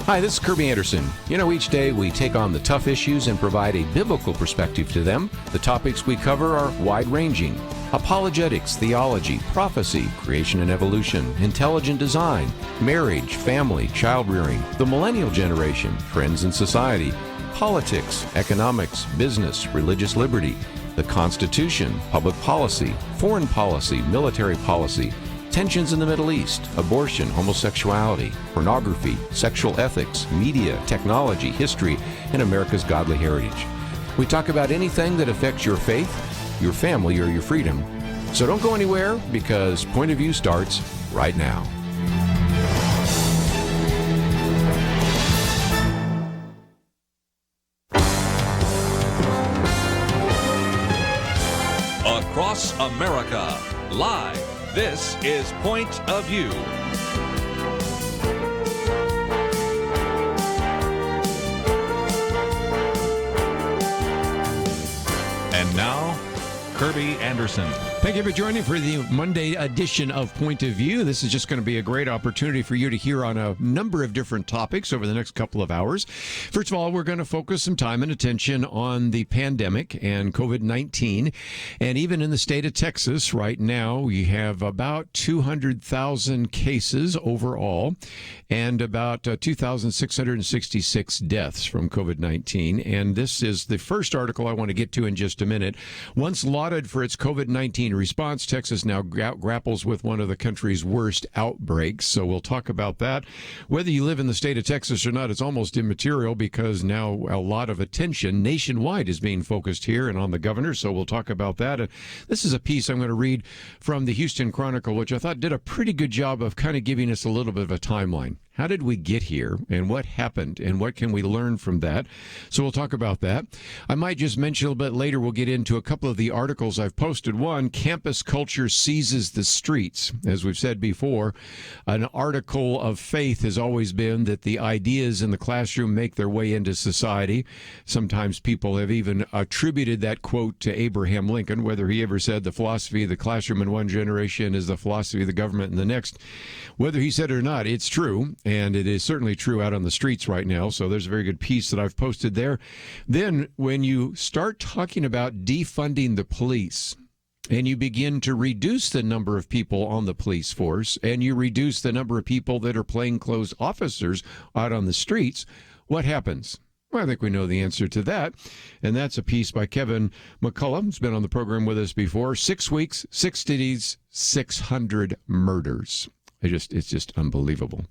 Hi, this is Kerby Anderson. Each day we take on the tough issues and provide a biblical perspective to them. The topics we cover are wide-ranging: apologetics, theology, prophecy, creation and evolution, intelligent design, marriage, family, child-rearing, the millennial generation, trends in society, politics, economics, business, religious liberty, the Constitution, public policy, foreign policy, military policy, tensions in the Middle East, abortion, homosexuality, pornography, sexual ethics, media, technology, history, and America's godly heritage. We talk about anything that affects your faith, your family, or your freedom. So don't go anywhere, because Point of View starts right now. Across America, live. This is Point of View. And now, Kerby Anderson. Thank you for joining for the Monday edition of Point of View. This is just going to be a great opportunity for you to hear on a number of different topics over the next couple of hours. First of all, we're going to focus some time and attention on the pandemic and COVID-19. And even in the state of Texas right now, we have about 200,000 cases overall and about 2,666 deaths from COVID-19. And this is the first article I want to get to in just a minute. Once lauded for its COVID-19 response, Texas now grapples with one of the country's worst outbreaks. So we'll talk about that. Whether you live in the state of Texas or not, it's almost immaterial, because now a lot of attention nationwide is being focused here and on the governor. So we'll talk about that. This is a piece I'm going to read from the Houston Chronicle, which I thought did a pretty good job of kind of giving us a little bit of a timeline. How did we get here, and what happened, and what can we learn from that? So we'll talk about that. I might just mention a little bit later, we'll get into a couple of the articles I've posted. One, campus culture seizes the streets. As we've said before, an article of faith has always been that the ideas in the classroom make their way into society. Sometimes people have even attributed that quote to Abraham Lincoln, whether he ever said the philosophy of the classroom in one generation is the philosophy of the government in the next. Whether he said it or not, it's true. And it is certainly true out on the streets right now. So there's a very good piece that I've posted there. Then when you start talking about defunding the police, and you begin to reduce the number of people on the police force, and you reduce the number of people that are plainclothes officers out on the streets, what happens? Well, I think we know the answer to that. And that's a piece by Kevin McCullough, who's been on the program with us before. 6 weeks, 6 cities, 600 murders. It's just unbelievable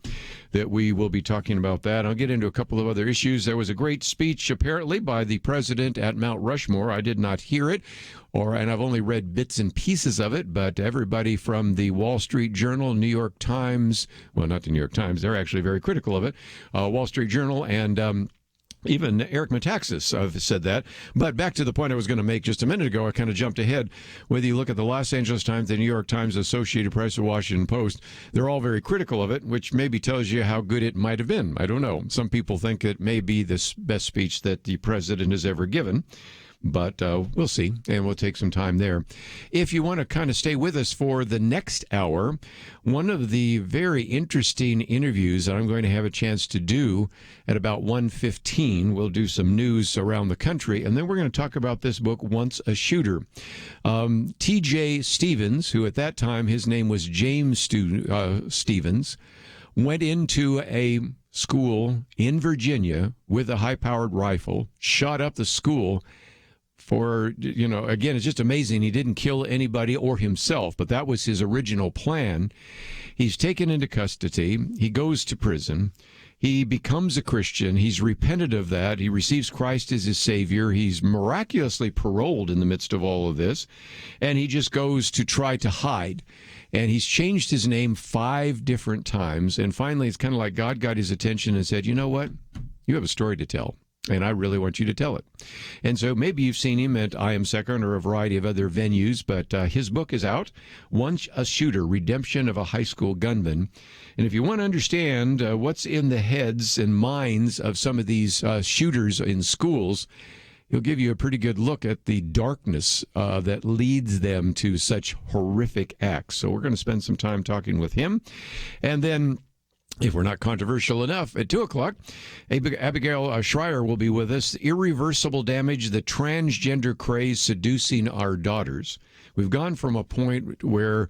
that we will be talking about that. I'll get into a couple of other issues. There was a great speech, apparently, by the president at Mount Rushmore. I did not hear it, and I've only read bits and pieces of it, but everybody from the Wall Street Journal, New York Times, well, not the New York Times, they're actually very critical of it, Wall Street Journal, and even Eric Metaxas have said that. But back to the point I was going to make just a minute ago, I kind of jumped ahead. Whether you look at the Los Angeles Times, the New York Times, Associated Press, the Washington Post, they're all very critical of it, which maybe tells you how good it might have been. I don't know. Some people think it may be the best speech that the president has ever given. But we'll see, and we'll take some time there. If you want to kind of stay with us for the next hour, one of the very interesting interviews that I'm going to have a chance to do at about 1:15, we'll do some news around the country, and then we're going to talk about this book, Once a Shooter. T.J. Stevens, who at that time, his name was James Stevens, went into a school in Virginia with a high-powered rifle, shot up the school, again, it's just amazing. He didn't kill anybody or himself, but that was his original plan. He's taken into custody. He goes to prison. He becomes a Christian. He's repented of that. He receives Christ as his Savior. He's miraculously paroled in the midst of all of this, and he just goes to try to hide. And he's changed his name 5 different times, and finally it's kind of like God got his attention and said, you know what? You have a story to tell, and I really want you to tell it. And so maybe you've seen him at I Am Second or a variety of other venues, but his book is out, Once a Shooter, Redemption of a High School Gunman. And if you want to understand what's in the heads and minds of some of these shooters in schools, he'll give you a pretty good look at the darkness that leads them to such horrific acts. So we're going to spend some time talking with him. And then If we're not controversial enough, at 2 o'clock, Abigail Shrier will be with us. Irreversible Damage, the Transgender Craze, Seducing Our Daughters. We've gone from a point where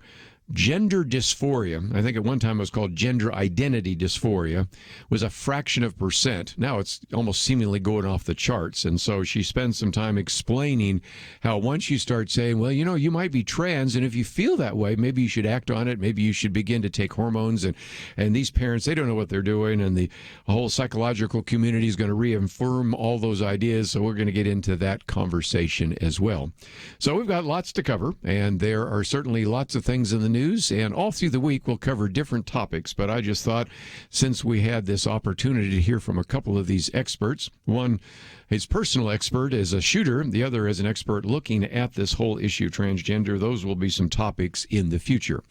gender dysphoria, I think at one time it was called gender identity dysphoria, was a fraction of percent. Now it's almost seemingly going off the charts. And so she spends some time explaining how once you start saying, well, you might be trans, and if you feel that way, maybe you should act on it. Maybe you should begin to take hormones. And these parents, they don't know what they're doing. And the whole psychological community is going to reaffirm all those ideas. So we're going to get into that conversation as well. So we've got lots to cover, and there are certainly lots of things in the news, and all through the week we'll cover different topics. But I just thought, since we had this opportunity to hear from a couple of these experts, one, his personal expert as a shooter, the other as an expert looking at this whole issue, transgender, those will be some topics in the future.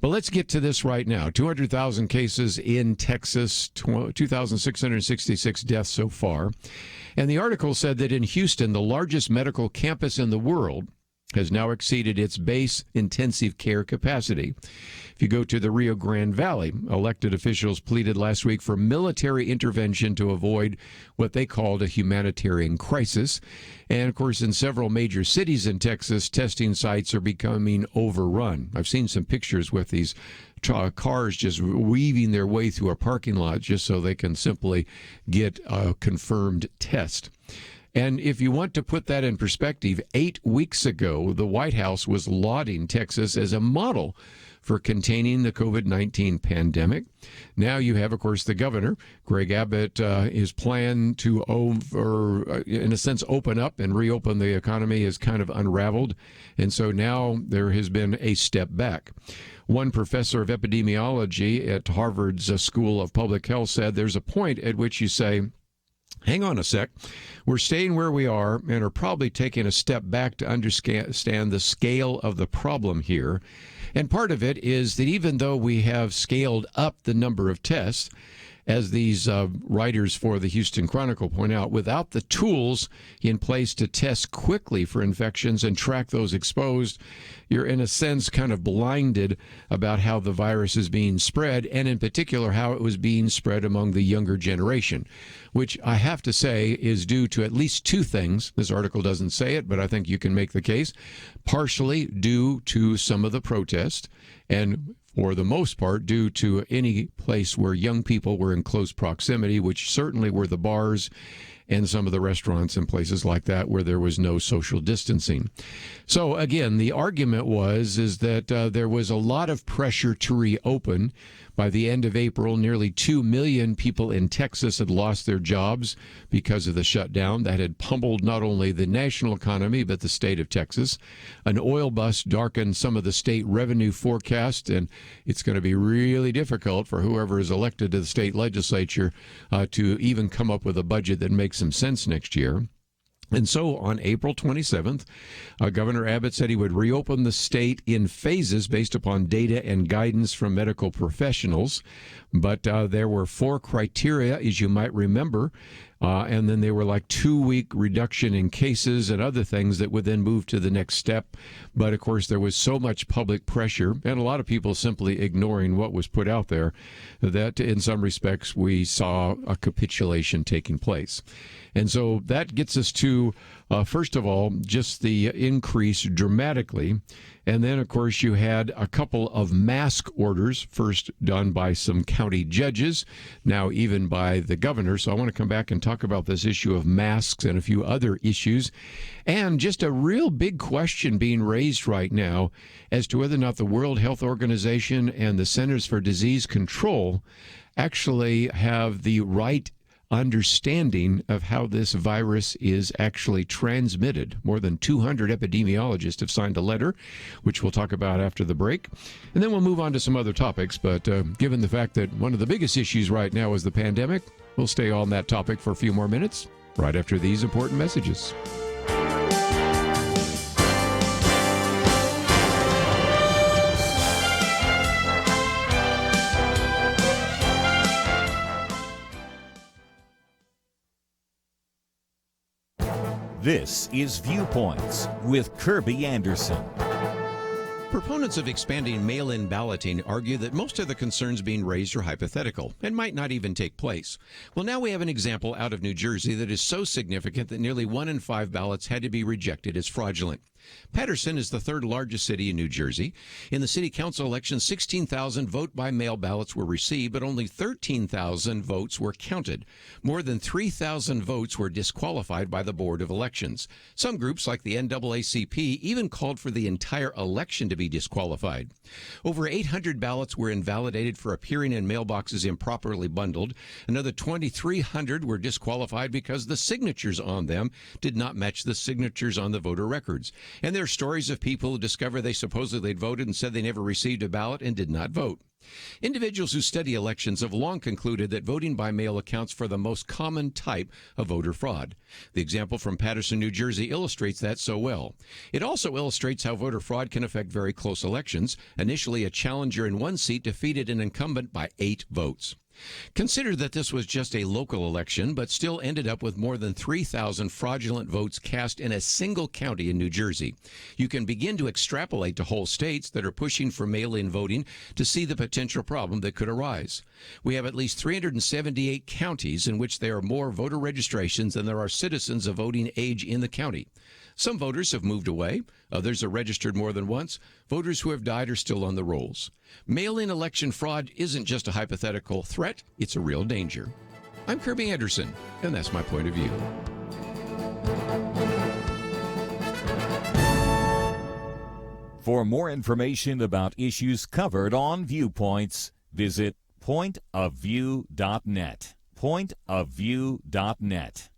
But let's get to this right now. 200,000 cases in Texas, 2,666 deaths so far. And the article said that in Houston, the largest medical campus in the world has now exceeded its base intensive care capacity. If you go to the Rio Grande Valley, elected officials pleaded last week for military intervention to avoid what they called a humanitarian crisis. And, of course, in several major cities in Texas, testing sites are becoming overrun. I've seen some pictures with these cars just weaving their way through a parking lot just so they can simply get a confirmed test. And if you want to put that in perspective, 8 weeks ago, the White House was lauding Texas as a model for containing the COVID-19 pandemic. Now you have, of course, the governor, Greg Abbott, his plan to, in a sense, open up and reopen the economy is kind of unraveled. And so now there has been a step back. One professor of epidemiology at Harvard's School of Public Health said there's a point at which you say, hang on a sec, we're staying where we are and are probably taking a step back to understand the scale of the problem here. And part of it is that even though we have scaled up the number of tests, as these writers for the Houston Chronicle point out, without the tools in place to test quickly for infections and track those exposed, you're in a sense kind of blinded about how the virus is being spread, and in particular how it was being spread among the younger generation, which I have to say is due to at least two things. This article doesn't say it, but I think you can make the case. Partially due to some of the protest, and for the most part due to any place where young people were in close proximity, which certainly were the bars and some of the restaurants and places like that where there was no social distancing. So again, the argument is that there was a lot of pressure to reopen. By the end of April, nearly 2 million people in Texas had lost their jobs because of the shutdown. That had pummeled not only the national economy, but the state of Texas. An oil bust darkened some of the state revenue forecast, and it's going to be really difficult for whoever is elected to the state legislature to even come up with a budget that makes some sense next year. And so on April 27th, Governor Abbott said he would reopen the state in phases based upon data and guidance from medical professionals. But there were 4 criteria, as you might remember. And then they were like 2-week reduction in cases and other things that would then move to the next step. But of course, there was so much public pressure and a lot of people simply ignoring what was put out there that in some respects we saw a capitulation taking place. And so that gets us to, first of all, just the increase dramatically. And then, of course, you had a couple of mask orders, first done by some county judges, now even by the governor. So I want to come back and talk about this issue of masks and a few other issues. And just a real big question being raised right now as to whether or not the World Health Organization and the Centers for Disease Control actually have the right understanding of how this virus is actually transmitted. More than 200 epidemiologists have signed a letter, which we'll talk about after the break. And then we'll move on to some other topics. But given the fact that one of the biggest issues right now is the pandemic, we'll stay on that topic for a few more minutes right after these important messages. This is Viewpoints with Kerby Anderson. Proponents of expanding mail-in balloting argue that most of the concerns being raised are hypothetical and might not even take place. Well, now we have an example out of New Jersey that is so significant that nearly 1 in 5 ballots had to be rejected as fraudulent. Paterson is the third largest city in New Jersey. In the city council election, 16,000 vote-by-mail ballots were received, but only 13,000 votes were counted. More than 3,000 votes were disqualified by the Board of Elections. Some groups, like the NAACP, even called for the entire election to be disqualified. Over 800 ballots were invalidated for appearing in mailboxes improperly bundled. Another 2,300 were disqualified because the signatures on them did not match the signatures on the voter records. And there are stories of people who discover they supposedly had voted and said they never received a ballot and did not vote. Individuals who study elections have long concluded that voting by mail accounts for the most common type of voter fraud. The example from Paterson, New Jersey illustrates that so well. It also illustrates how voter fraud can affect very close elections. Initially, a challenger in one seat defeated an incumbent by 8 votes. Consider that this was just a local election, but still ended up with more than 3,000 fraudulent votes cast in a single county in New Jersey. You can begin to extrapolate to whole states that are pushing for mail-in voting to see the potential problem that could arise. We have at least 378 counties in which there are more voter registrations than there are citizens of voting age in the county. Some voters have moved away. Others are registered more than once. Voters who have died are still on the rolls. Mail-in election fraud isn't just a hypothetical threat, it's a real danger. I'm Kerby Anderson, and that's my point of view. For more information about issues covered on Viewpoints, visit pointofview.net. Pointofview.net.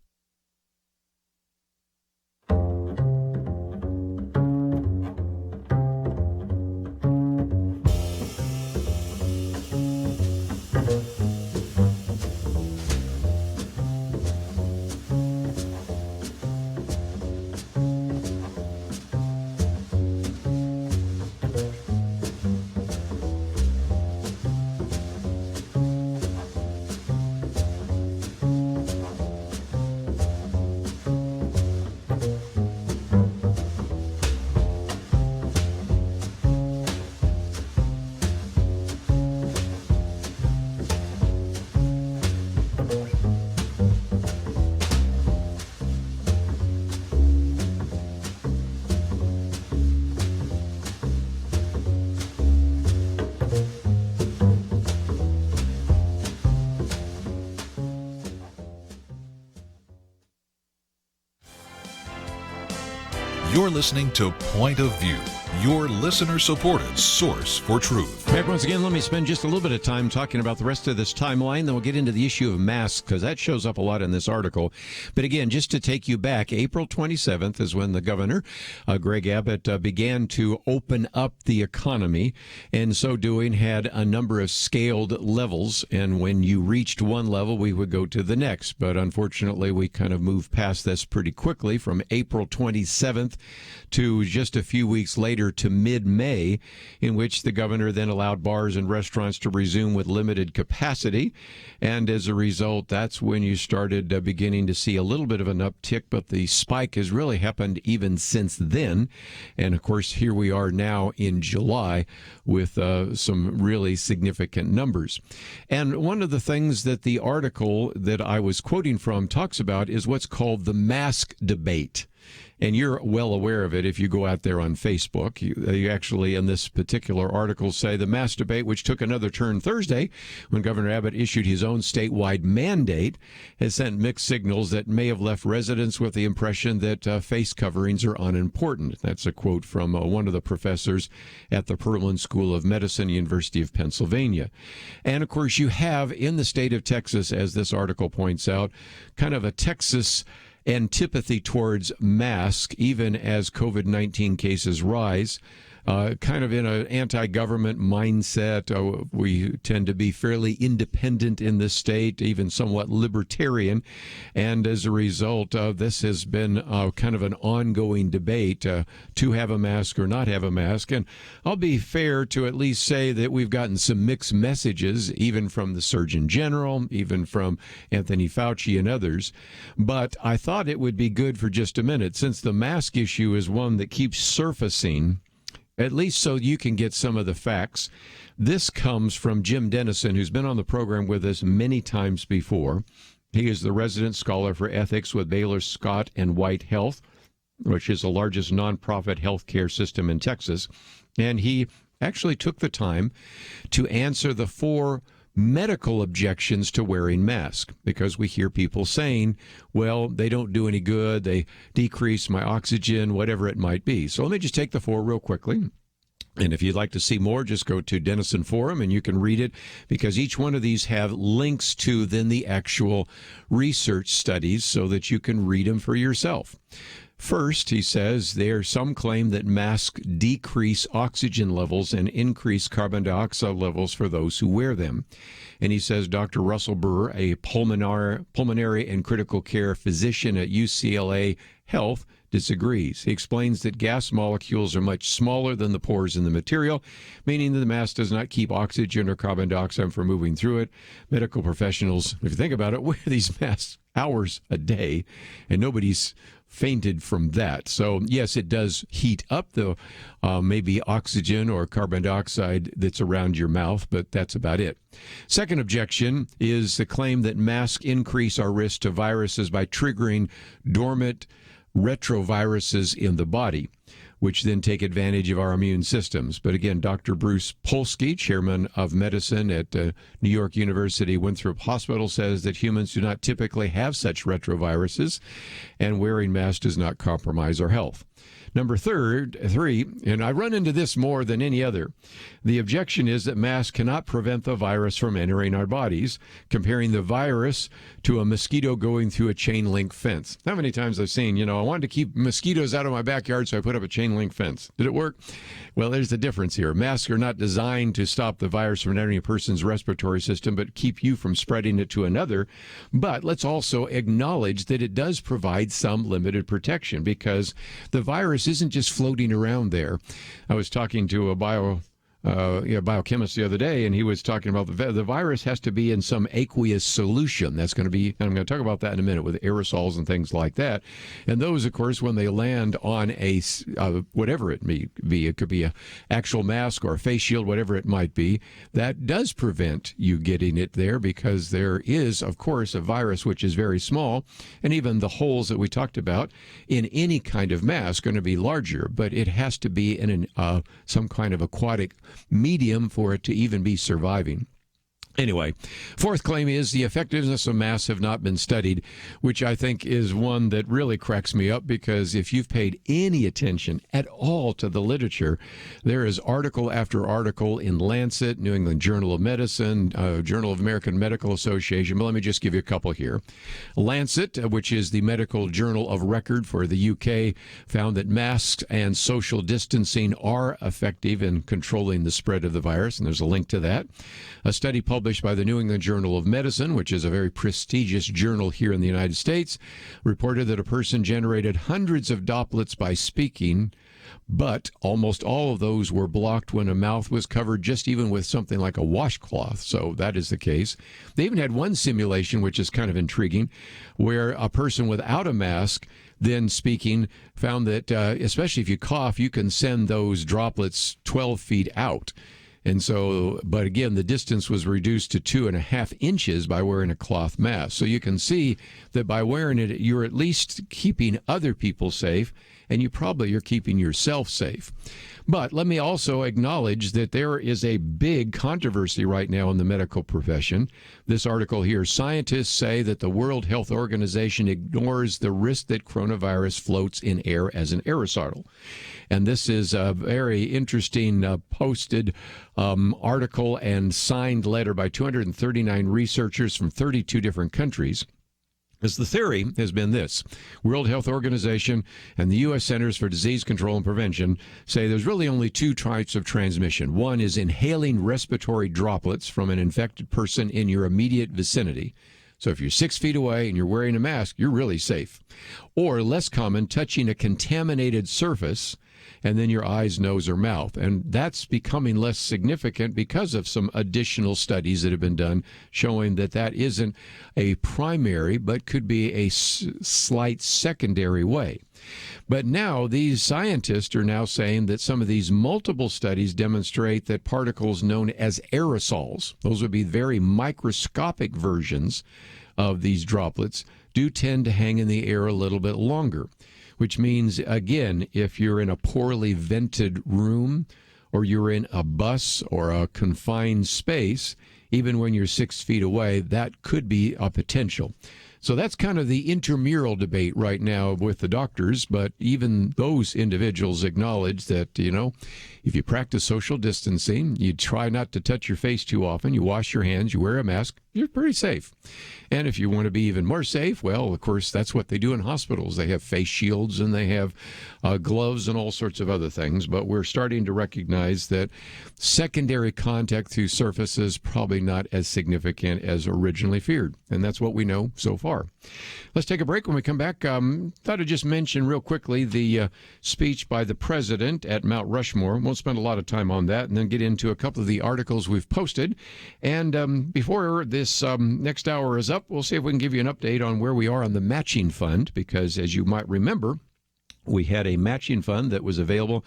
You're listening to Point of View, your listener-supported source for truth. Back once again, let me spend just a little bit of time talking about the rest of this timeline. Then we'll get into the issue of masks, because that shows up a lot in this article. But again, just to take you back, April 27th is when the governor, Greg Abbott, began to open up the economy. And so doing, had a number of scaled levels. And when you reached one level, we would go to the next. But unfortunately, we kind of moved past this pretty quickly from April 27th to just a few weeks later to mid-May, in which the governor then allowed bars and restaurants to resume with limited capacity. And as a result, that's when you started beginning to see a little bit of an uptick, but the spike has really happened even since then. And of course, here we are now in July with some really significant numbers. And one of the things that the article that I was quoting from talks about is what's called the mask debate. And you're well aware of it if you go out there on Facebook. You actually, in this particular article, say the mask debate, which took another turn Thursday when Governor Abbott issued his own statewide mandate, has sent mixed signals that may have left residents with the impression that face coverings are unimportant. That's a quote from one of the professors at the Perlman School of Medicine, University of Pennsylvania. And, of course, you have in the state of Texas, as this article points out, kind of a Texas antipathy towards masks, even as COVID-19 cases rise. Kind of in an anti-government mindset. We tend to be fairly independent in this state, even somewhat libertarian. And as a result, this has been kind of an ongoing debate to have a mask or not have a mask. And I'll be fair to at least say that we've gotten some mixed messages, even from the Surgeon General, even from Anthony Fauci and others. But I thought it would be good for just a minute, since the mask issue is one that keeps surfacing at least so you can get some of the facts. This comes from Jim Dennison, who's been on the program with us many times before. He is the resident scholar for ethics with Baylor Scott and White Health, which is the largest nonprofit healthcare system in Texas. And he actually took the time to answer the 4 medical objections to wearing masks, because we hear people saying, well, they don't do any good, they decrease my oxygen, whatever it might be. So let me just take the 4 real quickly. And if you'd like to see more, just go to Dennison Forum and you can read it, because each one of these have links to then the actual research studies so that you can read them for yourself. First, he says, some claim that masks decrease oxygen levels and increase carbon dioxide levels for those who wear them. And he says Dr. Russell Burr, a pulmonary and critical care physician at UCLA Health, disagrees. He explains that gas molecules are much smaller than the pores in the material, meaning that the mask does not keep oxygen or carbon dioxide from moving through it. Medical professionals, if you think about it, wear these masks hours a day, and nobody's fainted from that. So yes, it does heat up the maybe oxygen or carbon dioxide that's around your mouth, but that's about it. Second objection is the claim that masks increase our risk to viruses by triggering dormant retroviruses in the body, which then take advantage of our immune systems. But again, Dr. Bruce Polsky, chairman of medicine at New York University Winthrop Hospital, says that humans do not typically have such retroviruses, and wearing masks does not compromise our health. Number 3, and I run into this more than any other, the objection is that masks cannot prevent the virus from entering our bodies, comparing the virus to a mosquito going through a chain link fence. How many times I've seen, I wanted to keep mosquitoes out of my backyard, so I put up a chain link fence. Did it work? Well, there's the difference here. Masks are not designed to stop the virus from entering a person's respiratory system, but keep you from spreading it to another. But let's also acknowledge that it does provide some limited protection, because the virus isn't just floating around there. I was talking to a biochemist the other day, and he was talking about the virus has to be in some aqueous solution. That's going to be, and I'm going to talk about that in a minute, with aerosols and things like that. And those, of course, when they land on a whatever it may be, it could be an actual mask or a face shield, whatever it might be, that does prevent you getting it there, because there is, of course, a virus which is very small, and even the holes that we talked about in any kind of mask are going to be larger, but it has to be in some kind of aquatic medium for it to even be surviving. Anyway, fourth claim is the effectiveness of masks have not been studied, which I think is one that really cracks me up, because if you've paid any attention at all to the literature, there is article after article in Lancet, New England Journal of Medicine, Journal of American Medical Association, but let me just give you a couple here. Lancet, which is the medical journal of record for the UK, found that masks and social distancing are effective in controlling the spread of the virus, and there's a link to that. A study published by the New England Journal of Medicine, which is a very prestigious journal here in the United States, reported that a person generated hundreds of droplets by speaking, but almost all of those were blocked when a mouth was covered just even with something like a washcloth. So that is the case. They even had one simulation, which is kind of intriguing, where a person without a mask then speaking found that, especially if you cough, you can send those droplets 12 feet out. And so, but again, the distance was reduced to 2.5 inches by wearing a cloth mask. So you can see that by wearing it, you're at least keeping other people safe, and you're keeping yourself safe. But let me also acknowledge that there is a big controversy right now in the medical profession. This article here, scientists say that the World Health Organization ignores the risk that coronavirus floats in air as an aerosol. And this is a very interesting posted article and signed letter by 239 researchers from 32 different countries. As the theory has been this: World Health Organization and the U.S. Centers for Disease Control and Prevention say there's really only 2 types of transmission. One is inhaling respiratory droplets from an infected person in your immediate vicinity. So if you're 6 feet away and you're wearing a mask, you're really safe. Or less common, touching a contaminated surface and then your eyes, nose, or mouth. And that's becoming less significant because of some additional studies that have been done showing that that isn't a primary, but could be a slight secondary way. But now these scientists are now saying that some of these multiple studies demonstrate that particles known as aerosols, those would be very microscopic versions of these droplets, do tend to hang in the air a little bit longer, which means, again, if you're in a poorly vented room or you're in a bus or a confined space, even when you're 6 feet away, that could be a potential. So that's kind of the intramural debate right now with the doctors, but even those individuals acknowledge that, you know, if you practice social distancing, you try not to touch your face too often, you wash your hands, you wear a mask, you're pretty safe. And if you want to be even more safe, well, of course, that's what they do in hospitals. They have face shields and they have gloves and all sorts of other things. But we're starting to recognize that secondary contact through surfaces probably not as significant as originally feared. And that's what we know so far. Let's take a break. When we come back, thought I'd just mention real quickly the speech by the president at Mount Rushmore. Won't spend a lot of time on that, and then get into a couple of the articles we've posted. And before this next hour is up, we'll see if we can give you an update on where we are on the matching fund, because as you might remember, we had a matching fund that was available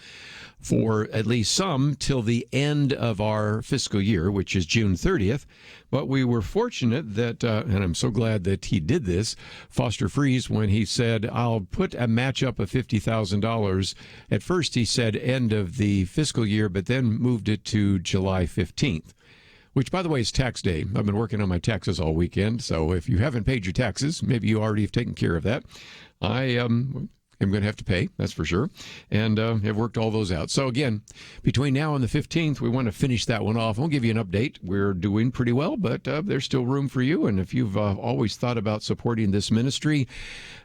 for at least some till the end of our fiscal year, which is June 30th. But we were fortunate that, and I'm so glad that he did this, Foster Freeze, when he said, I'll put a match up of $50,000. At first he said end of the fiscal year, but then moved it to July 15th. Which, by the way, is tax day. I've been working on my taxes all weekend, so if you haven't paid your taxes, maybe you already have taken care of that. I am going to have to pay, that's for sure, and have worked all those out. So again, between now and the 15th, we want to finish that one off. We'll give you an update. We're doing pretty well, but there's still room for you. And if you've always thought about supporting this ministry,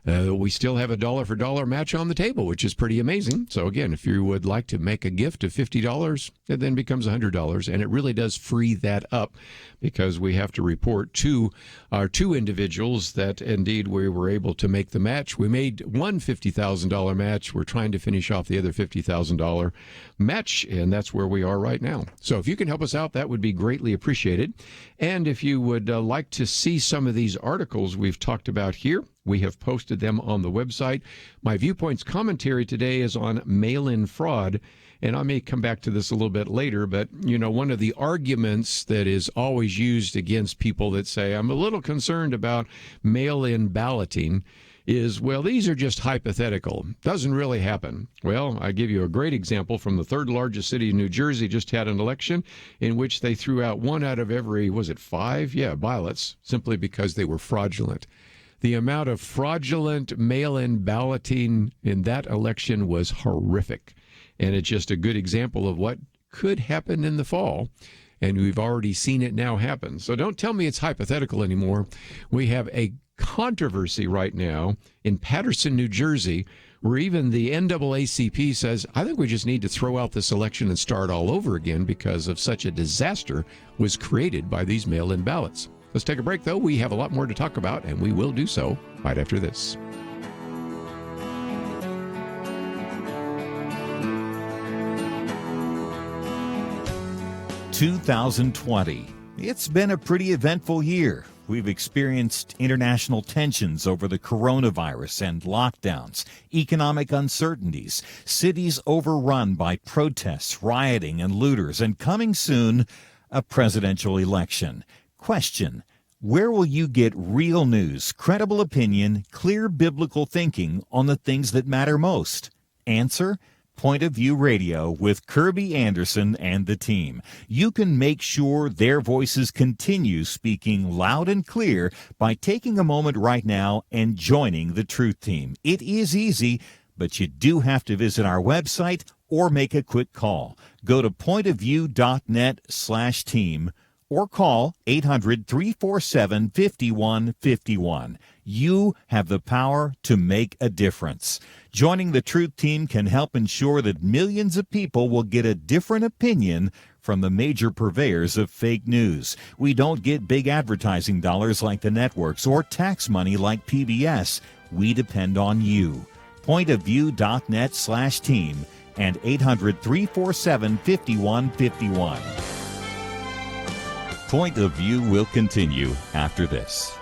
we still have a dollar-for-dollar match on the table, which is pretty amazing. So again, if you would like to make a gift of $50, it then becomes $100, and it really does free that up, because we have to report to our two individuals that indeed we were able to make the match. We made one $50,000 match. We're trying to finish off the other $50,000 match, and that's where we are right now. So if you can help us out, that would be greatly appreciated. And if you would like to see some of these articles we've talked about here, we have posted them on the website. My Viewpoints commentary today is on mail-in fraud, and I may come back to this a little bit later, but, you know, one of the arguments that is always used against people that say, I'm a little concerned about mail-in balloting, is, well, these are just hypothetical. Doesn't really happen. Well, I give you a great example from the third largest city in New Jersey. Just had an election in which they threw out one out of every, was it 5? Yeah, ballots, simply because they were fraudulent. The amount of fraudulent mail-in balloting in that election was horrific. And it's just a good example of what could happen in the fall. And we've already seen it now happen. So don't tell me it's hypothetical anymore. We have a controversy right now in Paterson, New Jersey, where even the NAACP says, I think we just need to throw out this election and start all over again because of such a disaster was created by these mail-in ballots. Let's take a break, though. We have a lot more to talk about, and we will do so right after this. (2020). It's been a pretty eventful year. We've experienced international tensions over the coronavirus and lockdowns, economic uncertainties, cities overrun by protests, rioting, and looters, and coming soon, a presidential election. Question: where will you get real news, credible opinion, clear biblical thinking on the things that matter most? Answer: Point of View Radio with Kerby Anderson and the team. You can make sure their voices continue speaking loud and clear by taking a moment right now and joining the Truth Team. It is easy, but you do have to visit our website or make a quick call. Go to pointofview.net/team or call 800-347-5151. You have the power to make a difference. Joining the Truth Team can help ensure that millions of people will get a different opinion from the major purveyors of fake news. We don't get big advertising dollars like the networks or tax money like PBS. We depend on you. Pointofview.net/team. and 800-347-5151. Point of View will continue after this.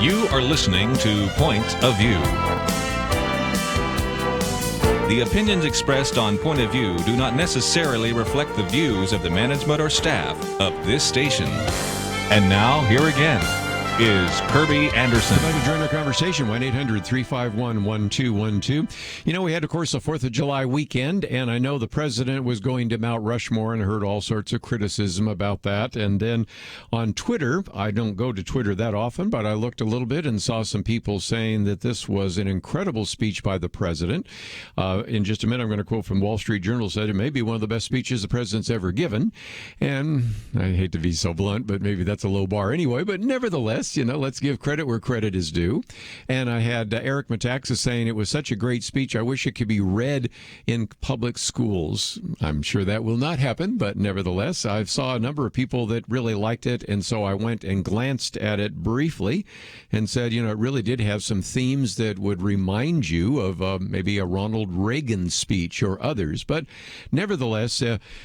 You are listening to Point of View. The opinions expressed on Point of View do not necessarily reflect the views of the management or staff of this station. And now, here again is Kerby Anderson. I'd like to join our conversation, 1-800-351-1212. You know, we had, of course, the 4th of July weekend, and I know the president was going to Mount Rushmore and heard all sorts of criticism about that. And then on Twitter, I don't go to Twitter that often, but I looked a little bit and saw some people saying that this was an incredible speech by the president. In just a minute, I'm going to quote from Wall Street Journal, said it may be one of the best speeches the president's ever given. And I hate to be so blunt, but maybe that's a low bar anyway. But nevertheless, nevertheless, let's give credit where credit is due. And I had Eric Metaxas saying it was such a great speech. I wish it could be read in public schools. I'm sure that will not happen, but nevertheless, I saw a number of people that really liked it. And so I went and glanced at it briefly and said, it really did have some themes that would remind you of maybe a Ronald Reagan speech or others. But nevertheless,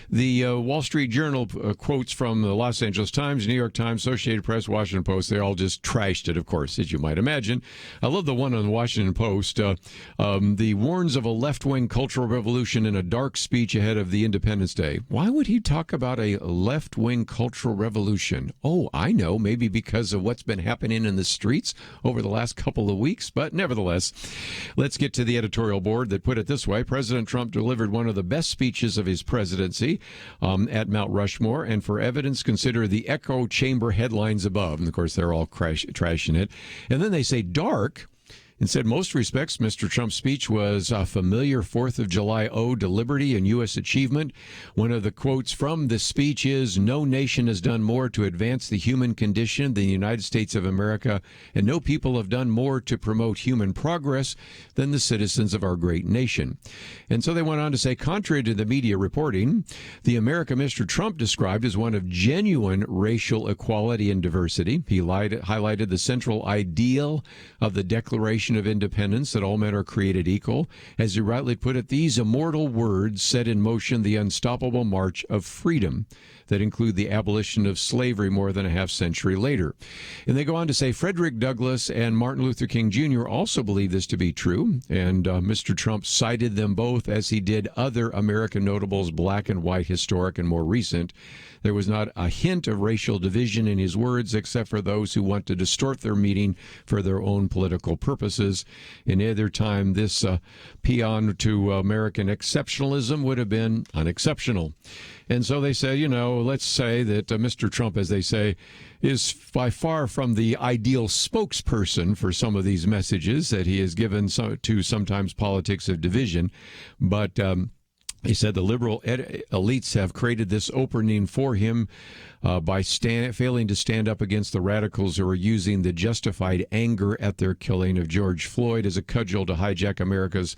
the Wall Street Journal quotes from the Los Angeles Times, New York Times, Associated Press, Washington Post, they all just trashed it, of course, as you might imagine. I love the one on the Washington Post. The warns of a left-wing cultural revolution in a dark speech ahead of the Independence Day. Why would he talk about a left-wing cultural revolution? Oh, I know, maybe because of what's been happening in the streets over the last couple of weeks. But nevertheless, let's get to the editorial board that put it this way. President Trump delivered one of the best speeches of his presidency at Mount Rushmore, and for evidence, consider the echo chamber headlines above. And of course, they're all trashing it. And then they say dark. And said, most respects, Mr. Trump's speech was a familiar 4th of July ode to liberty and U.S. achievement. One of the quotes from this speech is, no nation has done more to advance the human condition than the United States of America, and no people have done more to promote human progress than the citizens of our great nation. And so they went on to say, contrary to the media reporting, the America Mr. Trump described as one of genuine racial equality and diversity. He highlighted the central ideal of the Declaration of Independence, that all men are created equal. As he rightly put it, these immortal words set in motion the unstoppable march of freedom that include the abolition of slavery more than a half century later. And they go on to say Frederick Douglass and Martin Luther King Jr. also believe this to be true, and Mr. Trump cited them both as he did other American notables, black and white, historic and more recent. There was not a hint of racial division in his words, except for those who want to distort their meaning for their own political purposes. In either time, this paean to American exceptionalism would have been unexceptional. And so they say, let's say that Mr. Trump, as they say, is by far from the ideal spokesperson for some of these messages that he has given to sometimes politics of division. But he said the liberal elites have created this opening for him by failing to stand up against the radicals who are using the justified anger at their killing of George Floyd as a cudgel to hijack America's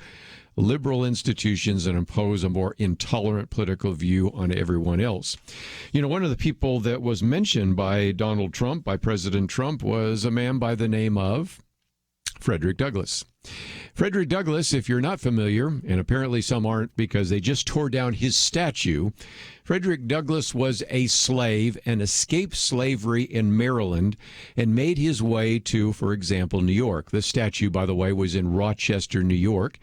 liberal institutions and impose a more intolerant political view on everyone else. One of the people that was mentioned by Donald Trump, by President Trump, was a man by the name of Frederick Douglass. Frederick Douglass, if you're not familiar, and apparently some aren't because they just tore down his statue, Frederick Douglass was a slave and escaped slavery in Maryland and made his way to, for example, New York. The statue, by the way, was in Rochester, New York.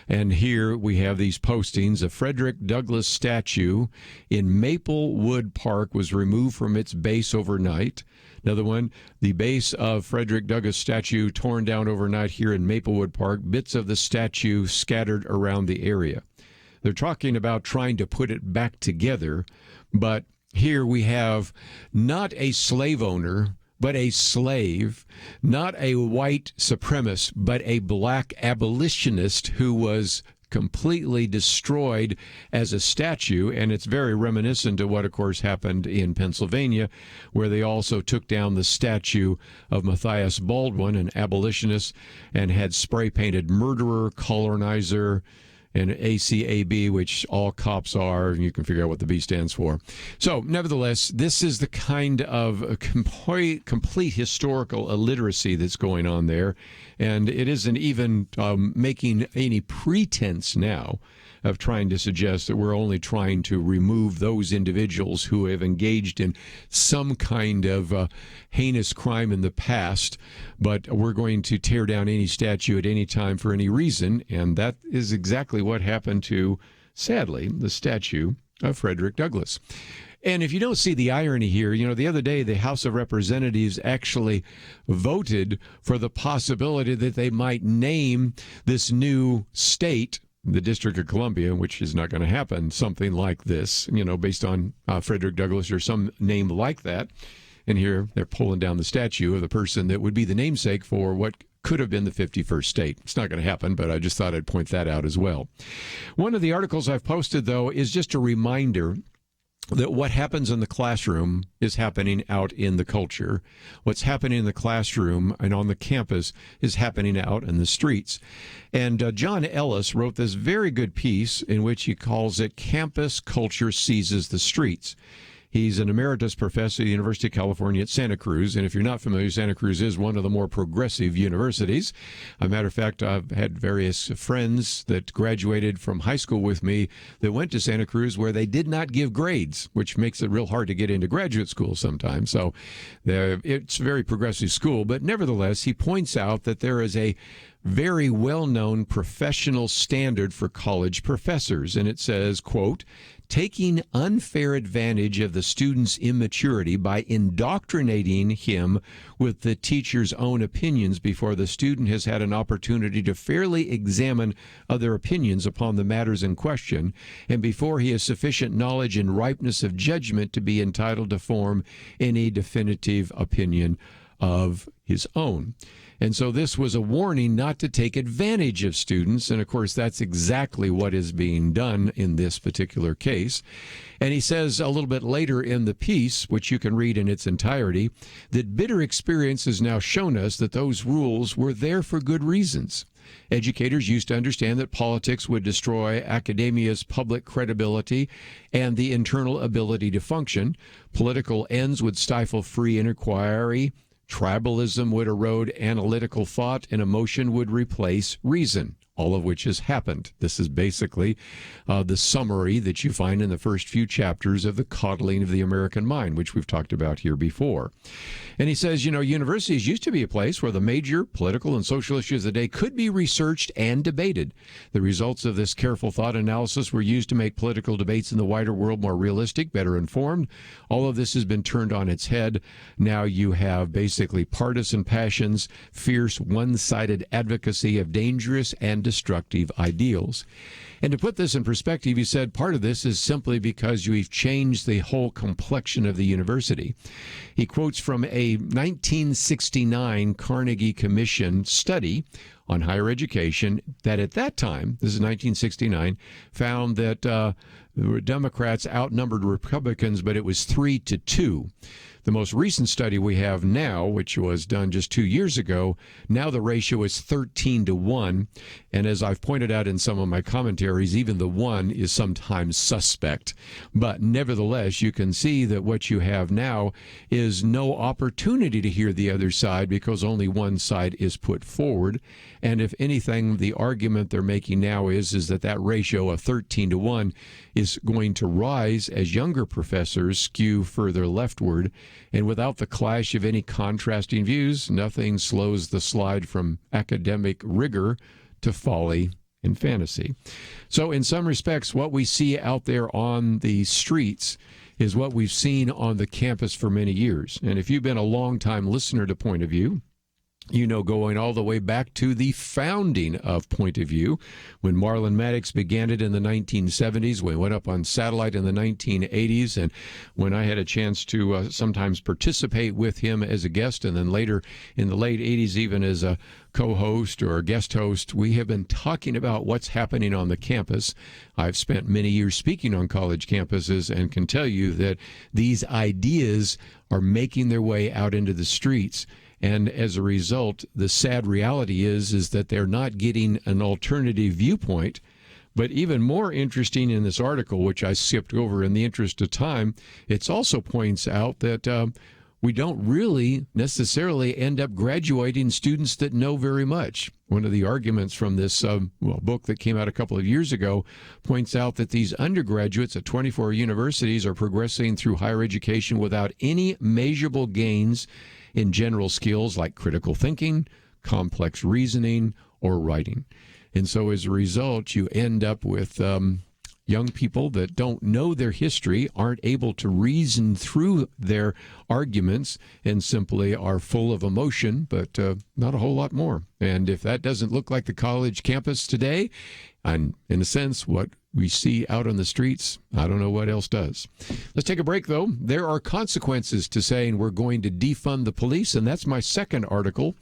And here we have these postings. A Frederick Douglass statue in Maplewood Park was removed from its base overnight. Another one, the base of Frederick Douglass statue torn down overnight here in Maplewood Park, bits of the statue scattered around the area. They're talking about trying to put it back together, but here we have not a slave owner, but a slave, not a white supremacist, but a black abolitionist who was completely destroyed as a statue. And it's very reminiscent of what, of course, happened in Pennsylvania, where they also took down the statue of Matthias Baldwin, an abolitionist, and had spray-painted murderer, colonizer, and ACAB, which all cops are, and you can figure out what the B stands for. So, nevertheless, this is the kind of complete historical illiteracy that's going on there, and it isn't even making any pretense now of trying to suggest that we're only trying to remove those individuals who have engaged in some kind of heinous crime in the past, but we're going to tear down any statue at any time for any reason, and that is exactly what happened to, sadly, the statue of Frederick Douglass. And if you don't see the irony here, the other day the House of Representatives actually voted for the possibility that they might name this new state, the District of Columbia, which is not going to happen, something like this, based on Frederick Douglass or some name like that. And here they're pulling down the statue of the person that would be the namesake for what could have been the 51st state. It's not going to happen, but I just thought I'd point that out as well. One of the articles I've posted, though, is just a reminder that what happens in the classroom is happening out in the culture. What's happening in the classroom and on the campus is happening out in the streets. And John Ellis wrote this very good piece in which he calls it Campus Culture Seizes the Streets. He's an emeritus professor at the University of California at Santa Cruz. And if you're not familiar, Santa Cruz is one of the more progressive universities. As a matter of fact, I've had various friends that graduated from high school with me that went to Santa Cruz where they did not give grades, which makes it real hard to get into graduate school sometimes. So it's a very progressive school. But nevertheless, he points out that there is a very well-known professional standard for college professors. And it says, quote, taking unfair advantage of the student's immaturity by indoctrinating him with the teacher's own opinions before the student has had an opportunity to fairly examine other opinions upon the matters in question, and before he has sufficient knowledge and ripeness of judgment to be entitled to form any definitive opinion of his own. And so this was a warning not to take advantage of students. And of course, that's exactly what is being done in this particular case. And he says a little bit later in the piece, which you can read in its entirety, that bitter experience has now shown us that those rules were there for good reasons. Educators used to understand that politics would destroy academia's public credibility and the internal ability to function. Political ends would stifle free inquiry. Tribalism would erode analytical thought, and emotion would replace reason, all of which has happened. This is basically the summary that you find in the first few chapters of The Coddling of the American Mind, which we've talked about here before. And he says, universities used to be a place where the major political and social issues of the day could be researched and debated. The results of this careful thought analysis were used to make political debates in the wider world more realistic, better informed. All of this has been turned on its head. Now you have basically partisan passions, fierce, one-sided advocacy of dangerous and destructive ideals. And to put this in perspective, he said part of this is simply because we've changed the whole complexion of the university. He quotes from a 1969 Carnegie Commission study on higher education that at that time, this is 1969, found that Democrats outnumbered Republicans, but it was 3-2. The most recent study we have now, which was done just 2 years ago, now the ratio is 13-1. And as I've pointed out in some of my commentaries, even the 1 is sometimes suspect. But nevertheless, you can see that what you have now is no opportunity to hear the other side because only one side is put forward. And if anything, the argument they're making now is that ratio of 13-1 is going to rise as younger professors skew further leftward. And without the clash of any contrasting views, nothing slows the slide from academic rigor to folly and fantasy. So in some respects, what we see out there on the streets is what we've seen on the campus for many years. And if you've been a long-time listener to Point of View, going all the way back to the founding of Point of View, when Marlon Maddox began it in the 1970s, we went up on satellite in the 1980s, and when I had a chance to sometimes participate with him as a guest, and then later in the late 80s even as a co-host or a guest host, we have been talking about what's happening on the campus. I've spent many years speaking on college campuses and can tell you that these ideas are making their way out into the streets. And as a result, the sad reality is that they're not getting an alternative viewpoint. But even more interesting in this article, which I skipped over in the interest of time, it also points out that we don't really necessarily end up graduating students that know very much. One of the arguments from this book that came out a couple of years ago points out that these undergraduates at 24 universities are progressing through higher education without any measurable gains in general skills like critical thinking, complex reasoning, or writing. And so as a result, you end up with young people that don't know their history, aren't able to reason through their arguments, and simply are full of emotion, but not a whole lot more. And if that doesn't look like the college campus today, and in a sense, what we see out on the streets, I don't know what else does. Let's take a break, though. There are consequences to saying we're going to defund the police, and that's my second article.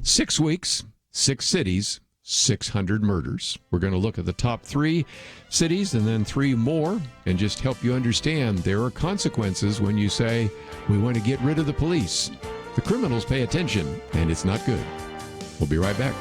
6 weeks, 6 cities, 600 murders. We're going to look at the top 3 cities and then 3 more and just help you understand there are consequences when you say, we want to get rid of the police. The criminals pay attention, and it's not good. We'll be right back.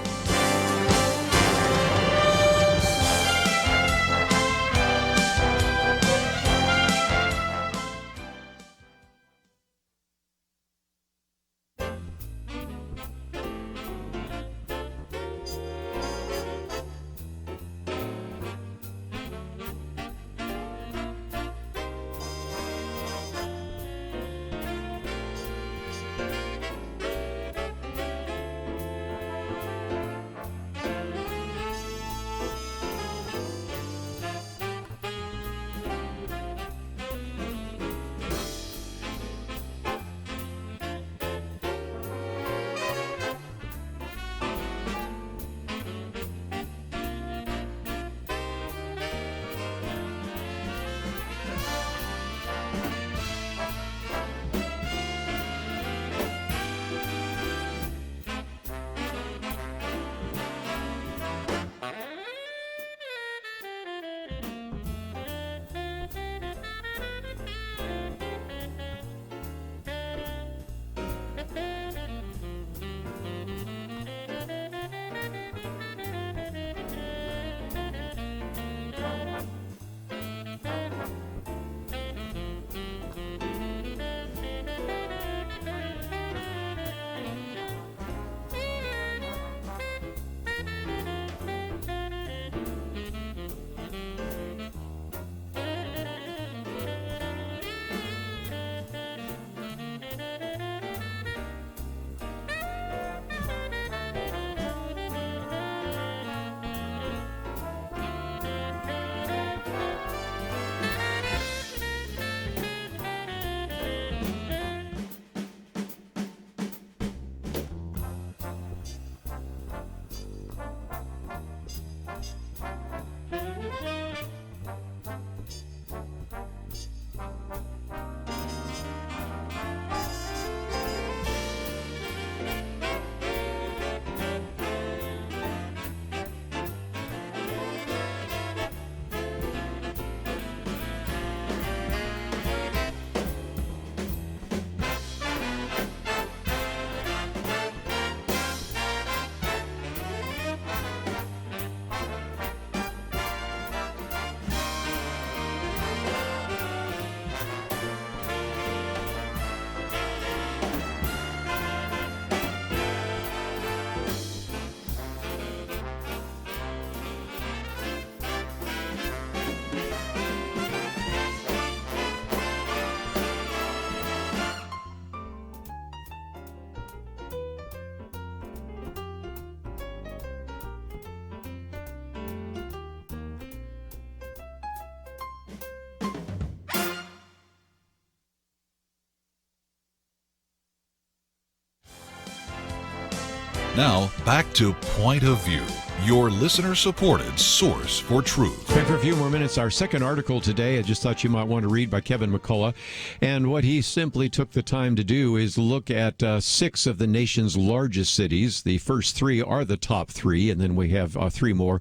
Now, back to Point of View, your listener-supported source for truth. Time for a few more minutes. Our second article today, I just thought you might want to read, by Kevin McCullough. And what he simply took the time to do is look at 6 of the nation's largest cities. The first 3 are the top 3, and then we have 3 more,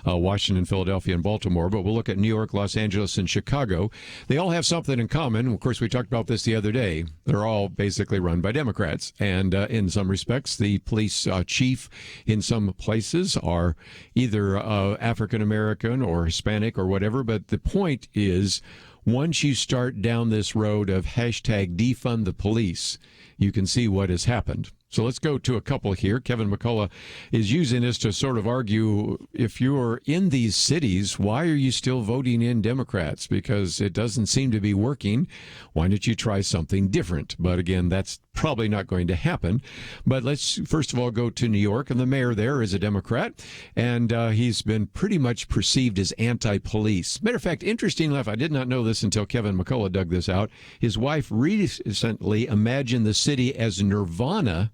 Washington, Philadelphia, and Baltimore. But we'll look at New York, Los Angeles, and Chicago. They all have something in common. Of course, we talked about this the other day. They're all basically run by Democrats. And in some respects, the police chief in some places are either African-American or Hispanic or whatever. But the point is, once you start down this road of hashtag defund the police, you can see what has happened. So let's go to a couple here. Kevin McCullough is using this to sort of argue, if you're in these cities, why are you still voting in Democrats? Because it doesn't seem to be working. Why don't you try something different? But again, that's probably not going to happen. But let's first of all go to New York, and the mayor there is a Democrat, and he's been pretty much perceived as anti-police. Matter of fact, interesting enough, I did not know this until Kevin McCullough dug this out. His wife recently imagined the city as Nirvana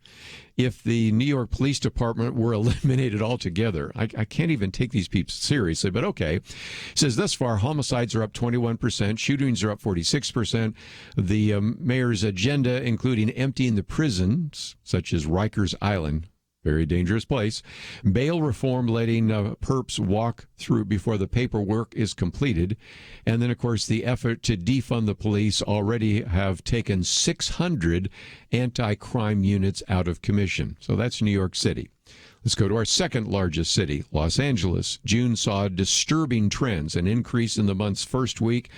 if the New York Police Department were eliminated altogether. I can't even take these people seriously, but okay. It says thus far, homicides are up 21%, shootings are up 46%. The mayor's agenda, including emptying the prisons, such as Rikers Island, Very dangerous place. Bail reform, letting perps walk through before the paperwork is completed. And then, of course, the effort to defund the police already have taken 600 anti-crime units out of commission. So that's New York City. Let's go to our second largest city, Los Angeles. June saw disturbing trends, an increase in the month's first week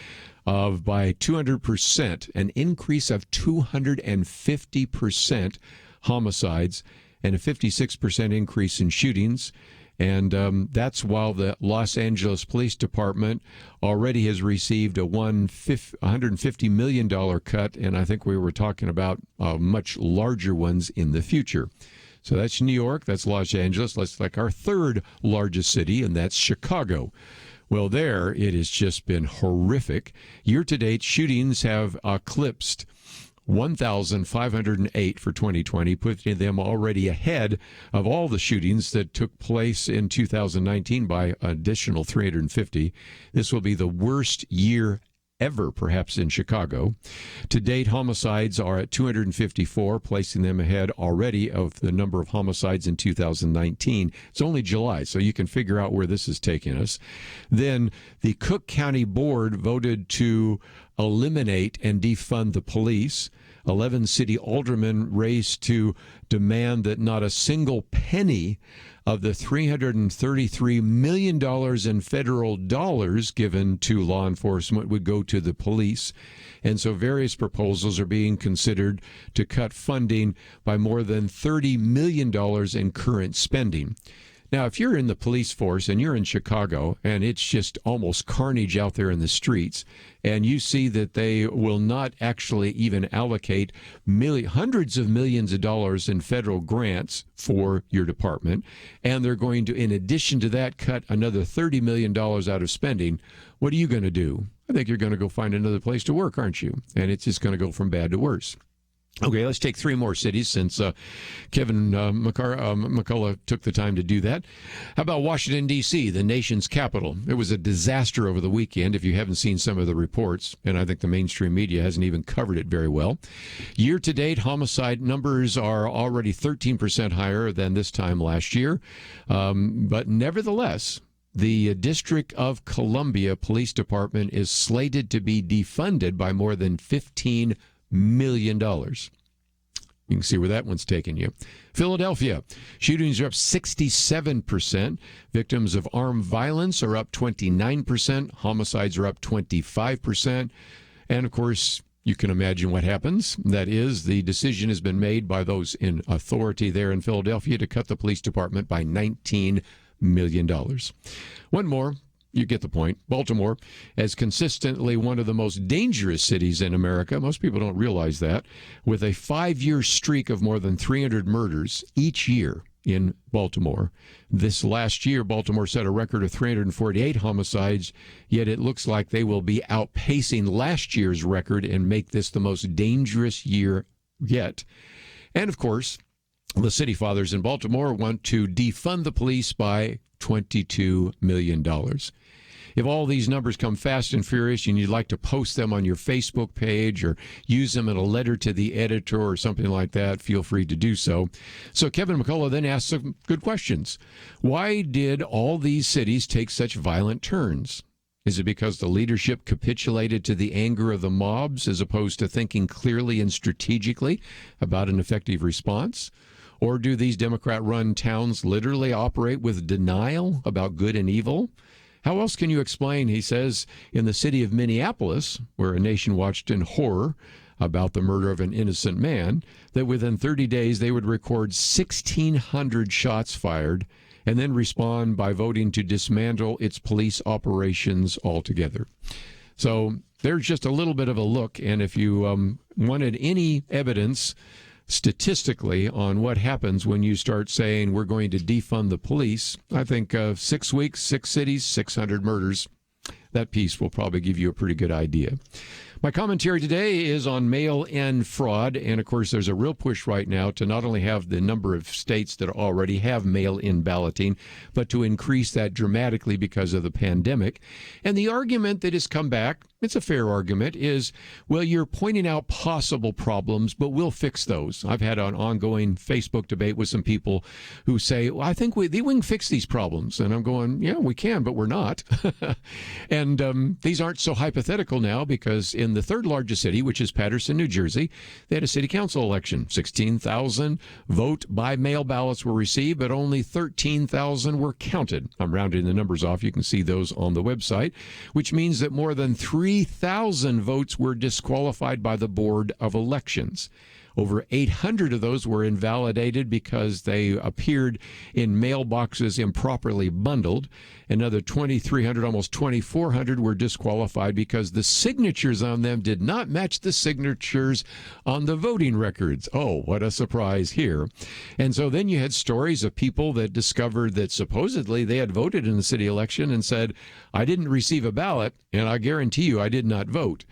of by 200%, an increase of 250% homicides, and a 56% increase in shootings. And that's while the Los Angeles Police Department already has received a $150 million cut, and I think we were talking about much larger ones in the future. So that's New York, that's Los Angeles. Let's like our third largest city, and that's Chicago. Well, there it has just been horrific. Year-to-date, shootings have eclipsed 1,508 for 2020, putting them already ahead of all the shootings that took place in 2019 by an additional 350. This will be the worst year ever, perhaps, in Chicago. To date, homicides are at 254, placing them ahead already of the number of homicides in 2019. It's only July, so you can figure out where this is taking us. Then the Cook County Board voted to eliminate and defund the police. 11 city aldermen raced to demand that not a single penny of the $333 million in federal dollars given to law enforcement would go to the police. And so various proposals are being considered to cut funding by more than $30 million in current spending. Now, if you're in the police force and you're in Chicago and it's just almost carnage out there in the streets, and you see that they will not actually even allocate hundreds of millions of dollars in federal grants for your department, and they're going to, in addition to that, cut another $30 million out of spending, what are you going to do? I think you're going to go find another place to work, aren't you? And it's just going to go from bad to worse. Okay, let's take three more cities since Kevin McCullough took the time to do that. How about Washington, D.C., the nation's capital? It was a disaster over the weekend, if you haven't seen some of the reports, and I think the mainstream media hasn't even covered it very well. Year-to-date, homicide numbers are already 13% higher than this time last year, but nevertheless, the District of Columbia Police Department is slated to be defunded by more than $15 million. You can see where that one's taking you. Philadelphia, shootings are up 67%. Victims of armed violence are up 29%. Homicides are up 25%. And of course, you can imagine what happens. That is, the decision has been made by those in authority there in Philadelphia to cut the police department by $19 million. One more. You get the point. Baltimore, as consistently one of the most dangerous cities in America. Most people don't realize that. With a 5-year streak of more than 300 murders each year in Baltimore. This last year, Baltimore set a record of 348 homicides, yet it looks like they will be outpacing last year's record and make this the most dangerous year yet. And, of course, the city fathers in Baltimore want to defund the police by $22 million. If all these numbers come fast and furious and you'd like to post them on your Facebook page or use them in a letter to the editor or something like that, feel free to do so. So Kevin McCullough then asked some good questions. Why did all these cities take such violent turns? Is it because the leadership capitulated to the anger of the mobs as opposed to thinking clearly and strategically about an effective response? Or do these Democrat-run towns literally operate with denial about good and evil? How else can you explain, he says, in the city of Minneapolis, where a nation watched in horror about the murder of an innocent man, that within 30 days they would record 1,600 shots fired and then respond by voting to dismantle its police operations altogether. So there's just a little bit of a look, and if you wanted any evidence statistically on what happens when you start saying we're going to defund the police, I think 6 weeks, 6 cities, 600 murders. That piece will probably give you a pretty good idea. My commentary today is on mail-in fraud, and of course there's a real push right now to not only have the number of states that already have mail-in balloting, but to increase that dramatically because of the pandemic. And the argument that has come back it's a fair argument, is, well, you're pointing out possible problems, but we'll fix those. I've had an ongoing Facebook debate with some people who say, well, I think we can fix these problems. And I'm going, yeah, we can, but we're not. And these aren't so hypothetical now, because in the third largest city, which is Paterson, New Jersey, they had a city council election. 16,000 vote by mail ballots were received, but only 13,000 were counted. I'm rounding the numbers off. You can see those on the website, which means that more than 3,000 votes were disqualified by the Board of Elections. Over 800 of those were invalidated because they appeared in mailboxes improperly bundled. Another 2,300, almost 2,400 were disqualified because the signatures on them did not match the signatures on the voting records. Oh, what a surprise here. And so then you had stories of people that discovered that supposedly they had voted in the city election and said, I didn't receive a ballot, and I guarantee you I did not vote.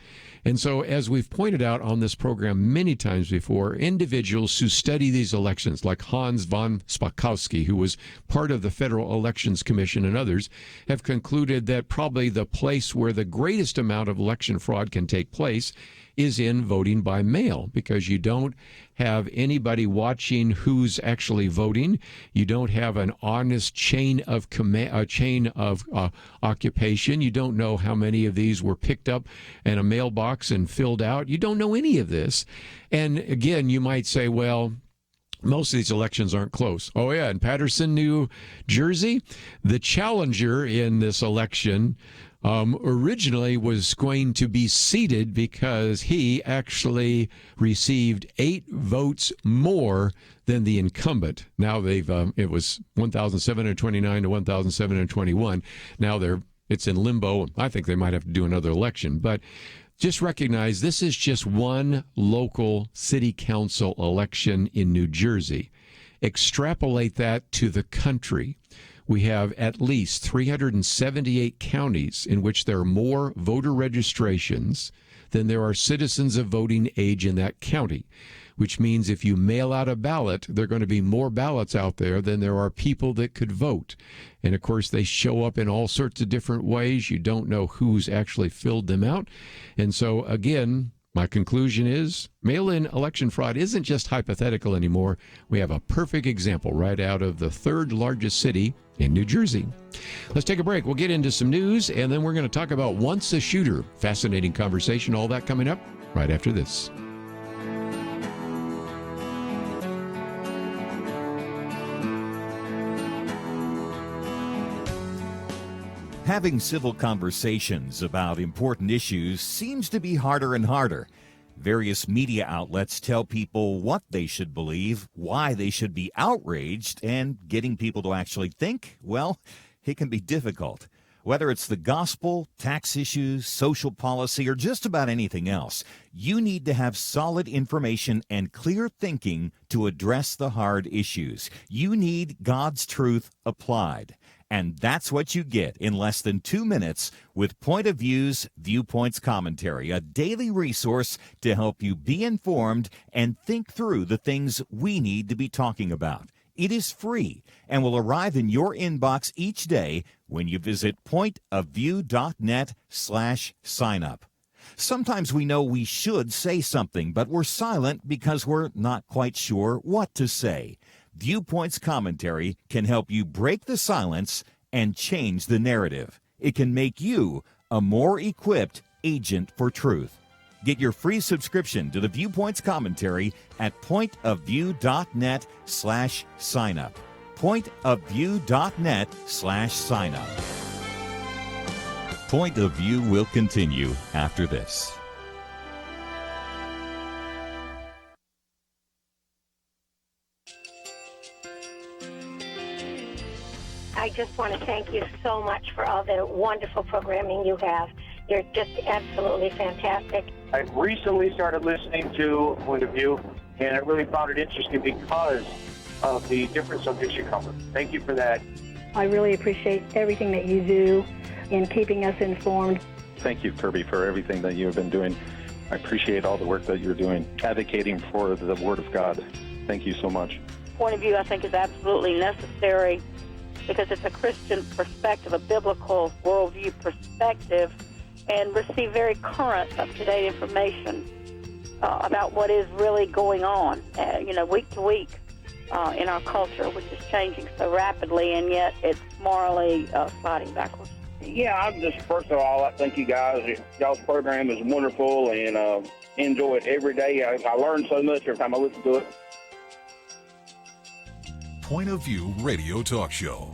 And so, as we've pointed out on this program many times before, individuals who study these elections, like Hans von Spakovsky, who was part of the Federal Elections Commission, and others, have concluded that probably the place where the greatest amount of election fraud can take place is in voting by mail, because you don't have anybody watching who's actually voting. You don't have an honest chain of occupation. You don't know how many of these were picked up in a mailbox and filled out. You don't know any of this. And again, you might say, well, most of these elections aren't close. Oh, yeah, in Paterson, New Jersey, the challenger in this election originally was going to be seated because he actually received 8 votes more than the incumbent. Now it was 1,729 to 1,721. Now it's in limbo. I think they might have to do another election, but just recognize this is just one local city council election in New Jersey. Extrapolate that to the country. We have at least 378 counties in which there are more voter registrations than there are citizens of voting age in that county, which means if you mail out a ballot, there are going to be more ballots out there than there are people that could vote. And of course, they show up in all sorts of different ways. You don't know who's actually filled them out. And so, again, my conclusion is mail-in election fraud isn't just hypothetical anymore. We have a perfect example right out of the third largest city in New Jersey. Let's take a break. We'll get into some news, and then we're going to talk about Once a Shooter. Fascinating conversation, all that coming up right after this. Having civil conversations about important issues seems to be harder and harder. Various media outlets tell people what they should believe, why they should be outraged, and getting people to actually think, well, it can be difficult. Whether it's the gospel, tax issues, social policy, or just about anything else, you need to have solid information and clear thinking to address the hard issues. You need God's truth applied. And that's what you get in less than 2 minutes with Point of View's Viewpoints Commentary, a daily resource to help you be informed and think through the things we need to be talking about. It is free and will arrive in your inbox each day when you visit pointofview.net/signup. Sometimes we know we should say something, but we're silent because we're not quite sure what to say. Viewpoints Commentary can help you break the silence and change the narrative. It can make you a more equipped agent for truth. Get your free subscription to the Viewpoints Commentary at pointofview.net/signup. pointofview.net/signup. Point of View will continue after this. I just want to thank you so much for all the wonderful programming you have. You're just absolutely fantastic. I recently started listening to Point of View, and I really found it interesting because of the different subjects you cover. Thank you for that. I really appreciate everything that you do in keeping us informed. Thank you, Kerby, for everything that you have been doing. I appreciate all the work that you're doing, advocating for the Word of God. Thank you so much. Point of View, I think, is absolutely necessary because it's a Christian perspective, a biblical worldview perspective, and receive very current, up-to-date information about what is really going on, week to week in our culture, which is changing so rapidly, and yet it's morally sliding backwards. Yeah, I'm just, first of all, I thank you guys. Y'all's program is wonderful, and enjoy it every day. I learn so much every time I listen to it. Point of View Radio Talk Show.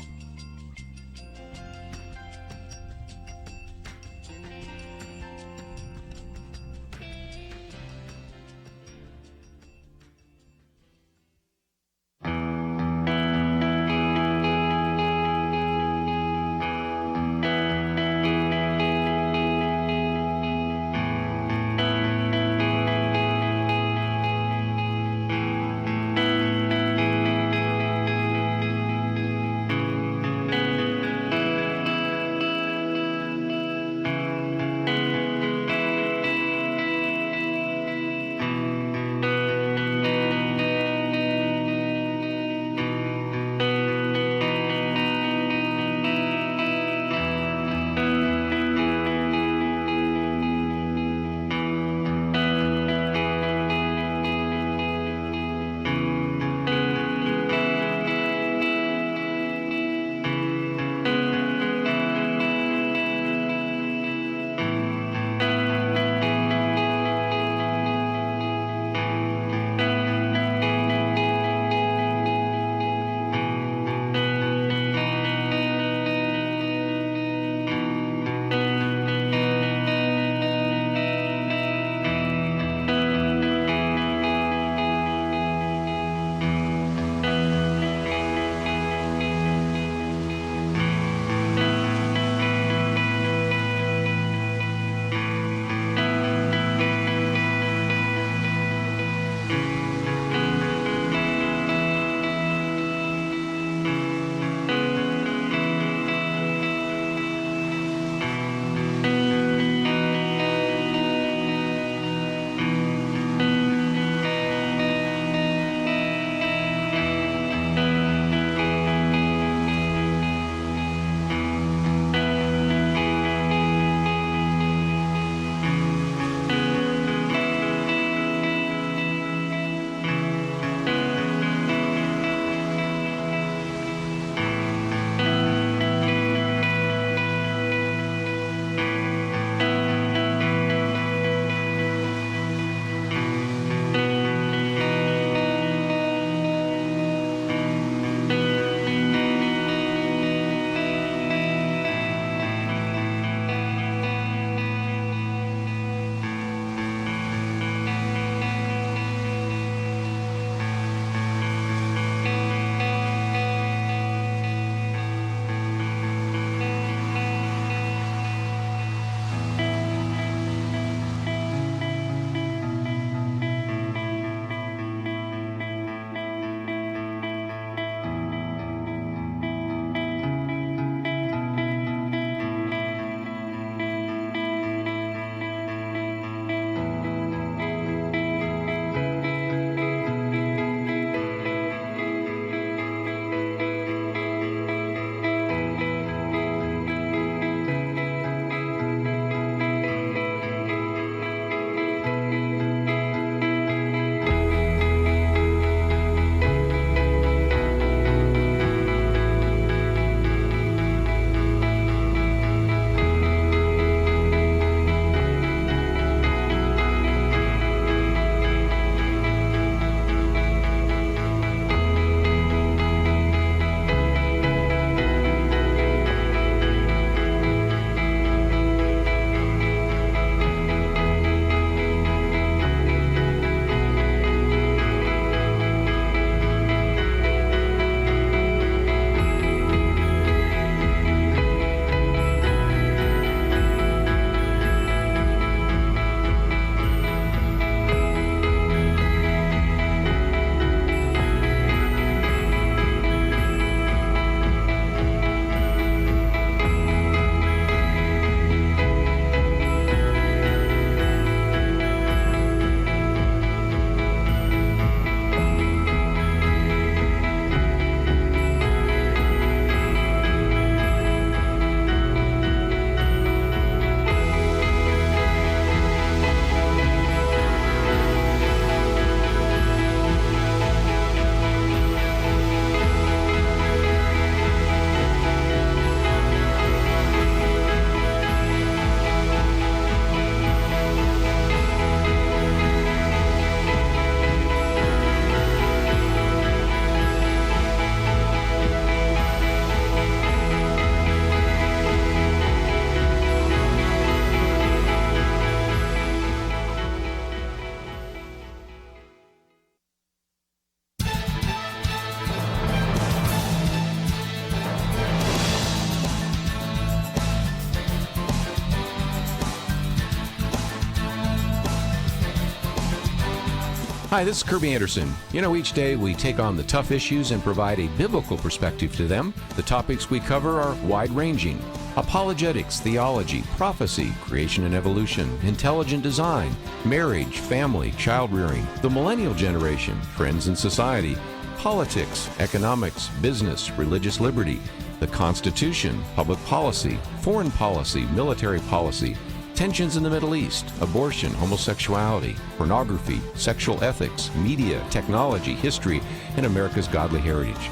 Hi, this is Kerby Anderson. Each day we take on the tough issues and provide a biblical perspective to them. The topics we cover are wide-ranging. Apologetics, theology, prophecy, creation and evolution, intelligent design, marriage, family, child-rearing, the millennial generation, trends in society, politics, economics, business, religious liberty, the Constitution, public policy, foreign policy, military policy, tensions in the Middle East, abortion, homosexuality, pornography, sexual ethics, media, technology, history, and America's godly heritage.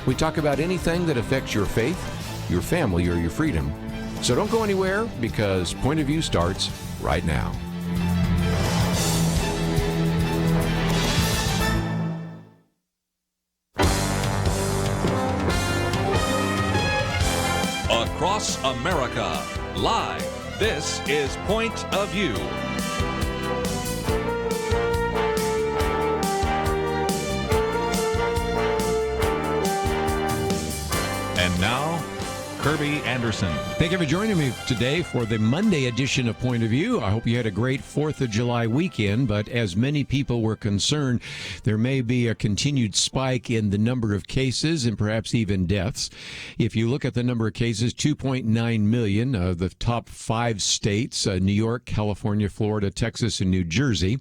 We talk about anything that affects your faith, your family, or your freedom. So don't go anywhere, because Point of View starts right now. Across America, live. This is Point of View. And now, Kerby Anderson. Thank you for joining me today for the Monday edition of Point of View. I hope you had a great 4th of July weekend, but as many people were concerned, there may be a continued spike in the number of cases and perhaps even deaths. If you look at the number of cases, 2.9 million, the top 5 states, New York, California, Florida, Texas, and New Jersey.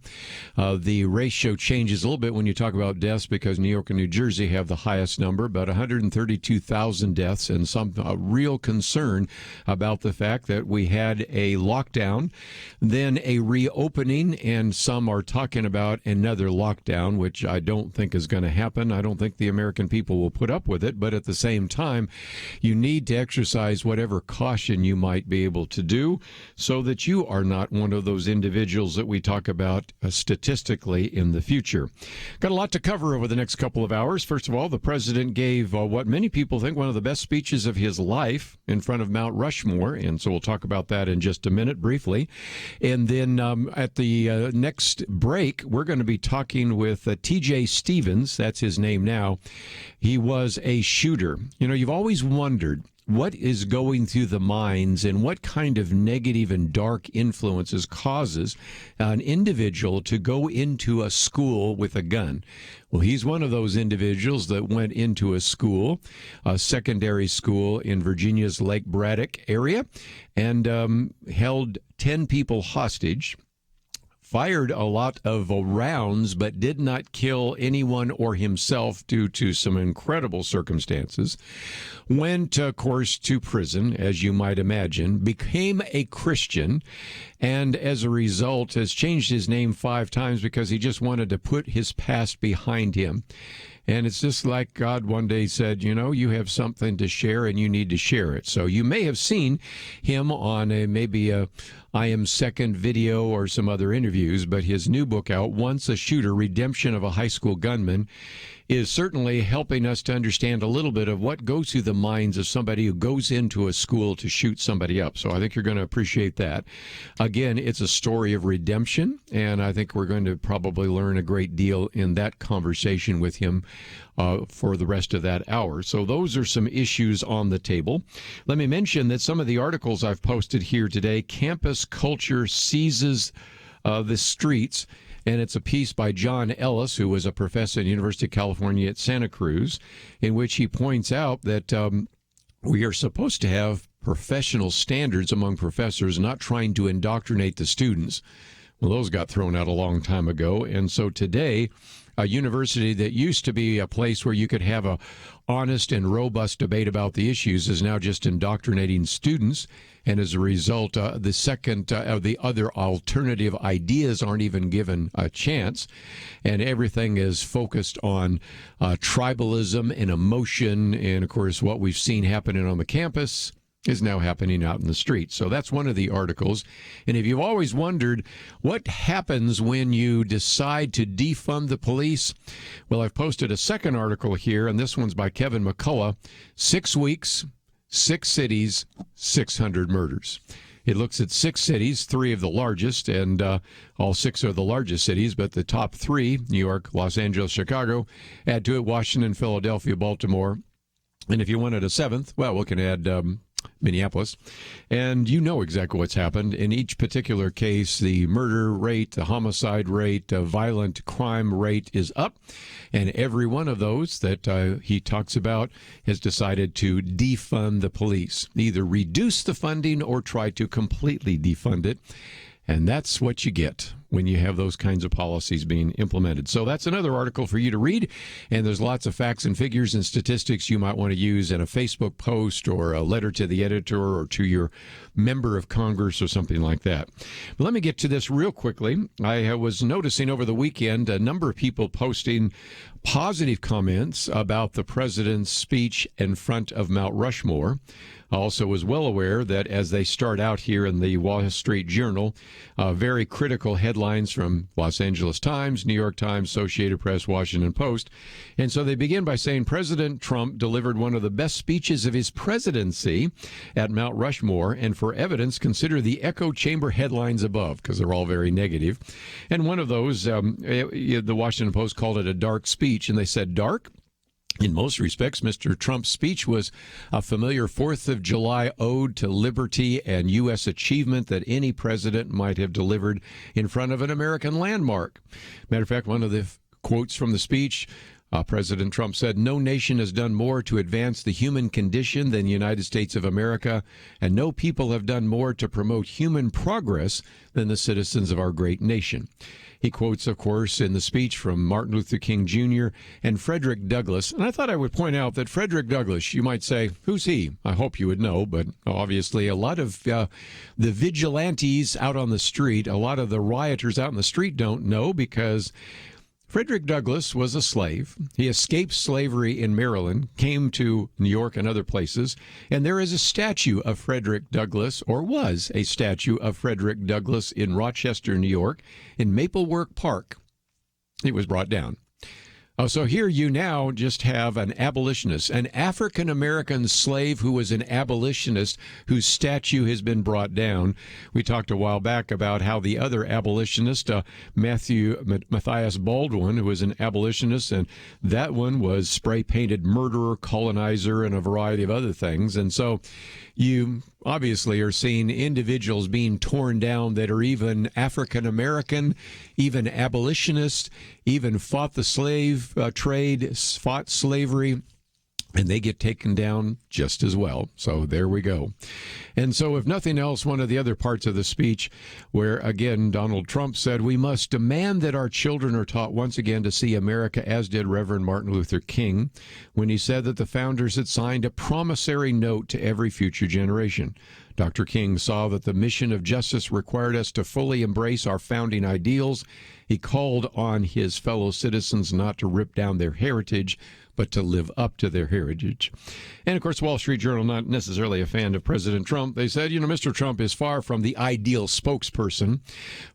The ratio changes a little bit when you talk about deaths because New York and New Jersey have the highest number, about 132,000 deaths, and some real concern about the fact that we had a lockdown, then a reopening, and some are talking about another lockdown, which I don't think is going to happen. I don't think the American people will put up with it, but at the same time, you need to exercise whatever caution you might be able to do so that you are not one of those individuals that we talk about statistically in the future. Got a lot to cover over the next couple of hours. First of all, the president gave what many people think one of the best speeches of his life in front of Mount Rushmore, and so we'll talk about that in just a minute briefly. And then at the next break, we're going to be talking with T.J. Stevens. That's his name now. He was a shooter. You've always wondered what is going through the minds and what kind of negative and dark influences causes an individual to go into a school with a gun. Well, he's one of those individuals that went into a school, a secondary school in Virginia's Lake Braddock area, and held 10 people hostage, fired a lot of rounds, but did not kill anyone or himself due to some incredible circumstances. Went, of course, to prison, as you might imagine, became a Christian, and as a result has changed his name 5 times because he just wanted to put his past behind him. And it's just like God one day said, you have something to share and you need to share it. So you may have seen him on maybe a I Am Second video or some other interviews, but his new book out, Once a Shooter, Redemption of a High School Gunman, is certainly helping us to understand a little bit of what goes through the minds of somebody who goes into a school to shoot somebody up. So I think you're going to appreciate that. Again, it's a story of redemption, and I think we're going to probably learn a great deal in that conversation with him for the rest of that hour. So those are some issues on the table. Let me mention that some of the articles I've posted here today, Campus Culture Seizes the Streets, and it's a piece by John Ellis, who was a professor at the University of California at Santa Cruz, in which he points out that we are supposed to have professional standards among professors, not trying to indoctrinate the students. Well, those got thrown out a long time ago, and so today, a university that used to be a place where you could have a honest and robust debate about the issues is now just indoctrinating students. And as a result, the other alternative ideas aren't even given a chance. And everything is focused on tribalism and emotion. And, of course, what we've seen happening on the campus is now happening out in the street. So that's one of the articles. And if you've always wondered what happens when you decide to defund the police, well, I've posted a second article here, and this one's by Kevin McCullough, 6 weeks, 6 cities, 600 murders. It looks at 6 cities, 3 of the largest, and all 6 are the largest cities, but the top 3, New York, Los Angeles, Chicago, add to it Washington, Philadelphia, Baltimore. And if you wanted a 7th, well, we can add Minneapolis. And you know exactly what's happened. In each particular case, the murder rate, the homicide rate, violent crime rate is up. And every one of those that he talks about has decided to defund the police, either reduce the funding or try to completely defund it. And that's what you get when you have those kinds of policies being implemented. So that's another article for you to read. And there's lots of facts and figures and statistics you might want to use in a Facebook post or a letter to the editor or to your member of Congress or something like that. But let me get to this real quickly. I was noticing over the weekend a number of people posting positive comments about the president's speech in front of Mount Rushmore. I also was well aware that as they start out here in the Wall Street Journal, very critical headlines from Los Angeles Times, New York Times, Associated Press, Washington Post. And so they begin by saying President Trump delivered one of the best speeches of his presidency at Mount Rushmore. And for evidence, consider the echo chamber headlines above, because they're all very negative. And one of those, the Washington Post called it a dark speech. And they said, dark? In most respects, Mr. Trump's speech was a familiar 4th of July ode to liberty and U.S. achievement that any president might have delivered in front of an American landmark. Matter of fact, one of the quotes from the speech, President Trump said, "No nation has done more to advance the human condition than the United States of America, and no people have done more to promote human progress than the citizens of our great nation." He quotes, of course, in the speech from Martin Luther King Jr. and Frederick Douglass. And I thought I would point out that Frederick Douglass, you might say, who's he? I hope you would know, but obviously a lot of the vigilantes out on the street, a lot of the rioters out in the street don't know, because Frederick Douglass was a slave. He escaped slavery in Maryland, came to New York and other places, and there is a statue of Frederick Douglass, or was a statue of Frederick Douglass in Rochester, New York, in Maplework Park. It was brought down. So here you now just have an abolitionist, an African-American slave who was an abolitionist whose statue has been brought down. We talked a while back about how the other abolitionist, Matthias Baldwin, who was an abolitionist, and that one was spray-painted murderer, colonizer, and a variety of other things. And so you obviously are seeing individuals being torn down that are even African-American, even abolitionists, even fought the slave trade, fought slavery, and they get taken down just as well. So there we go. And so if nothing else, one of the other parts of the speech where, again, Donald Trump said, we must demand that our children are taught once again to see America, as did Reverend Martin Luther King, when he said that the founders had signed a promissory note to every future generation. Dr. King saw that the mission of justice required us to fully embrace our founding ideals. He called on his fellow citizens not to rip down their heritage, but to live up to their heritage. And, of course, Wall Street Journal, not necessarily a fan of President Trump. They said, Mr. Trump is far from the ideal spokesperson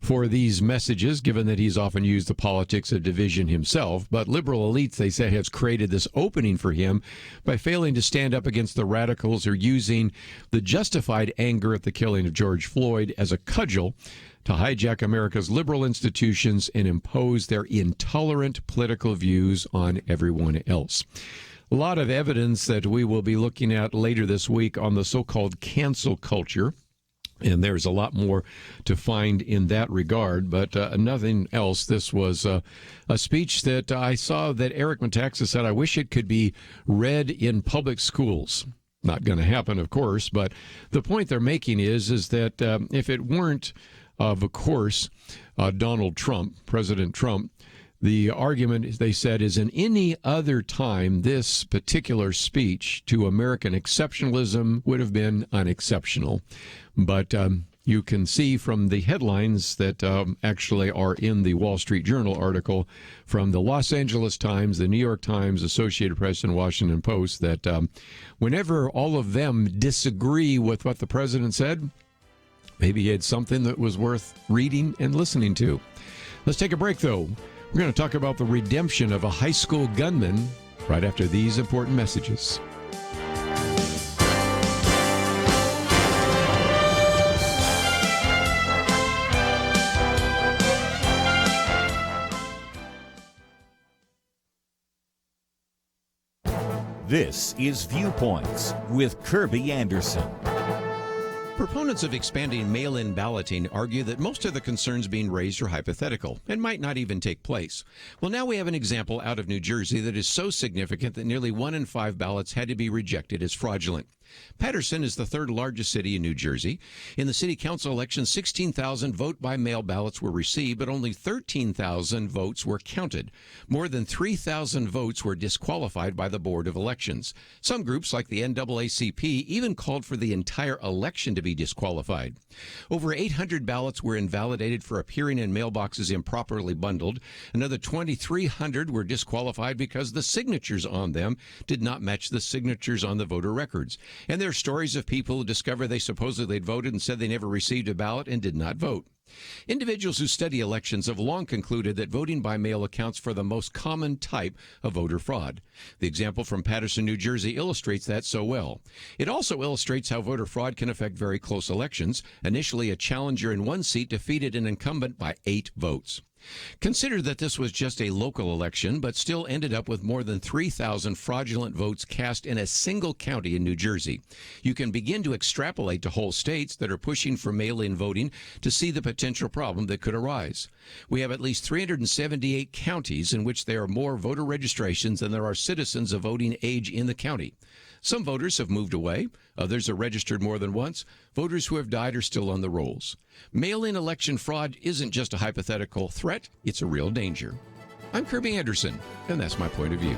for these messages, given that he's often used the politics of division himself. But liberal elites, they say, has created this opening for him by failing to stand up against the radicals or using the justified anger at the killing of George Floyd as a cudgel to hijack America's liberal institutions and impose their intolerant political views on everyone else. A lot of evidence that we will be looking at later this week on the so-called cancel culture. And there's a lot more to find in that regard. But nothing else. This was a speech that I saw that Eric Metaxas said, I wish it could be read in public schools. Not going to happen, of course. But the point they're making is that if it weren't of course, Donald Trump, President Trump, the argument, they said, is in any other time, this particular speech to American exceptionalism would have been unexceptional. But you can see from the headlines that actually are in the Wall Street Journal article from the Los Angeles Times, the New York Times, Associated Press, and Washington Post that whenever all of them disagree with what the president said, maybe he had something that was worth reading and listening to. Let's take a break, though. We're going to talk about the redemption of a high school gunman right after these important messages. This is Viewpoints with Kerby Anderson. Proponents of expanding mail-in balloting argue that most of the concerns being raised are hypothetical and might not even take place. Well, now we have an example out of New Jersey that is so significant that nearly 1 in 5 ballots had to be rejected as fraudulent. Paterson is the third largest city in New Jersey. In the city council election, 16,000 vote-by-mail ballots were received, but only 13,000 votes were counted. More than 3,000 votes were disqualified by the Board of Elections. Some groups, like the NAACP, even called for the entire election to be disqualified. Over 800 ballots were invalidated for appearing in mailboxes improperly bundled. Another 2,300 were disqualified because the signatures on them did not match the signatures on the voter records. And there are stories of people who discover they supposedly had voted and said they never received a ballot and did not vote. Individuals who study elections have long concluded that voting by mail accounts for the most common type of voter fraud. The example from Paterson, New Jersey illustrates that so well. It also illustrates how voter fraud can affect very close elections. Initially, a challenger in one seat defeated an incumbent by 8 votes. Consider that this was just a local election, but still ended up with more than 3,000 fraudulent votes cast in a single county in New Jersey. You can begin to extrapolate to whole states that are pushing for mail-in voting to see the potential problem that could arise. We have at least 378 counties in which there are more voter registrations than there are citizens of voting age in the county. Some voters have moved away. Others are registered more than once. Voters who have died are still on the rolls. Mail-in election fraud isn't just a hypothetical threat, it's a real danger. I'm Kerby Anderson, and that's my point of view.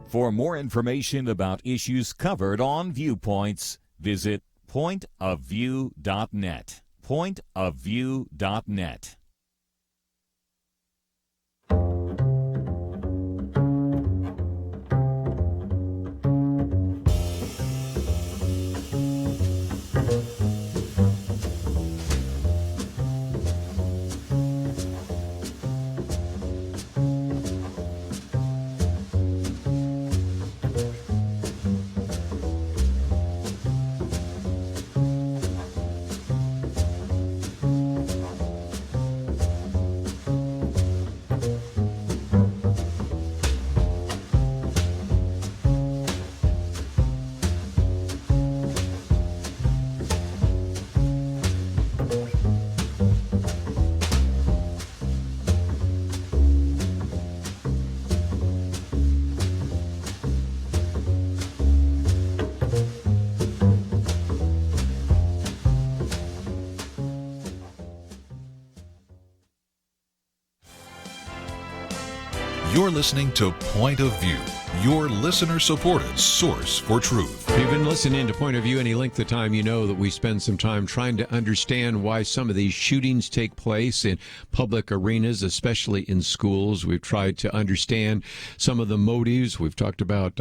For more information about issues covered on Viewpoints, visit pointofview.net. Pointofview.net. You're listening to Point of View, your listener-supported source for truth. If you've been listening to Point of View any length of time, you know that we spend some time trying to understand why some of these shootings take place in public arenas, especially in schools. We've tried to understand some of the motives. We've talked about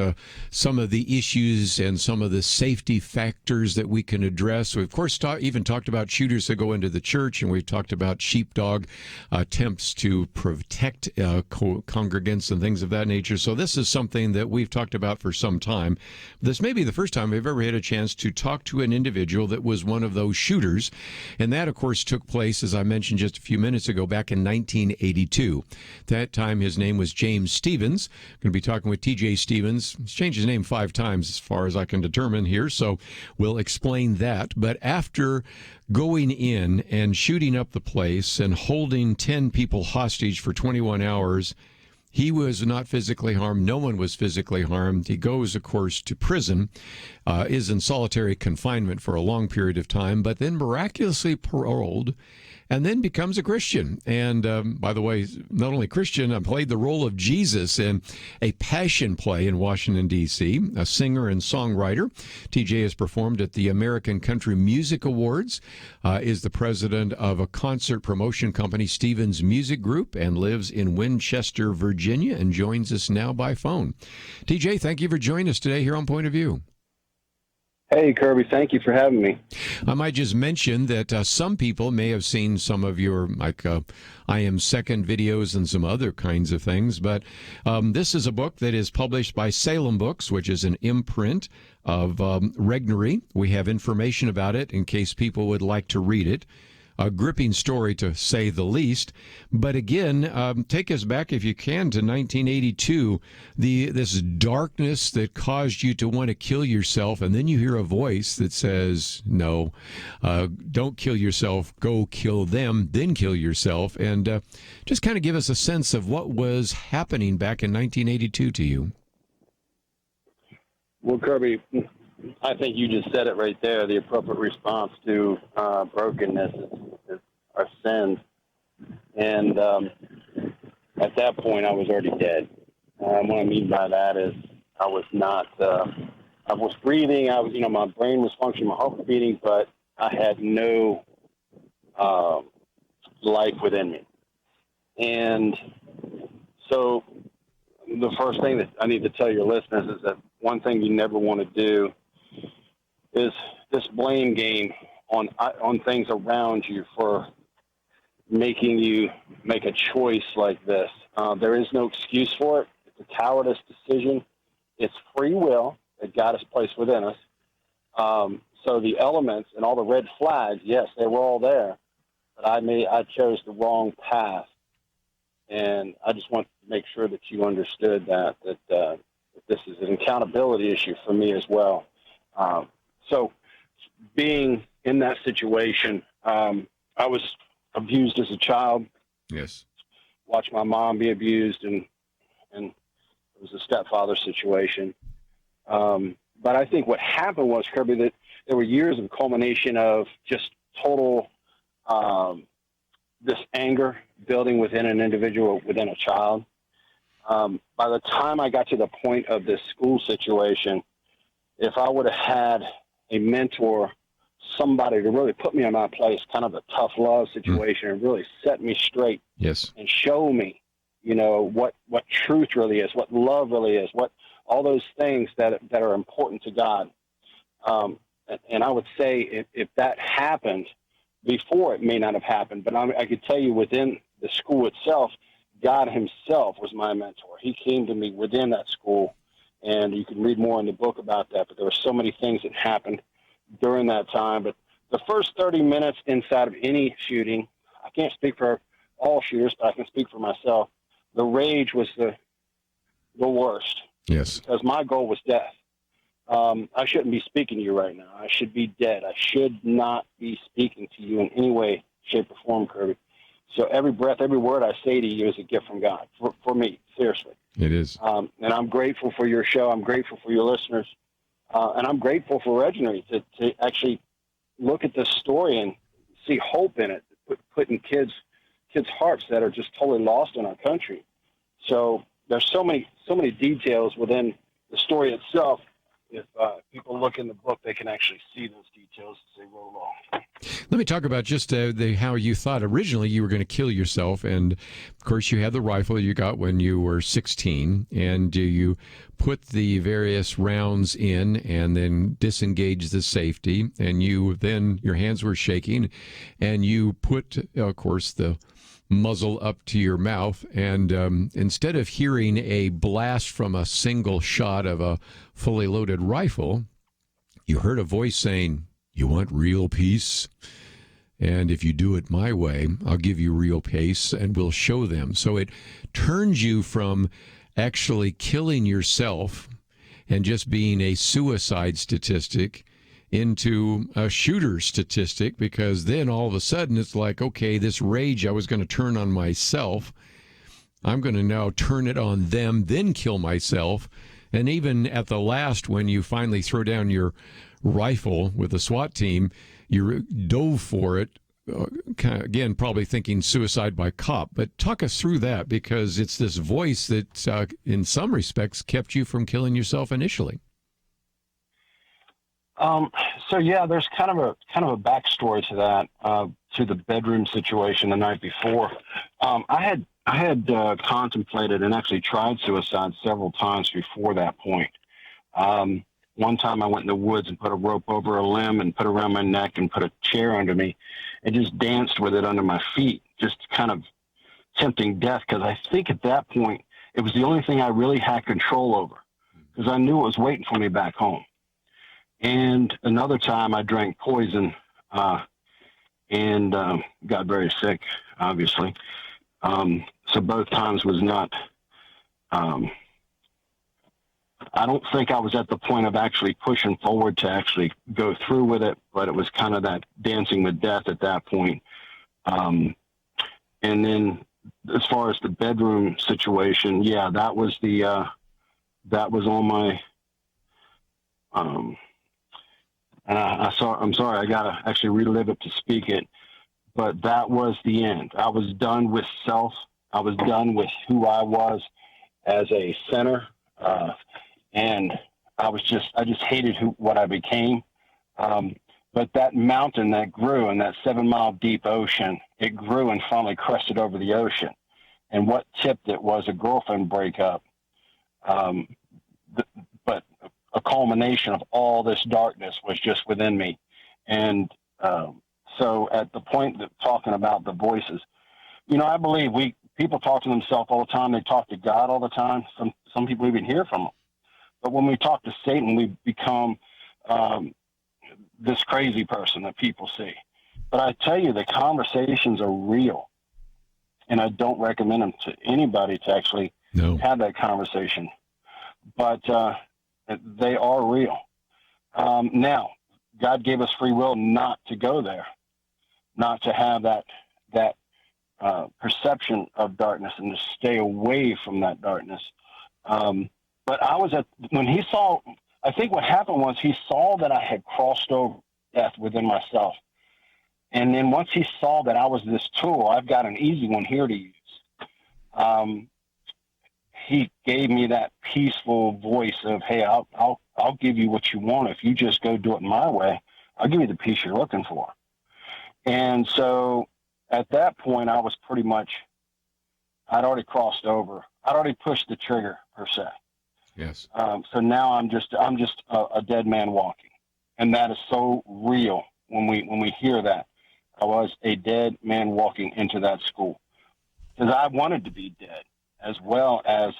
some of the issues and some of the safety factors that we can address. We've, of course, even talked about shooters that go into the church, and we've talked about sheepdog attempts to protect congregants and things of that nature. So this is something that we've talked about for some time. This may be the first time we've ever had a chance to talk to an individual that was one of those shooters. And that, of course, took place, as I mentioned just a few minutes ago, back in 1982. That time, his name was James Stevens. Going to be talking with TJ Stevens. He's changed his name 5 times as far as I can determine here, so we'll explain that. But after going in and shooting up the place and holding 10 people hostage for 21 hours, he was not physically harmed. No one was physically harmed. He goes, of course, to prison, is in solitary confinement for a long period of time, but then miraculously paroled, and then becomes a Christian. And by the way, not only Christian, played the role of Jesus in a passion play in Washington, D.C., a singer and songwriter. TJ has performed at the American Country Music Awards, is the president of a concert promotion company, Stevens Music Group, and lives in Winchester, Virginia, and joins us now by phone. TJ, thank you for joining us today here on Point of View. Hey, Kerby, thank you for having me. I might just mention that some people may have seen some of your, I Am Second videos and some other kinds of things, but this is a book that is published by Salem Books, which is an imprint of Regnery. We have information about it in case people would like to read it. a gripping story, to say the least. But again, take us back, if you can, to 1982, this darkness that caused you to want to kill yourself, and then you hear a voice that says, no, don't kill yourself, go kill them, then kill yourself. And just kind of give us a sense of what was happening back in 1982 to you. Well, Kerby, I think you just said it right there. The appropriate response to brokenness is our sins. And at that point, I was already dead. What I mean by that is I was not, I was breathing. I was, my brain was functioning, my heart was beating, but I had no life within me. And so the first thing that I need to tell your listeners is that one thing you never want to do is this blame game on things around you for making you make a choice like this. There is no excuse for it. It's a cowardice decision. It's free will that God has placed within us. So the elements and all the red flags, yes, they were all there, but I chose the wrong path. And I just want to make sure that you understood that this is an accountability issue for me as well. So being in that situation, I was abused as a child. Yes. Watched my mom be abused, and it was a stepfather situation. But I think what happened was, Kerby, that there were years of culmination of just total this anger building within an individual, within a child. By the time I got to the point of this school situation, if I would have had a mentor, somebody to really put me in my place, kind of a tough love situation, and really set me straight, yes, and show me, what truth really is, what love really is, what all those things that are important to God. And I would say if that happened before, it may not have happened, but I could tell you within the school itself, God himself was my mentor. He came to me within that school, and you can read more in the book about that, but there were so many things that happened during that time. But the first 30 minutes inside of any shooting, I can't speak for all shooters, but I can speak for myself. The rage was the worst. Yes. Because my goal was death. I shouldn't be speaking to you right now. I should be dead. I should not be speaking to you in any way, shape, or form, Kerby. So every breath, every word I say to you is a gift from God, for me, seriously. It is. And I'm grateful for your show. I'm grateful for your listeners. And I'm grateful for Reginald to actually look at this story and see hope in it, put in kids' hearts that are just totally lost in our country. So there's so many details within the story itself. If people look in the book, they can actually see those details as they roll along. Let me talk about just how you thought originally you were going to kill yourself. And, of course, you had the rifle you got when you were 16, and you put the various rounds in and then disengaged the safety, and your hands were shaking, and you put, of course, the muzzle up to your mouth, and instead of hearing a blast from a single shot of a fully loaded rifle, you heard a voice saying, "You want real peace? And if you do it my way, I'll give you real peace, and we'll show them." So it turns you from actually killing yourself and just being a suicide statistic into a shooter statistic, because then all of a sudden it's like, okay, this rage I was going to turn on myself, I'm going to now turn it on them, then kill myself. And even at the last, when you finally throw down your rifle with the SWAT team, you dove for it, again, probably thinking suicide by cop. But talk us through that, because it's this voice that in some respects kept you from killing yourself initially. So yeah, there's kind of a backstory to that, to the bedroom situation the night before. I had contemplated and actually tried suicide several times before that point. One time I went in the woods and put a rope over a limb and put it around my neck and put a chair under me and just danced with it under my feet, just kind of tempting death, because I think at that point it was the only thing I really had control over, because I knew it was waiting for me back home. And another time I drank poison and got very sick, obviously. So both times was not, I don't think I was at the point of actually pushing forward to actually go through with it, but it was kind of that dancing with death at that point. And then as far as the bedroom situation, yeah, that was that was on my, and I'm sorry, I gotta actually relive it to speak it, but that was the end. I was done with self. I was done with who I was as a sinner. And I just hated what I became. But that mountain that grew in that 7 mile deep ocean, it grew and finally crested over the ocean. And what tipped it was a girlfriend breakup. But a culmination of all this darkness was just within me. And so at the point that talking about the voices, I believe people talk to themselves all the time. They talk to God all the time. Some people even hear from them. But when we talk to Satan, we become this crazy person that people see. But I tell you, the conversations are real. And I don't recommend them to anybody to actually have that conversation. But they are real. Now, God gave us free will not to go there, not to have that perception of darkness and to stay away from that darkness. But when he saw, I think what happened was he saw that I had crossed over death within myself. And then once he saw that I was this tool, I've got an easy one here to use. He gave me that peaceful voice of, hey, I'll give you what you want. If you just go do it my way, I'll give you the peace you're looking for. And so at that point, I was pretty much, I'd already crossed over. I'd already pushed the trigger per se. Yes. So now I'm just a dead man walking. And that is so real when we hear that. I was a dead man walking into that school because I wanted to be dead as well as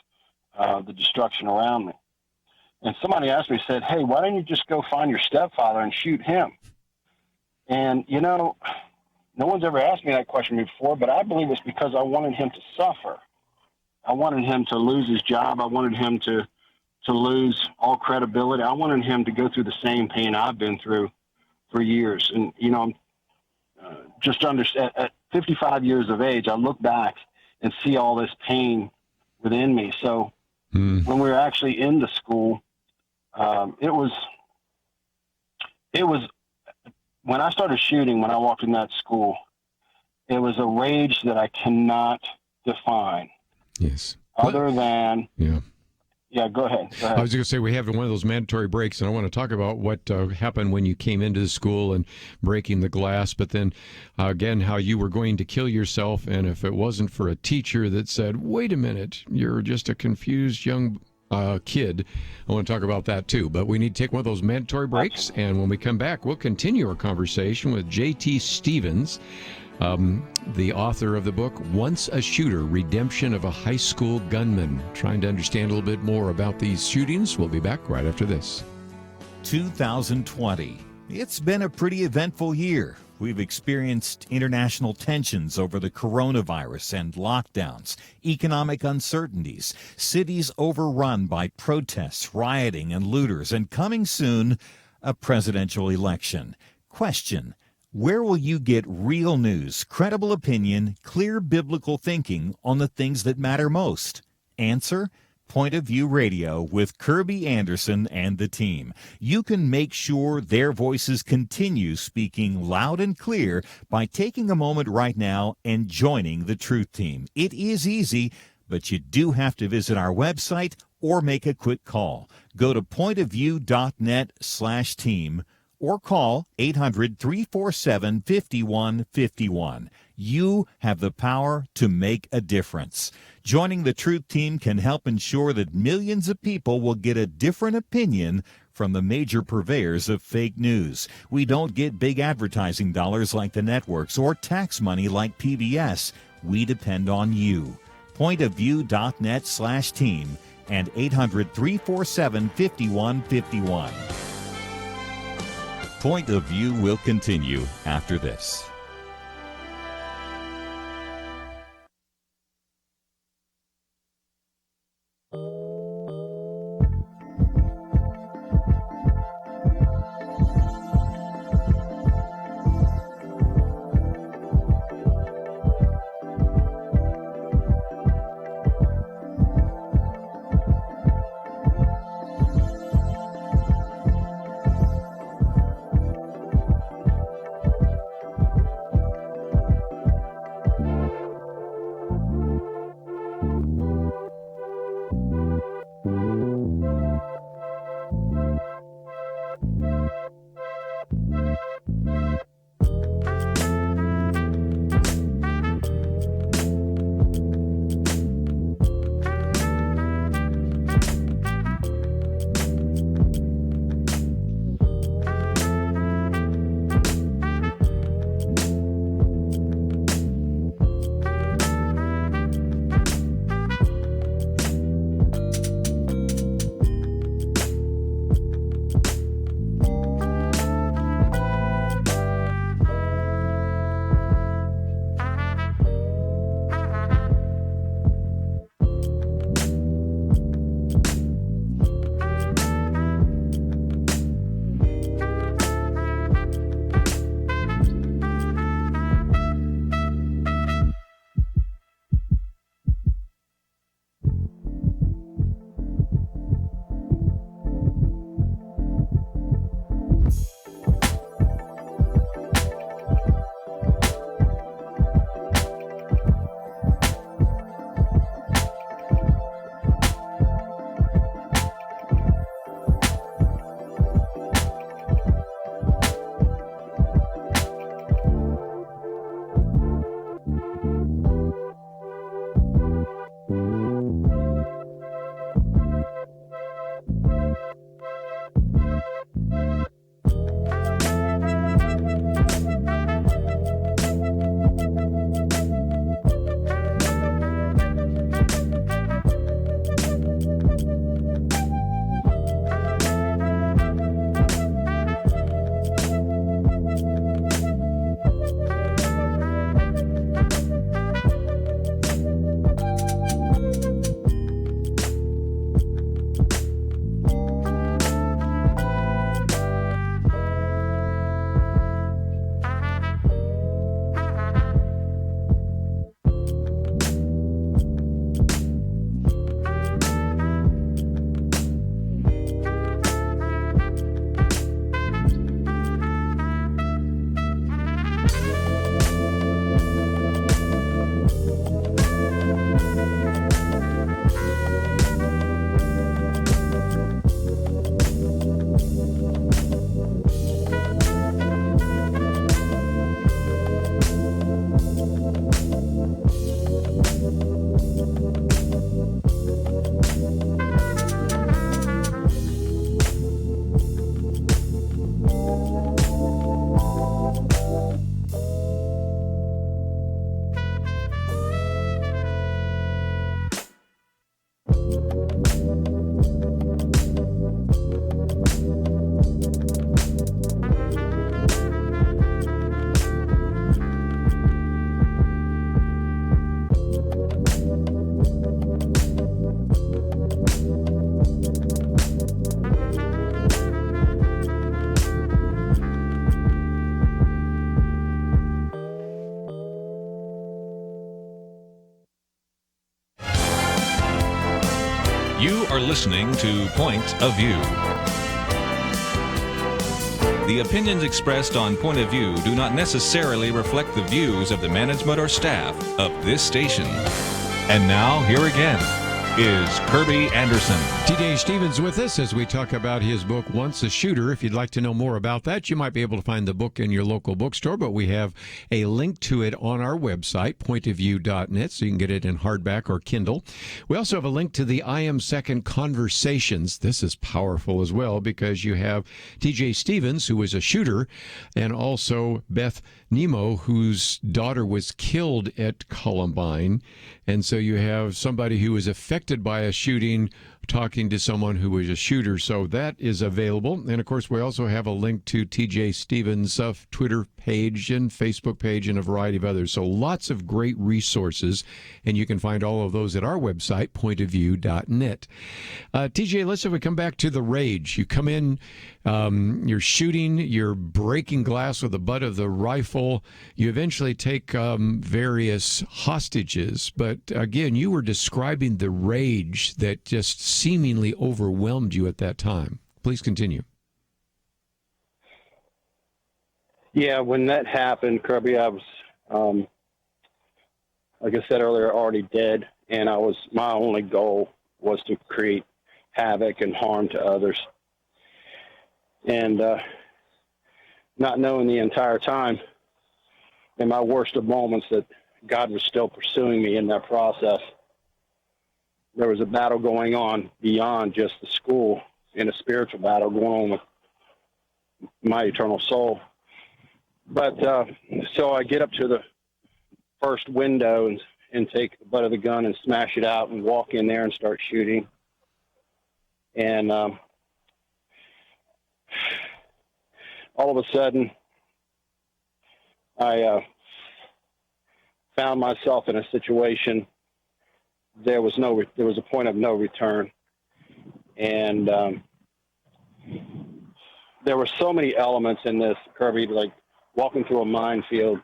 the destruction around me. And somebody asked me, said, hey, why don't you just go find your stepfather and shoot him? And, no one's ever asked me that question before, but I believe it's because I wanted him to suffer. I wanted him to lose his job. I wanted him to lose all credibility. I wanted him to go through the same pain I've been through for years. And, I'm just understand at 55 years of age, I look back and see all this pain within me. So when we were actually in the school, it was when I started shooting, when I walked in that school, it was a rage that I cannot define. Yes. Other than, yeah. Yeah, go ahead. I was going to say, we have one of those mandatory breaks, and I want to talk about what happened when you came into the school and breaking the glass, but then, again, how you were going to kill yourself, and if it wasn't for a teacher that said, wait a minute, you're just a confused young kid, I want to talk about that too. But we need to take one of those mandatory breaks, and when we come back, we'll continue our conversation with J.T. Stevens, the author of the book, Once a Shooter, Redemption of a High School Gunman. Trying to understand a little bit more about these shootings. We'll be back right after this. 2020. It's been a pretty eventful year. We've experienced international tensions over the coronavirus and lockdowns, economic uncertainties, cities overrun by protests, rioting, and looters, and coming soon, a presidential election. Question: where will you get real news, credible opinion, clear biblical thinking on the things that matter most? Answer: Point of View Radio with Kerby Anderson and the team. You can make sure their voices continue speaking loud and clear by taking a moment right now and joining the Truth Team. It is easy, but you do have to visit our website or make a quick call. Go to pointofview.net/team or call 800-347-5151. You have the power to make a difference. Joining the Truth Team can help ensure that millions of people will get a different opinion from the major purveyors of fake news. We don't get big advertising dollars like the networks or tax money like PBS. We depend on you. Pointofview.net/team and 800-347-5151. Point of View will continue after this. listening to Point of View. The opinions expressed on Point of View do not necessarily reflect the views of the management or staff of this station. And now, here again is Kerby Anderson. TJ Stevens with us as we talk about his book, Once a Shooter. If you'd like to know more about that, you might be able to find the book in your local bookstore, but we have a link to it on our website, pointofview.net, so you can get it in hardback or Kindle. We also have a link to the I Am Second Conversations. This is powerful as well because you have TJ Stevens, who was a shooter, and also Beth Nemo, whose daughter was killed at Columbine. And so you have somebody who was affected by a shooting talking to someone who was a shooter. So that is available. And, of course, we also have a link to TJ Stevens' Twitter page and Facebook page and a variety of others. So lots of great resources. And you can find all of those at our website, pointofview.net. TJ, let's say we come back to the rage. You come in, you're shooting, you're breaking glass with the butt of the rifle. You eventually take various hostages. But, again, you were describing the rage that just seemingly overwhelmed you at that time. Please continue. Yeah, when that happened, Kerby, I was, like I said earlier, already dead, and my only goal was to create havoc and harm to others. And not knowing the entire time, in my worst of moments, that God was still pursuing me in that process. There was a battle going on beyond just the school, and a spiritual battle going on with my eternal soul. But so I get up to the first window and take the butt of the gun and smash it out and walk in there and start shooting. And all of a sudden, I found myself in a situation. There was a point of no return, and there were so many elements in this, Kerby, like walking through a minefield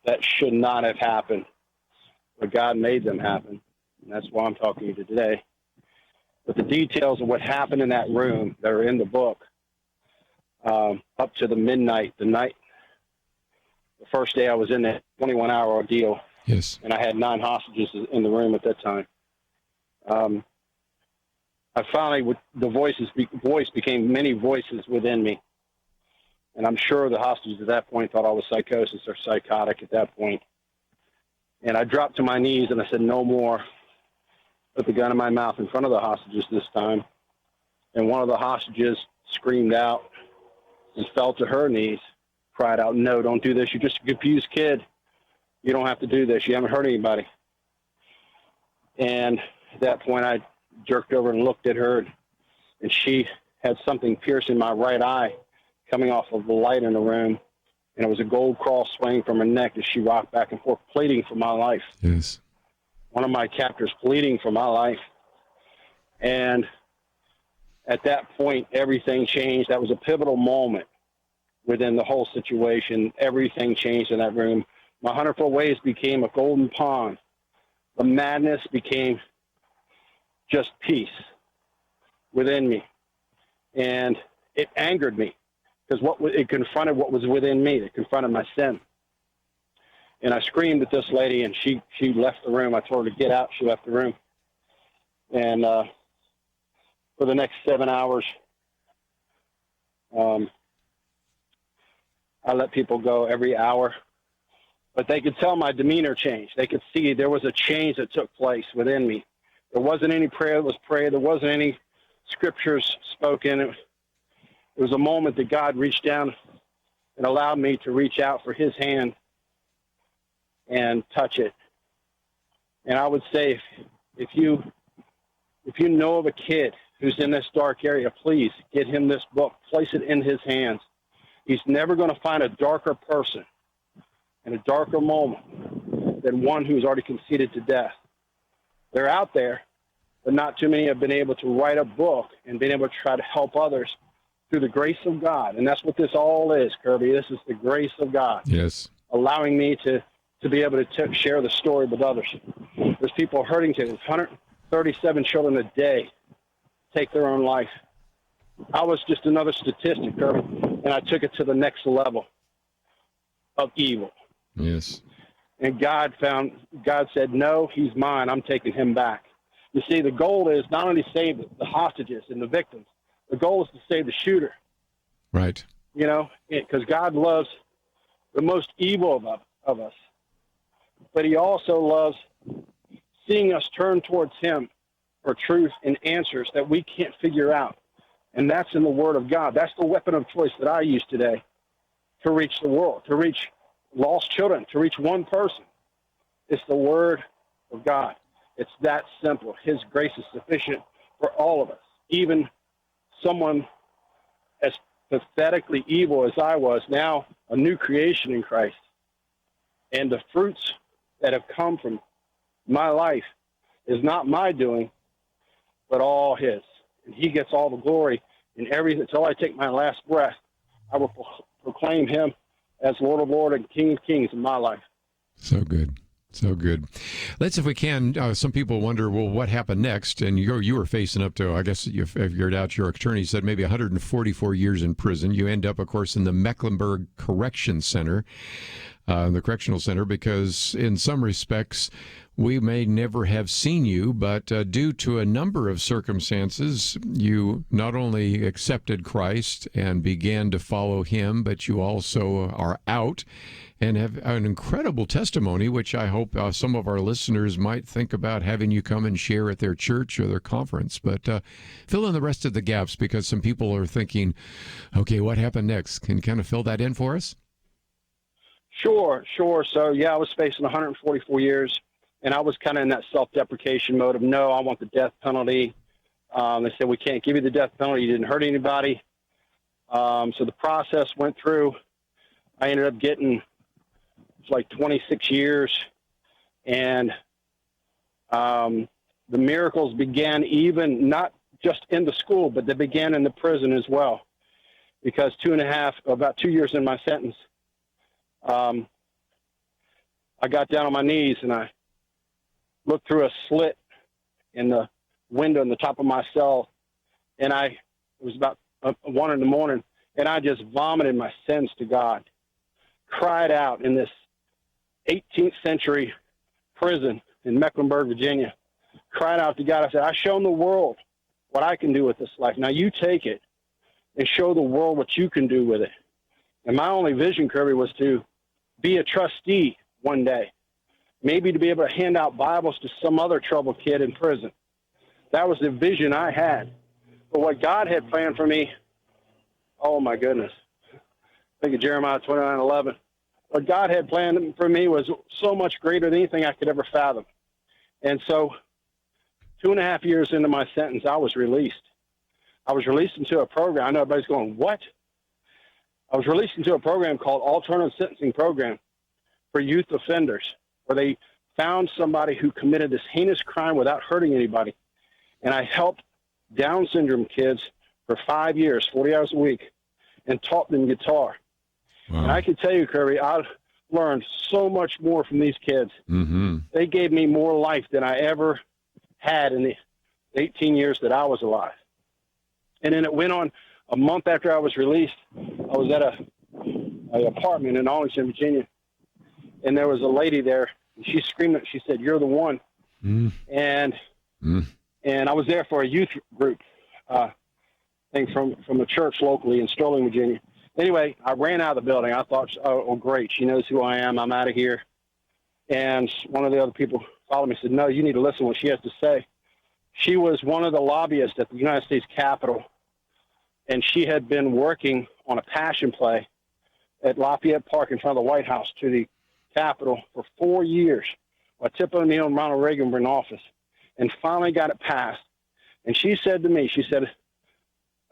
that should not have happened, but God made them happen, and that's why I'm talking to you today. But the details of what happened in that room that are in the book, up to the first day I was in that 21-hour ordeal. Yes. And I had 9 hostages in the room at that time. I finally, voice became many voices within me. And I'm sure the hostages at that point thought I was psychosis or psychotic at that point. And I dropped to my knees and I said, no more. Put the gun in my mouth in front of the hostages this time. And one of the hostages screamed out and fell to her knees, cried out, no, don't do this. You're just a confused kid. You don't have to do this. You haven't hurt anybody. And at that point, I jerked over and looked at her, and she had something piercing my right eye coming off of the light in the room. And it was a gold cross swaying from her neck as she rocked back and forth, pleading for my life. Yes. One of my captors pleading for my life. And at that point, everything changed. That was a pivotal moment within the whole situation. Everything changed in that room. My 100-foot waves became a golden pond. The madness became just peace within me. And it angered me because it confronted what was within me. It confronted my sin. And I screamed at this lady, and she left the room. I told her to get out. She left the room. And for the next 7 hours, I let people go every hour. But they could tell my demeanor changed. They could see there was a change that took place within me. There wasn't any prayer that was prayed. There wasn't any scriptures spoken. It was a moment that God reached down and allowed me to reach out for his hand and touch it. And I would say, if you know of a kid who's in this dark area, please get him this book. Place it in his hands. He's never going to find a darker person in a darker moment than one who's already conceded to death. They're out there, but not too many have been able to write a book and been able to try to help others through the grace of God. And that's what this all is, Kerby. This is the grace of God. Yes. Allowing me to be able to share the story with others. There's people hurting today. There's 137 children a day take their own life. I was just another statistic, Kirby, and I took it to the next level of evil. Yes. And God said, no, he's mine. I'm taking him back. You see, the goal is not only to save the hostages and the victims, the goal is to save the shooter. Right. You know, because God loves the most evil of us. But he also loves seeing us turn towards him for truth and answers that we can't figure out. And that's in the Word of God. That's the weapon of choice that I use today to reach the world, to reach lost children, to reach one person. It's the Word of God. It's that simple. His grace is sufficient for all of us, even someone as pathetically evil as I was, now a new creation in Christ. And the fruits that have come from my life is not my doing, but all his. And he gets all the glory in everything. Until I take my last breath, I will proclaim him as Lord of Lords and King of Kings in my life. So good. So good. Let's, if we can, some people wonder, well, what happened next? And you were facing up to, I guess you figured out, your attorney said maybe 144 years in prison. You end up, of course, in the Mecklenburg Correction Center, the correctional center, because in some respects, we may never have seen you, but due to a number of circumstances, you not only accepted Christ and began to follow him, but you also are out and have an incredible testimony, which I hope some of our listeners might think about having you come and share at their church or their conference. But fill in the rest of the gaps, because some people are thinking, okay, what happened next? Can you kind of fill that in for us? Sure. So, yeah, I was facing 144 years, and I was kind of in that self-deprecation mode of, no, I want the death penalty. They said, we can't give you the death penalty. You didn't hurt anybody. So the process went through. I ended up getting like 26 years, and the miracles began even not just in the school, but they began in the prison as well, because about 2 years in my sentence, I got down on my knees and I looked through a slit in the window in the top of my cell, and it was about 1 a.m, and I just vomited my sins to God, cried out in this 18th century prison in Mecklenburg, Virginia, cried out to God. I said, I've shown the world what I can do with this life. Now you take it and show the world what you can do with it. And my only vision, Kirby, was to be a trustee one day, maybe to be able to hand out Bibles to some other troubled kid in prison. That was the vision I had. But what God had planned for me, oh my goodness. Think of Jeremiah 29:11. What God had planned for me was so much greater than anything I could ever fathom. And so 2.5 years into my sentence, I was released. I was released into a program. I know everybody's going, what? I was released into a program called Alternative Sentencing Program for youth offenders, where they found somebody who committed this heinous crime without hurting anybody. And I helped Down syndrome kids for 5 years, 40 hours a week, and taught them guitar. Wow. And I can tell you, Kirby, I've learned so much more from these kids. Mm-hmm. They gave me more life than I ever had in the 18 years that I was alive. And then it went on a month after I was released. I was at an apartment in Arlington, Virginia, and there was a lady there, and she screamed. She said, "You're the one." And I was there for a youth group thing from a church locally in Sterling, Virginia. Anyway, I ran out of the building. I thought, oh, great, she knows who I am. I'm out of here. And one of the other people followed me and said, no, you need to listen to what she has to say. She was one of the lobbyists at the United States Capitol, and she had been working on a passion play at Lafayette Park in front of the White House to the Capitol for 4 years, while Tip O'Neill and Ronald Reagan were in office, and finally got it passed. And she said to me, she said,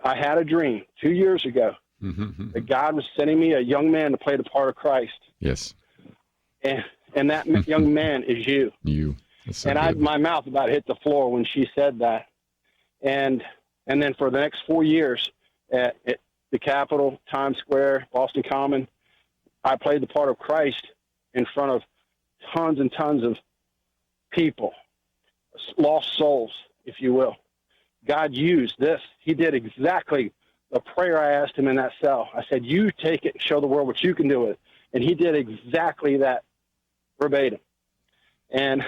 I had a dream 2 years ago that God was sending me a young man to play the part of Christ. Yes. And that young man is you. You. So and my mouth about hit the floor when she said that. And then for the next 4 years at the Capitol, Times Square, Boston Common, I played the part of Christ in front of tons and tons of people, lost souls, if you will. God used this. He did exactly the prayer I asked him in that cell. I said, you take it and show the world what you can do with it. And he did exactly that verbatim. And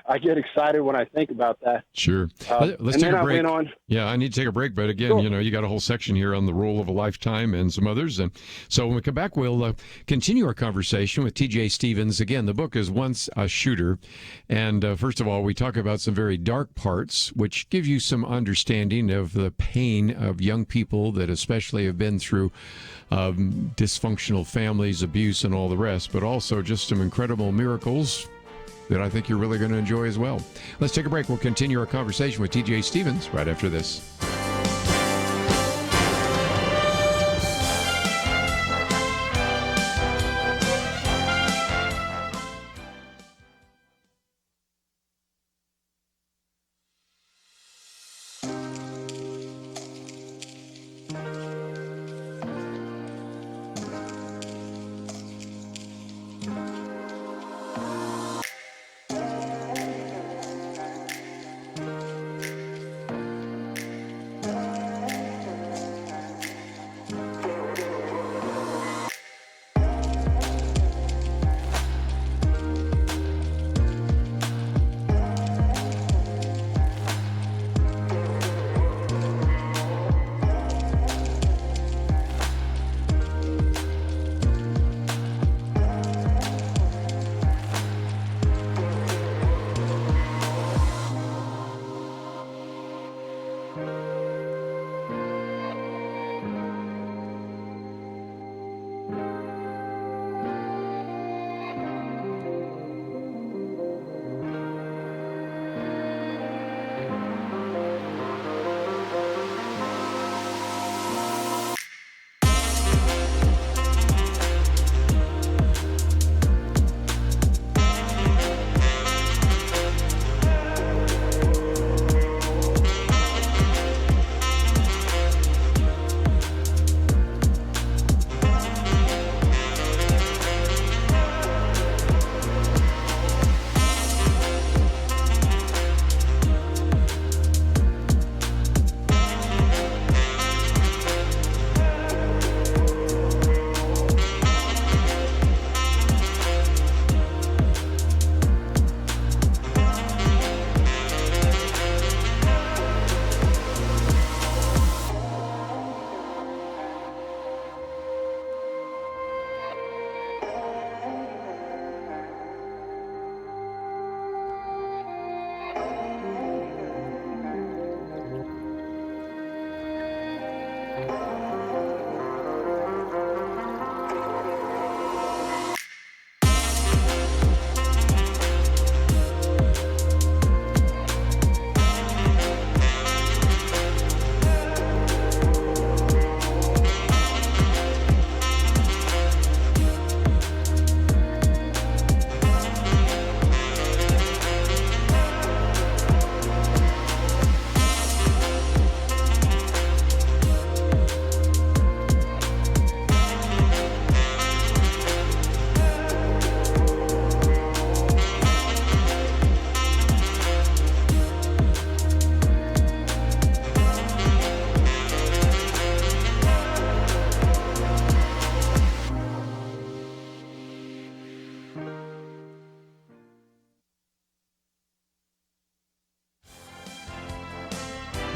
I get excited when I think about that. Sure. Let's take a break. Yeah, I need to take a break. But again, you got a whole section here on the role of a lifetime and some others. And so when we come back, we'll continue our conversation with T.J. Stevens. Again, the book is Once a Shooter. And first of all, we talk about some very dark parts, which give you some understanding of the pain of young people that especially have been through dysfunctional families, abuse, and all the rest, but also just some incredible miracles that I think you're really going to enjoy as well. Let's take a break. We'll continue our conversation with T.J. Stevens right after this.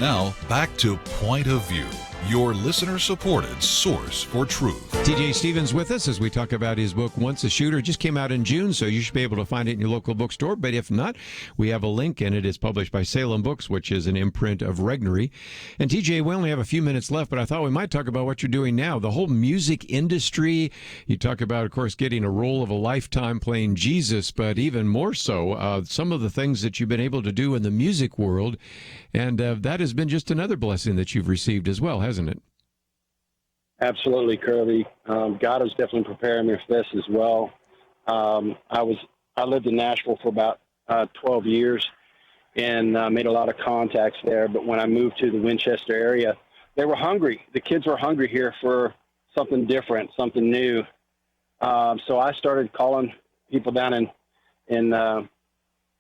Now, back to Point of View, your listener-supported source for truth. T.J. Stevens with us as we talk about his book, Once a Shooter. It just came out in June, so you should be able to find it in your local bookstore. But if not, we have a link, and it is published by Salem Books, which is an imprint of Regnery. And T.J., we only have a few minutes left, but I thought we might talk about what you're doing now. The whole music industry. You talk about, of course, getting a role of a lifetime playing Jesus, but even more so, some of the things that you've been able to do in the music world. And that has been just another blessing that you've received as well, hasn't it? Absolutely, Kirby. God is definitely preparing me for this as well. I lived in Nashville for about 12 years and made a lot of contacts there. But when I moved to the Winchester area, they were hungry. The kids were hungry here for something different, something new. So I started calling people down in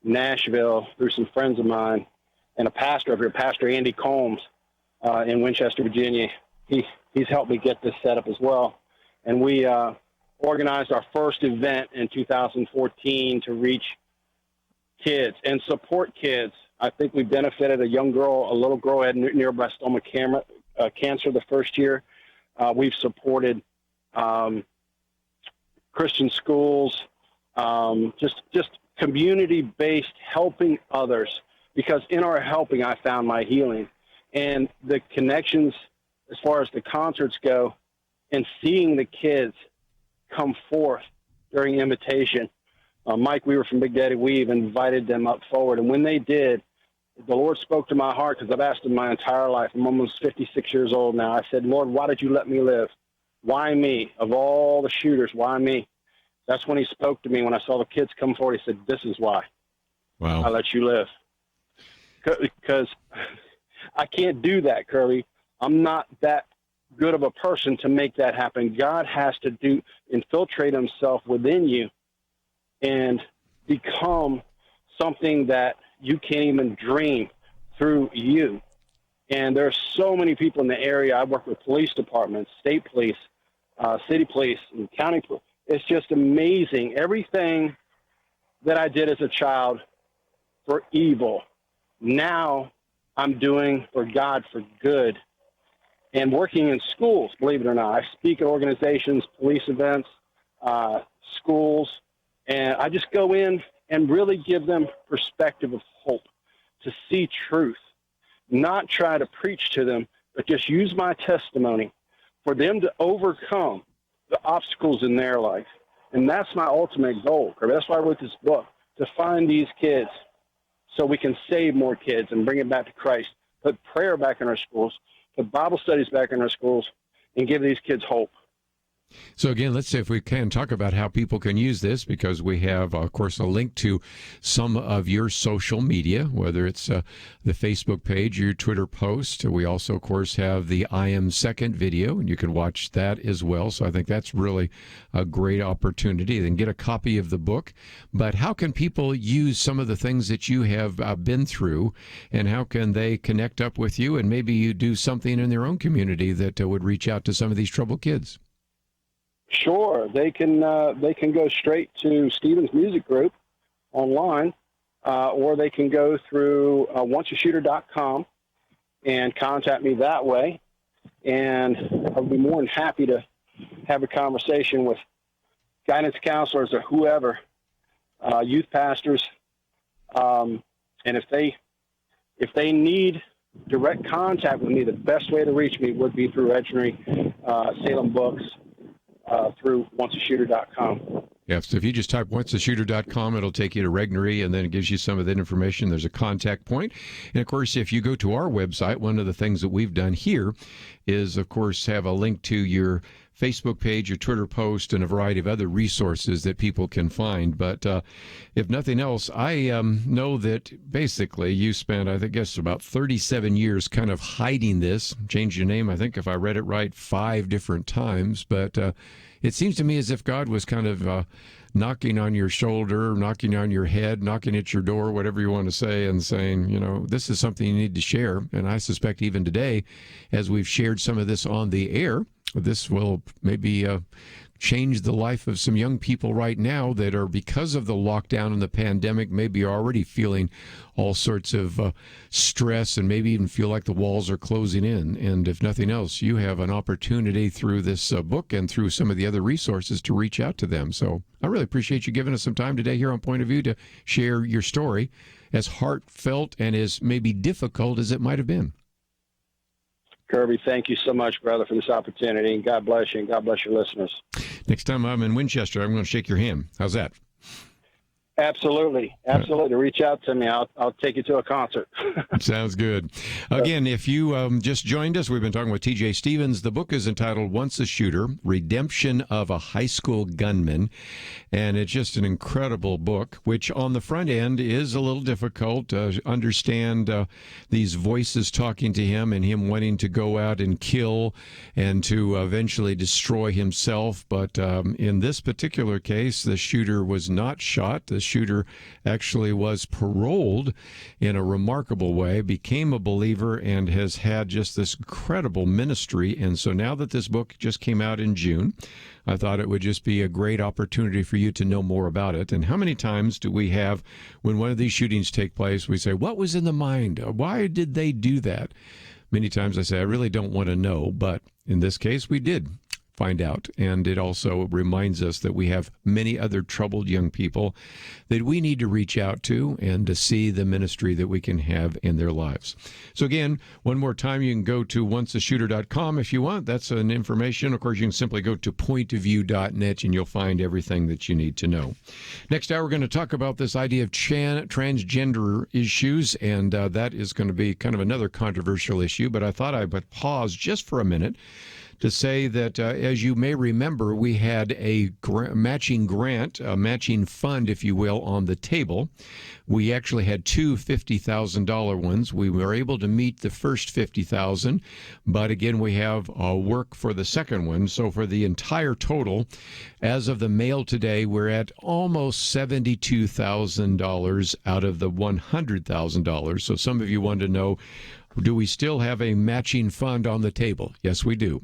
Nashville through some friends of mine and a pastor over here, Pastor Andy Combs, in Winchester, Virginia. He's helped me get this set up as well. And we organized our first event in 2014 to reach kids and support kids. I think we benefited a little girl had neuroblastoma cancer the first year. We've supported Christian schools, just community-based helping others, because in our helping, I found my healing. And the connections as far as the concerts go and seeing the kids come forth during invitation. Mike Weaver from Big Daddy Weave invited them up forward. And when they did, the Lord spoke to my heart, because I've asked him my entire life. I'm almost 56 years old now. I said, Lord, why did you let me live? Why me? Of all the shooters, why me? That's when he spoke to me. When I saw the kids come forward, he said, this is why. Wow. I let you live. Because I can't do that, Kirby. I'm not that good of a person to make that happen. God has to infiltrate himself within you and become something that you can't even dream through you. And there's so many people in the area. I work with police departments, state police, city police, and county police. It's just amazing. Everything that I did as a child for evil, now I'm doing for God for good. And working in schools, believe it or not. I speak at organizations, police events, schools, and I just go in and really give them perspective of hope, to see truth, not try to preach to them, but just use my testimony for them to overcome the obstacles in their life. And that's my ultimate goal. That's why I wrote this book, to find these kids so we can save more kids and bring them back to Christ, put prayer back in our schools, put Bible studies back in our schools, and give these kids hope. So again, let's see if we can talk about how people can use this, because we have, of course, a link to some of your social media, whether it's the Facebook page, your Twitter post. We also, of course, have the I Am Second video, and you can watch that as well. So I think that's really a great opportunity. Then get a copy of the book. But how can people use some of the things that you have been through, and how can they connect up with you, and maybe you do something in their own community that would reach out to some of these troubled kids? Sure, they can go straight to Stephen's Music Group online, or they can go through onceashooter.com and contact me that way. And I'll be more than happy to have a conversation with guidance counselors or whoever, youth pastors, and if they need direct contact with me, the best way to reach me would be through Edgery, Salem Books. Through onceashooter.com. Yeah, so if you just type onceashooter.com, it'll take you to Regnery, and then it gives you some of that information. There's a contact point. And, of course, if you go to our website, one of the things that we've done here is, of course, have a link to your Facebook page, your Twitter post, and a variety of other resources that people can find. But if nothing else, I know that basically you spent, I guess, about 37 years kind of hiding this. Changed your name, I think, if I read it right, 5 different times. But it seems to me as if God was kind of knocking on your shoulder, knocking on your head, knocking at your door, whatever you want to say, and saying, you know, this is something you need to share. And I suspect even today, as we've shared some of this on the air, this will maybe change the life of some young people right now that are, because of the lockdown and the pandemic, maybe already feeling all sorts of stress and maybe even feel like the walls are closing in. And if nothing else, you have an opportunity through this book and through some of the other resources to reach out to them. So I really appreciate you giving us some time today here on Point of View to share your story, as heartfelt and as maybe difficult as it might have been. Kirby, thank you so much, brother, for this opportunity, and God bless you, and God bless your listeners. Next time I'm in Winchester, I'm going to shake your hand. How's that? Absolutely. Reach out to me. I'll take you to a concert. Sounds good. Again, if you just joined us, we've been talking with T.J. Stevens. The book is entitled Once a Shooter, Redemption of a High School Gunman. And it's just an incredible book, which on the front end is a little difficult to understand these voices talking to him and him wanting to go out and kill and to eventually destroy himself. But in this particular case, the shooter was not shot. The shooter actually was paroled in a remarkable way, became a believer, and has had just this incredible ministry. And so now that this book just came out in June, I thought it would just be a great opportunity for you to know more about it. And how many times do we have, when one of these shootings take place, we say, what was in the mind? Why did they do that? Many times I say, I really don't want to know, but in this case, we did find out. And it also reminds us that we have many other troubled young people that we need to reach out to and to see the ministry that we can have in their lives. So again, one more time, you can go to onceashooter.com if you want. That's an information. Of course, you can simply go to pointofview.net and you'll find everything that you need to know. Next hour, we're going to talk about this idea of transgender issues, and that is going to be kind of another controversial issue, but I thought I would pause just for a minute to say that, as you may remember, we had a matching grant, a matching fund, if you will, on the table. We actually had two $50,000 ones. We were able to meet the first $50,000, but again, we have work for the second one. So for the entire total, as of the mail today, we're at almost $72,000 out of the $100,000. So some of you want to know, do we still have a matching fund on the table? Yes, we do.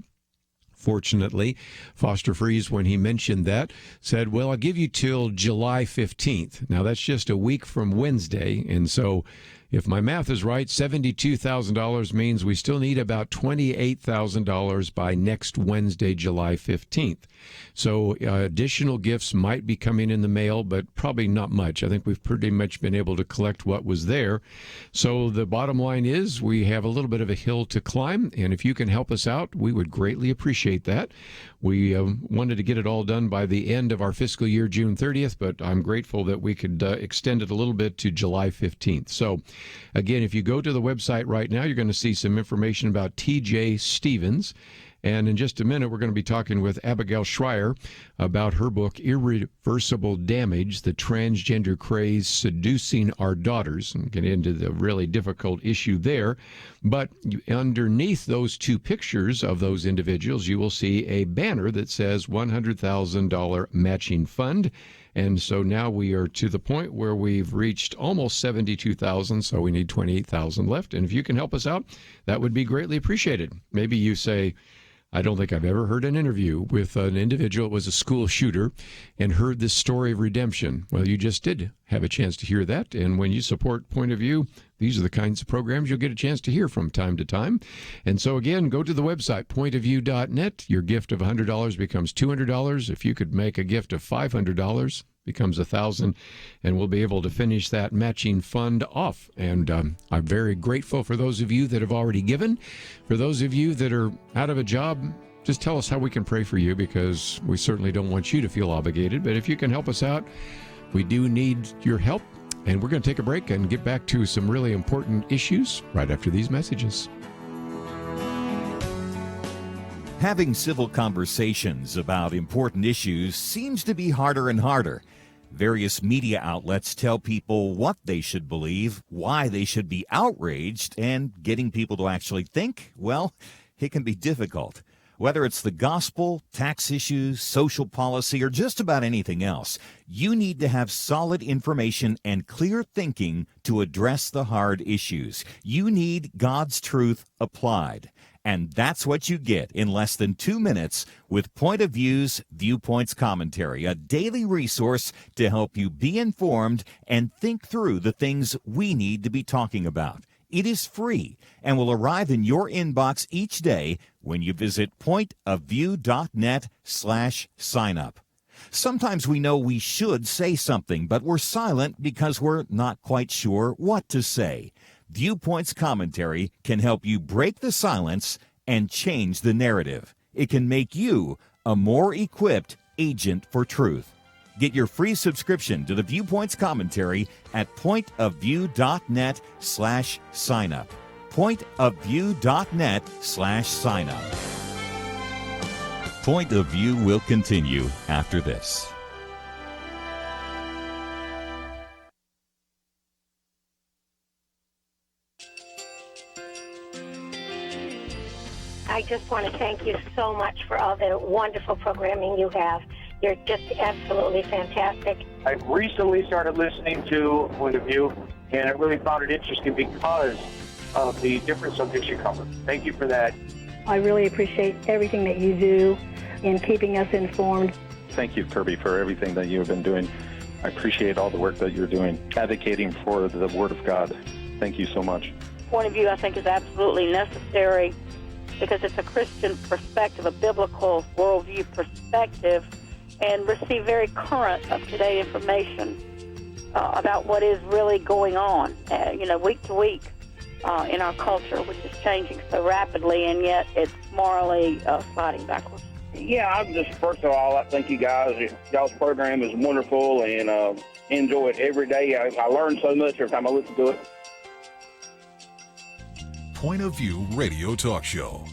Fortunately, Foster Freeze, when he mentioned that, said, well, I'll give you till July 15th. Now, that's just a week from Wednesday. And so if my math is right, $72,000 means we still need about $28,000 by next Wednesday, July 15th. So additional gifts might be coming in the mail, but probably not much. I think we've pretty much been able to collect what was there. So the bottom line is we have a little bit of a hill to climb, and if you can help us out, we would greatly appreciate that. We wanted to get it all done by the end of our fiscal year, June 30th, but I'm grateful that we could extend it a little bit to July 15th. So again, if you go to the website right now, you're going to see some information about T.J. Stevens. And in just a minute, we're going to be talking with Abigail Shrier about her book, Irreversible Damage, the Transgender Craze, Seducing Our Daughters, and get into the really difficult issue there. But underneath those two pictures of those individuals, you will see a banner that says $100,000 matching fund. And so now we are to the point where we've reached almost $72,000, so we need $28,000 left. And if you can help us out, that would be greatly appreciated. Maybe you say, I don't think I've ever heard an interview with an individual that was a school shooter and heard this story of redemption. Well, you just did have a chance to hear that. And when you support Point of View, these are the kinds of programs you'll get a chance to hear from time to time. And so, again, go to the website, pointofview.net. Your gift of $100 becomes $200. If you could make a gift of $500, becomes $1,000, and we'll be able to finish that matching fund off. And I'm very grateful for those of you that have already given. For those of you that are out of a job, just tell us how we can pray for you, because we certainly don't want you to feel obligated. But if you can help us out, we do need your help. And we're going to take a break and get back to some really important issues right after these messages. Having civil conversations about important issues seems to be harder and harder. Various media outlets tell people what they should believe, why they should be outraged, and getting people to actually think, well, it can be difficult. Whether it's the gospel, tax issues, social policy, or just about anything else, you need to have solid information and clear thinking to address the hard issues. You need God's truth applied. And that's what you get in less than 2 minutes with Point of View's Viewpoints Commentary, a daily resource to help you be informed and think through the things we need to be talking about. It is free and will arrive in your inbox each day when you visit pointofview.net/sign-up. Sometimes we know we should say something, but we're silent because we're not quite sure what to say. Viewpoints Commentary can help you break the silence and change the narrative. It can make you a more equipped agent for truth. Get your free subscription to the Viewpoints Commentary at pointofview.net/sign-up. pointofview.net/sign-up. Point of View will continue after this. I just want to thank you so much for all the wonderful programming you have. You're just absolutely fantastic. I recently started listening to Point of View, and I really found it interesting because of the different subjects you cover. Thank you for that. I really appreciate everything that you do in keeping us informed. Thank you, Kerby, for everything that you have been doing. I appreciate all the work that you're doing, advocating for the Word of God. Thank you so much. Point of view, I think, is absolutely necessary because it's a Christian perspective, a biblical worldview perspective, and receive very current, up-to-date information about what is really going on, week to week in our culture, which is changing so rapidly, and yet it's morally sliding backwards. Yeah, I'm just, first of all, I thank you guys. Y'all's program is wonderful, and enjoy it every day. I learn so much every time I listen to it. Point of View Radio Talk Show.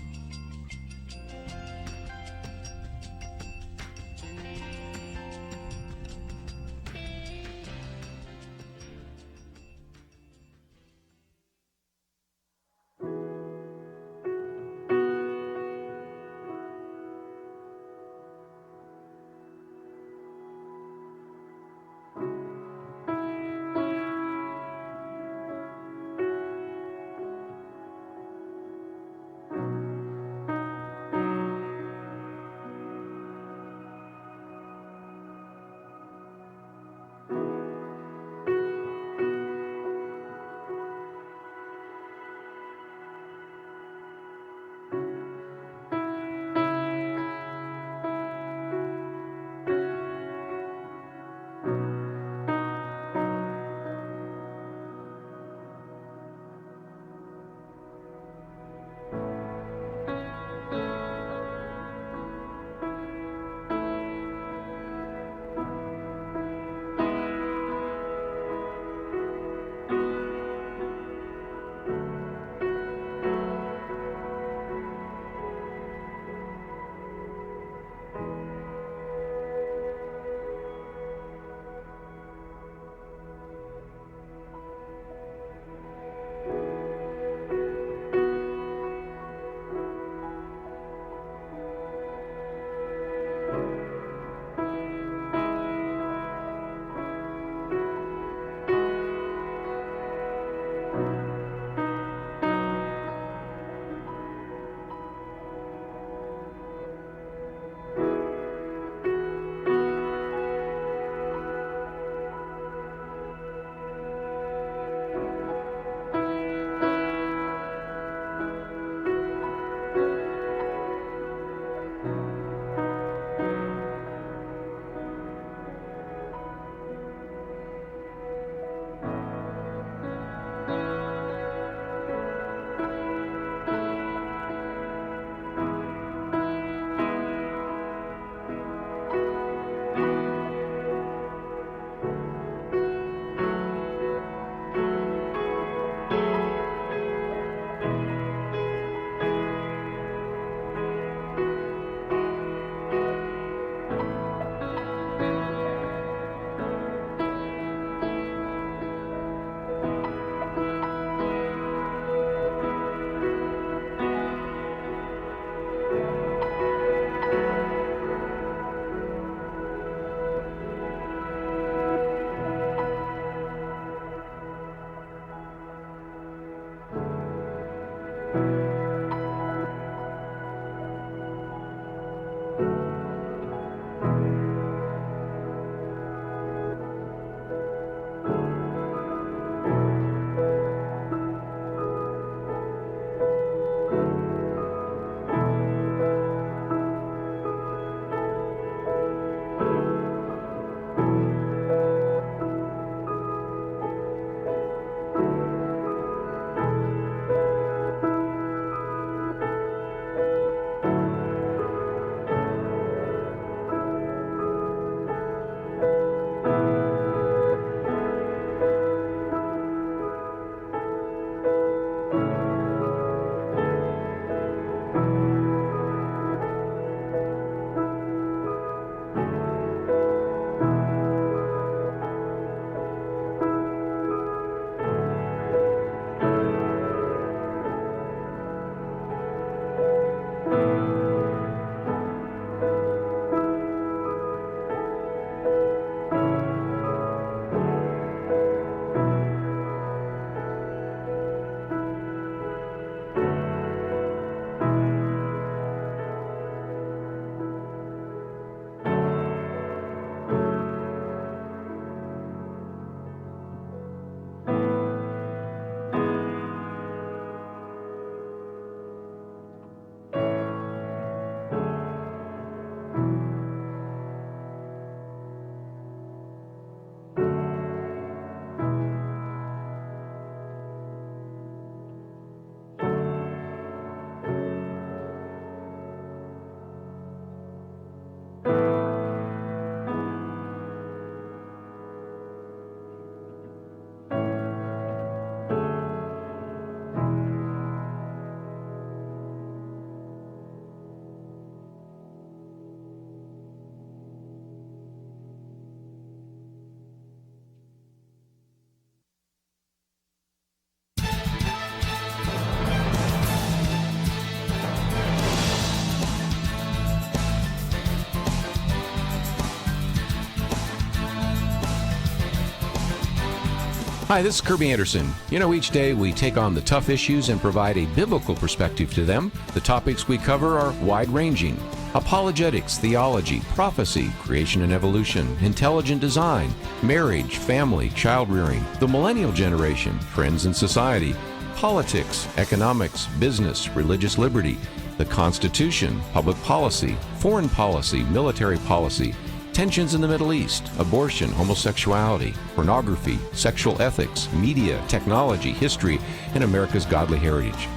Hi, this is Kerby Anderson. Each day we take on the tough issues and provide a biblical perspective to them. The topics we cover are wide-ranging. Apologetics, theology, prophecy, creation and evolution, intelligent design, marriage, family, child-rearing, the millennial generation, friends and society, politics, economics, business, religious liberty, the Constitution, public policy, foreign policy, military policy, tensions in the Middle East, abortion, homosexuality, pornography, sexual ethics, media, technology, history, and America's godly heritage.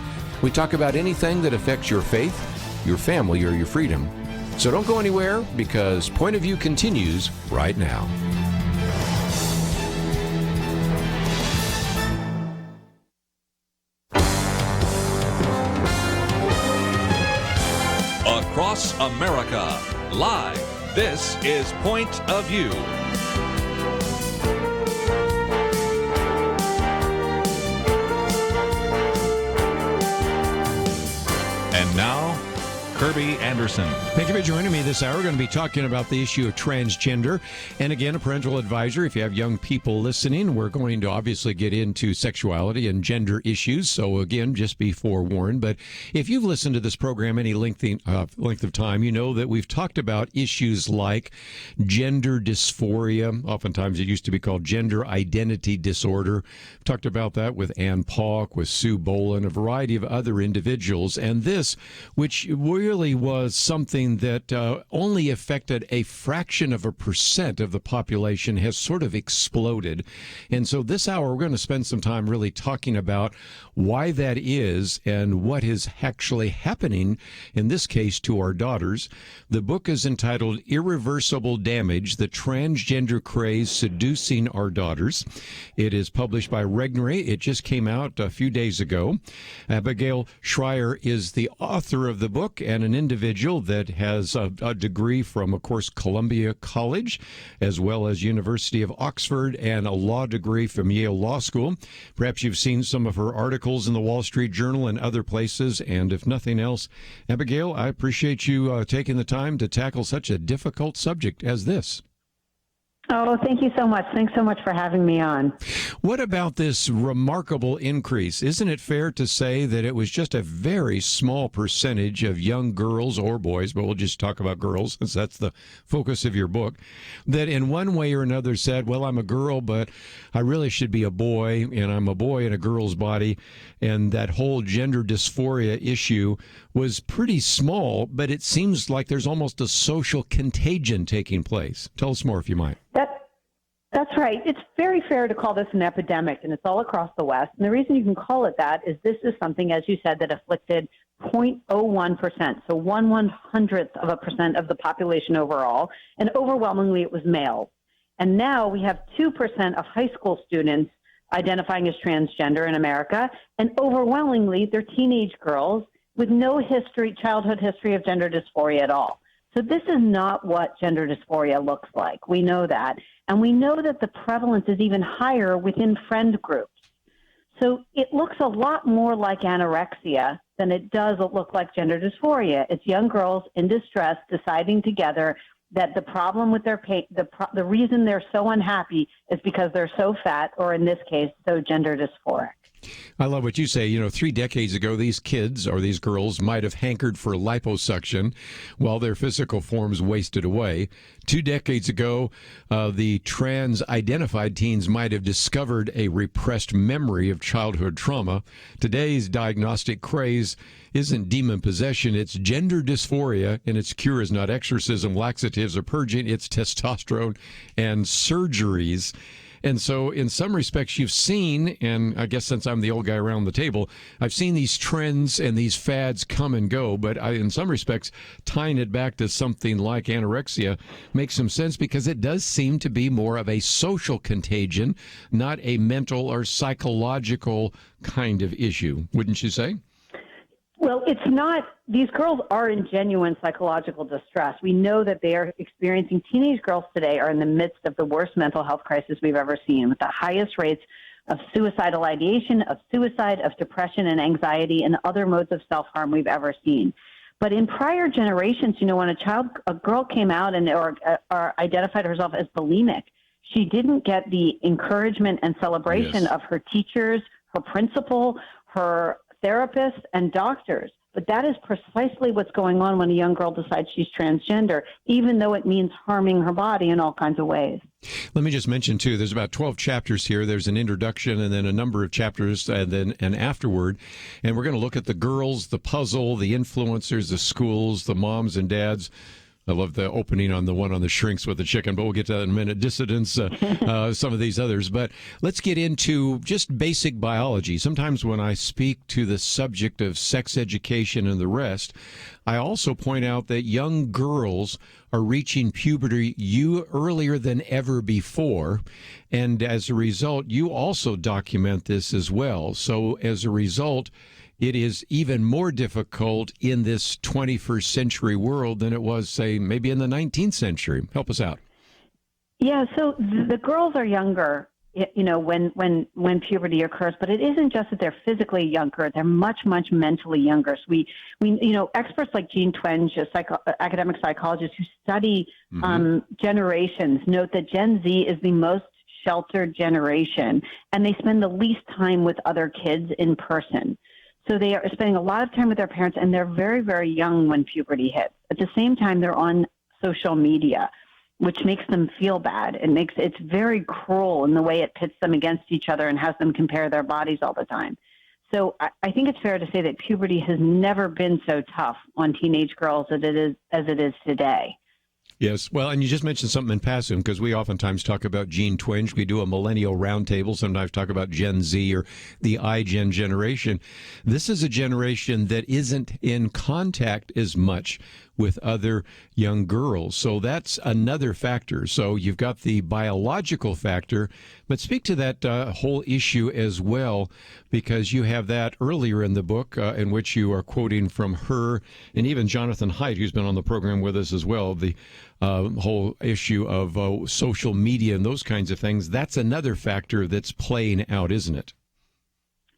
We talk about anything that affects your faith, your family, or your freedom. So don't go anywhere, because Point of View continues right now. Across America, live. This is Point of View. And now, Kerby Anderson. Thank you for joining me this hour. We're going to be talking about the issue of transgender. And again, a parental advisory. If you have young people listening, we're going to obviously get into sexuality and gender issues. So again, just be forewarned. But if you've listened to this program any length of time, you know that we've talked about issues like gender dysphoria. Oftentimes it used to be called gender identity disorder. We've talked about that with Ann Paulk, with Sue Boland, a variety of other individuals. And this, which really was something that only affected a fraction of a percent of the population, has sort of exploded. And so this hour, we're going to spend some time really talking about why that is and what is actually happening, in this case, to our daughters. The book is entitled Irreversible Damage, The Transgender Craze, Seducing Our Daughters. It is published by Regnery. It just came out a few days ago. Abigail Shrier is the author of the book, and an individual that has a degree from, of course, Columbia College, as well as University of Oxford, and a law degree from Yale Law School. Perhaps you've seen some of her articles in the Wall Street Journal and other places, and if nothing else, Abigail, I appreciate you taking the time to tackle such a difficult subject as this. Oh, thank you so much. Thanks so much for having me on. What about this remarkable increase? Isn't it fair to say that it was just a very small percentage of young girls or boys, but we'll just talk about girls since that's the focus of your book, that in one way or another said, well, I'm a girl, but I really should be a boy, and I'm a boy in a girl's body, and that whole gender dysphoria issue was pretty small, but it seems like there's almost a social contagion taking place. Tell us more if you might. That's right. It's very fair to call this an epidemic, and it's all across the West. And the reason you can call it that is this is something, as you said, that afflicted 0.01%, so 1/100% of the population overall, and overwhelmingly it was males. And now we have 2% of high school students identifying as transgender in America, and overwhelmingly they're teenage girls with no childhood history of gender dysphoria at all. So this is not what gender dysphoria looks like. We know that. And we know that the prevalence is even higher within friend groups. So it looks a lot more like anorexia than it does look like gender dysphoria. It's young girls in distress deciding together that the problem with their pain, the reason they're so unhappy is because they're so fat, or in this case, so gender dysphoric. I love what you say. 3 decades ago, these kids or these girls might have hankered for liposuction while their physical forms wasted away. 2 decades ago, the trans-identified teens might have discovered a repressed memory of childhood trauma. Today's diagnostic craze isn't demon possession, it's gender dysphoria, and its cure is not exorcism, laxatives, or purging, it's testosterone and surgeries. And so in some respects you've seen, and I guess since I'm the old guy around the table, I've seen these trends and these fads come and go, but in some respects tying it back to something like anorexia makes some sense because it does seem to be more of a social contagion, not a mental or psychological kind of issue, wouldn't you say? Well, it's not. These girls are in genuine psychological distress. We know that they are experiencing, teenage girls today are in the midst of the worst mental health crisis we've ever seen, with the highest rates of suicidal ideation, of suicide, of depression and anxiety, and other modes of self-harm we've ever seen. But in prior generations, when a girl came out or identified herself as bulimic, She didn't get the encouragement and celebration of her teachers, her principal, her therapists, and doctors. But that is precisely what's going on when a young girl decides she's transgender, even though it means harming her body in all kinds of ways. Let me just mention, too, there's about 12 chapters here. There's an introduction and then a number of chapters and then an afterward. And we're going to look at the girls, the puzzle, the influencers, the schools, the moms and dads. I love the opening on the one on the shrinks with the chicken, but we'll get to that in a minute. Dissidents, some of these others. But let's get into just basic biology. Sometimes when I speak to the subject of sex education and the rest, I also point out that young girls are reaching puberty earlier than ever before. And as a result, you also document this as well. So as a result, it is even more difficult in this 21st century world than it was, say, maybe in the 19th century. Help us out. Yeah, so the girls are younger, when puberty occurs, but it isn't just that they're physically younger; they're much, much mentally younger. So we experts like Jean Twenge, academic psychologists who study generations, note that Gen Z is the most sheltered generation, and they spend the least time with other kids in person. So they are spending a lot of time with their parents, and they're very, very young when puberty hits. At the same time, they're on social media, which makes them feel bad. It's very cruel in the way it pits them against each other and has them compare their bodies all the time. So I think it's fair to say that puberty has never been so tough on teenage girls as it is today. Yes. Well, and you just mentioned something in passing, because we oftentimes talk about Jean Twenge. We do a millennial roundtable, sometimes talk about Gen Z or the iGen generation. This is a generation that isn't in contact as much with other young girls. So that's another factor. So you've got the biological factor, but speak to that whole issue as well, because you have that earlier in the book in which you are quoting from her and even Jonathan Haidt, who's been on the program with us as well, the whole issue of social media and those kinds of things. That's another factor that's playing out, isn't it?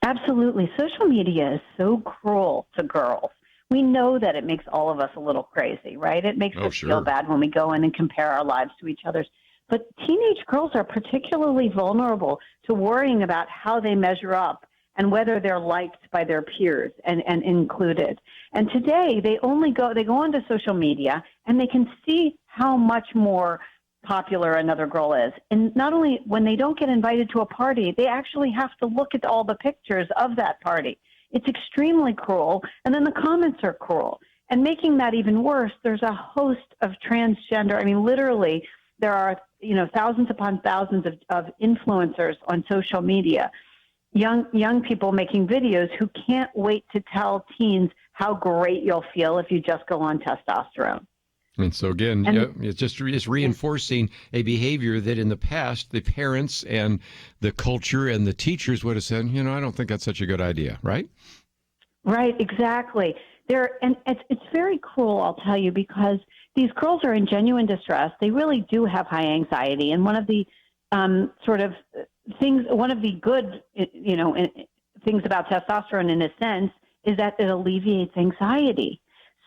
Absolutely. Social media is so cruel to girls. We know that it makes all of us a little crazy, right? It makes us feel bad when we go in and compare our lives to each other's. But teenage girls are particularly vulnerable to worrying about how they measure up and whether they're liked by their peers and included. And today they go onto social media and they can see how much more popular another girl is. And not only when they don't get invited to a party, they actually have to look at all the pictures of that party. It's extremely cruel. And then the comments are cruel. And making that even worse, there's a host of transgender. I mean, literally, there are, thousands upon thousands of influencers on social media, young people making videos who can't wait to tell teens how great you'll feel if you just go on testosterone. And so again, it's reinforcing a behavior that in the past, the parents and the culture and the teachers would have said, I don't think that's such a good idea, right? Right, exactly. And it's very cruel, I'll tell you, because these girls are in genuine distress. They really do have high anxiety. And one of the good, things about testosterone in a sense is that it alleviates anxiety.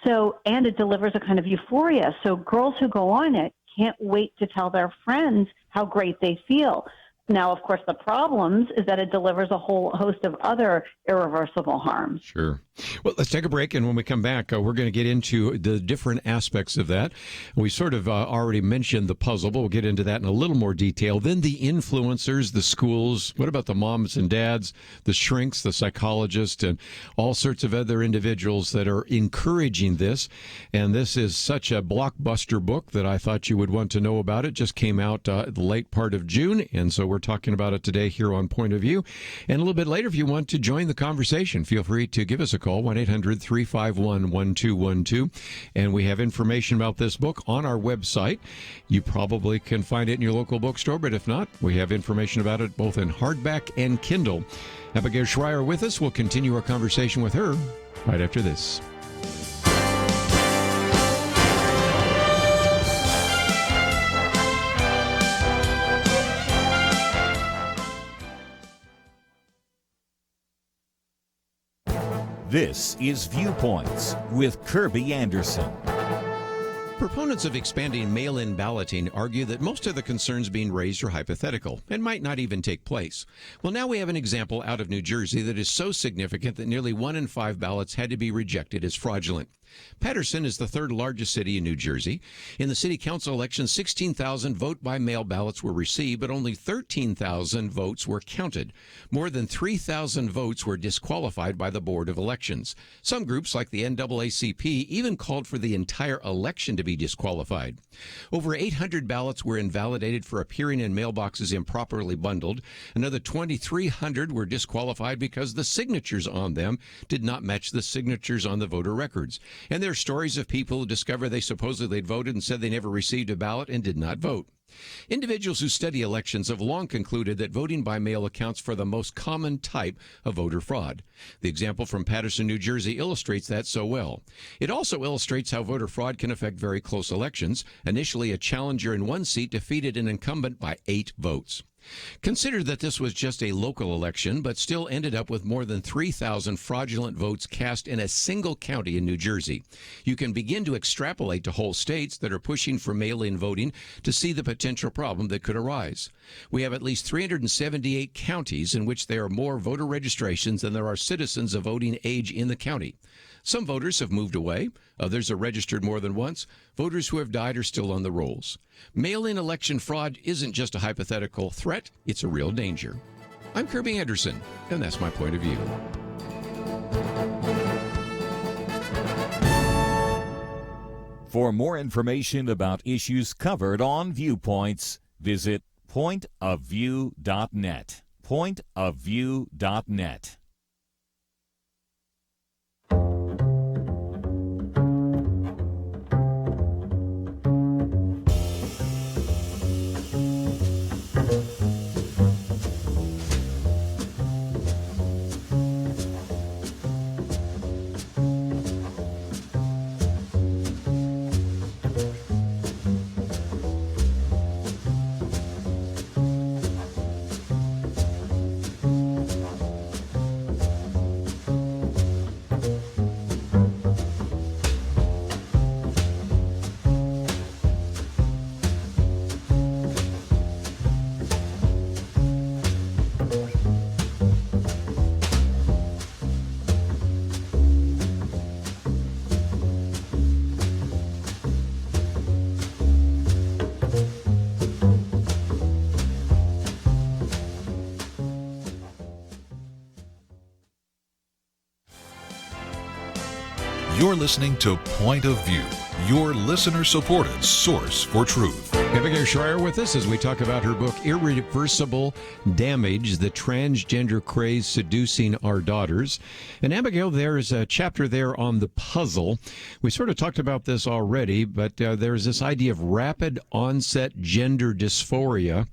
So, and it delivers a kind of euphoria. So girls who go on it can't wait to tell their friends how great they feel. Now, of course, the problem is that it delivers a whole host of other irreversible harms. Sure. Well, let's take a break, and when we come back, we're going to get into the different aspects of that. We sort of already mentioned the puzzle, but we'll get into that in a little more detail. Then the influencers, the schools, what about the moms and dads, the shrinks, the psychologists, and all sorts of other individuals that are encouraging this. And this is such a blockbuster book that I thought you would want to know about. It just came out the late part of June, and so we're talking about it today here on Point of View. And a little bit later, if you want to join the conversation, feel free to give us a call, 1-800-351-1212. And we have information about this book on our website. You probably can find it in your local bookstore, but if not, we have information about it both in hardback and Kindle. Abigail Shrier with us. We'll continue our conversation with her right after this. This is Viewpoints with Kerby Anderson. Proponents of expanding mail-in balloting argue that most of the concerns being raised are hypothetical and might not even take place. Well, now we have an example out of New Jersey that is so significant that nearly 1 in 5 ballots had to be rejected as fraudulent. Paterson is the third largest city in New Jersey. In the city council election, 16,000 vote-by-mail ballots were received, but only 13,000 votes were counted. More than 3,000 votes were disqualified by the Board of Elections. Some groups, like the NAACP, even called for the entire election to be disqualified. Over 800 ballots were invalidated for appearing in mailboxes improperly bundled. Another 2,300 were disqualified because the signatures on them did not match the signatures on the voter records. And there are stories of people who discover they supposedly voted and said they never received a ballot and did not vote. Individuals who study elections have long concluded that voting by mail accounts for the most common type of voter fraud. The example from Paterson, New Jersey illustrates that so well. It also illustrates how voter fraud can affect very close elections. Initially, a challenger in one seat defeated an incumbent by 8 votes. Consider that this was just a local election, but still ended up with more than 3,000 fraudulent votes cast in a single county in New Jersey. You can begin to extrapolate to whole states that are pushing for mail-in voting to see the potential problem that could arise. We have at least 378 counties in which there are more voter registrations than there are citizens of voting age in the county. Some voters have moved away. Others are registered more than once. Voters who have died are still on the rolls. Mail-in election fraud isn't just a hypothetical threat, it's a real danger. I'm Kerby Anderson, and that's my point of view. For more information about issues covered on Viewpoints, visit pointofview.net. Pointofview.net. You're listening to Point of View, your listener-supported source for truth. Abigail Shrier with us as we talk about her book, Irreversible Damage, the Transgender Craze Seducing Our Daughters. And Abigail, there is a chapter there on the puzzle. We sort of talked about this already, but there's this idea of rapid onset gender dysphoria.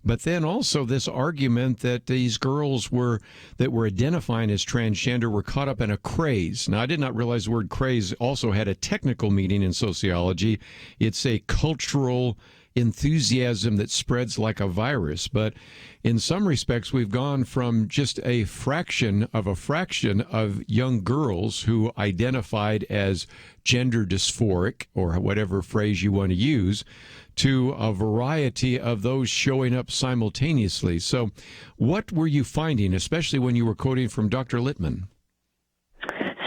But then also this argument that these girls that were identifying as transgender were caught up in a craze. Now, I did not realize the word craze also had a technical meaning in sociology. It's a cultural enthusiasm that spreads like a virus. But in some respects, we've gone from just a fraction of young girls who identified as gender dysphoric, or whatever phrase you want to use, to a variety of those showing up simultaneously. So what were you finding, especially when you were quoting from Dr. Littman?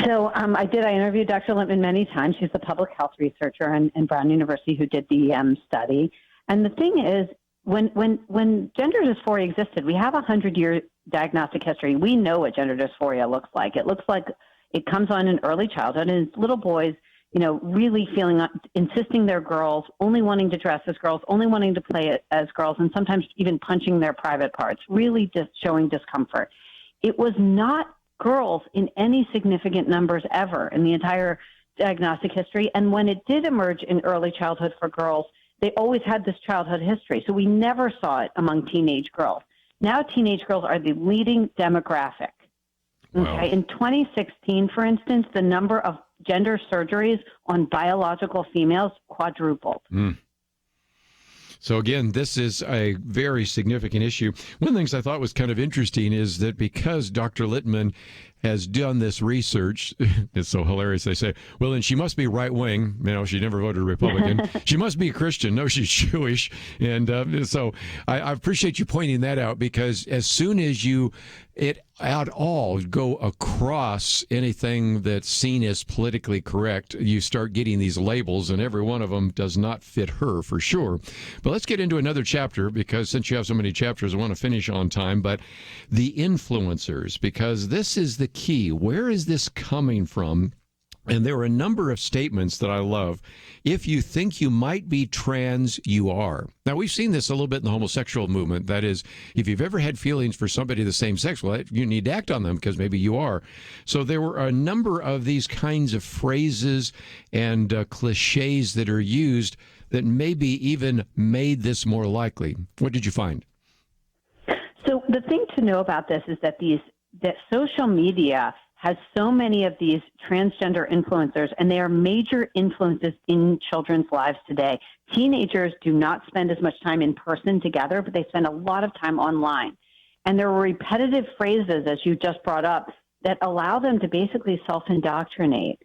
So I interviewed Dr. Littman many times. She's a public health researcher in Brown University who did the study. And the thing is, when gender dysphoria existed, we have a 100-year diagnostic history. We know what gender dysphoria looks like. It looks like it comes on in early childhood, and it's little boys, really insisting they're girls, only wanting to dress as girls, only wanting to play as girls, and sometimes even punching their private parts, really just showing discomfort. It was not girls in any significant numbers ever in the entire diagnostic history. And when it did emerge in early childhood for girls, they always had this childhood history. So we never saw it among teenage girls. Now teenage girls are the leading demographic. Wow. Okay. In 2016, for instance, the number of gender surgeries on biological females quadrupled. So again, this is a very significant issue. One of the things I thought was kind of interesting is that because Dr. Littman has done this research. It's so hilarious. They say, well, then she must be right-wing. She never voted Republican. She must be a Christian. No, she's Jewish. And so I appreciate you pointing that out, because as soon as you at all go across anything that's seen as politically correct, you start getting these labels, and every one of them does not fit her for sure. But let's get into another chapter, because since you have so many chapters, I want to finish on time. But the influencers, because this is the key. Where is this coming from? And there are a number of statements that I love. If you think you might be trans, you are. Now, we've seen this a little bit in the homosexual movement. That is, if you've ever had feelings for somebody of the same sex, well, you need to act on them because maybe you are. So there were a number of these kinds of phrases and cliches that are used that maybe even made this more likely. What did you find? So the thing to know about this is that social media has so many of these transgender influencers, and they are major influences in children's lives today. Teenagers do not spend as much time in person together, but they spend a lot of time online. And there are repetitive phrases, as you just brought up, that allow them to basically self-indoctrinate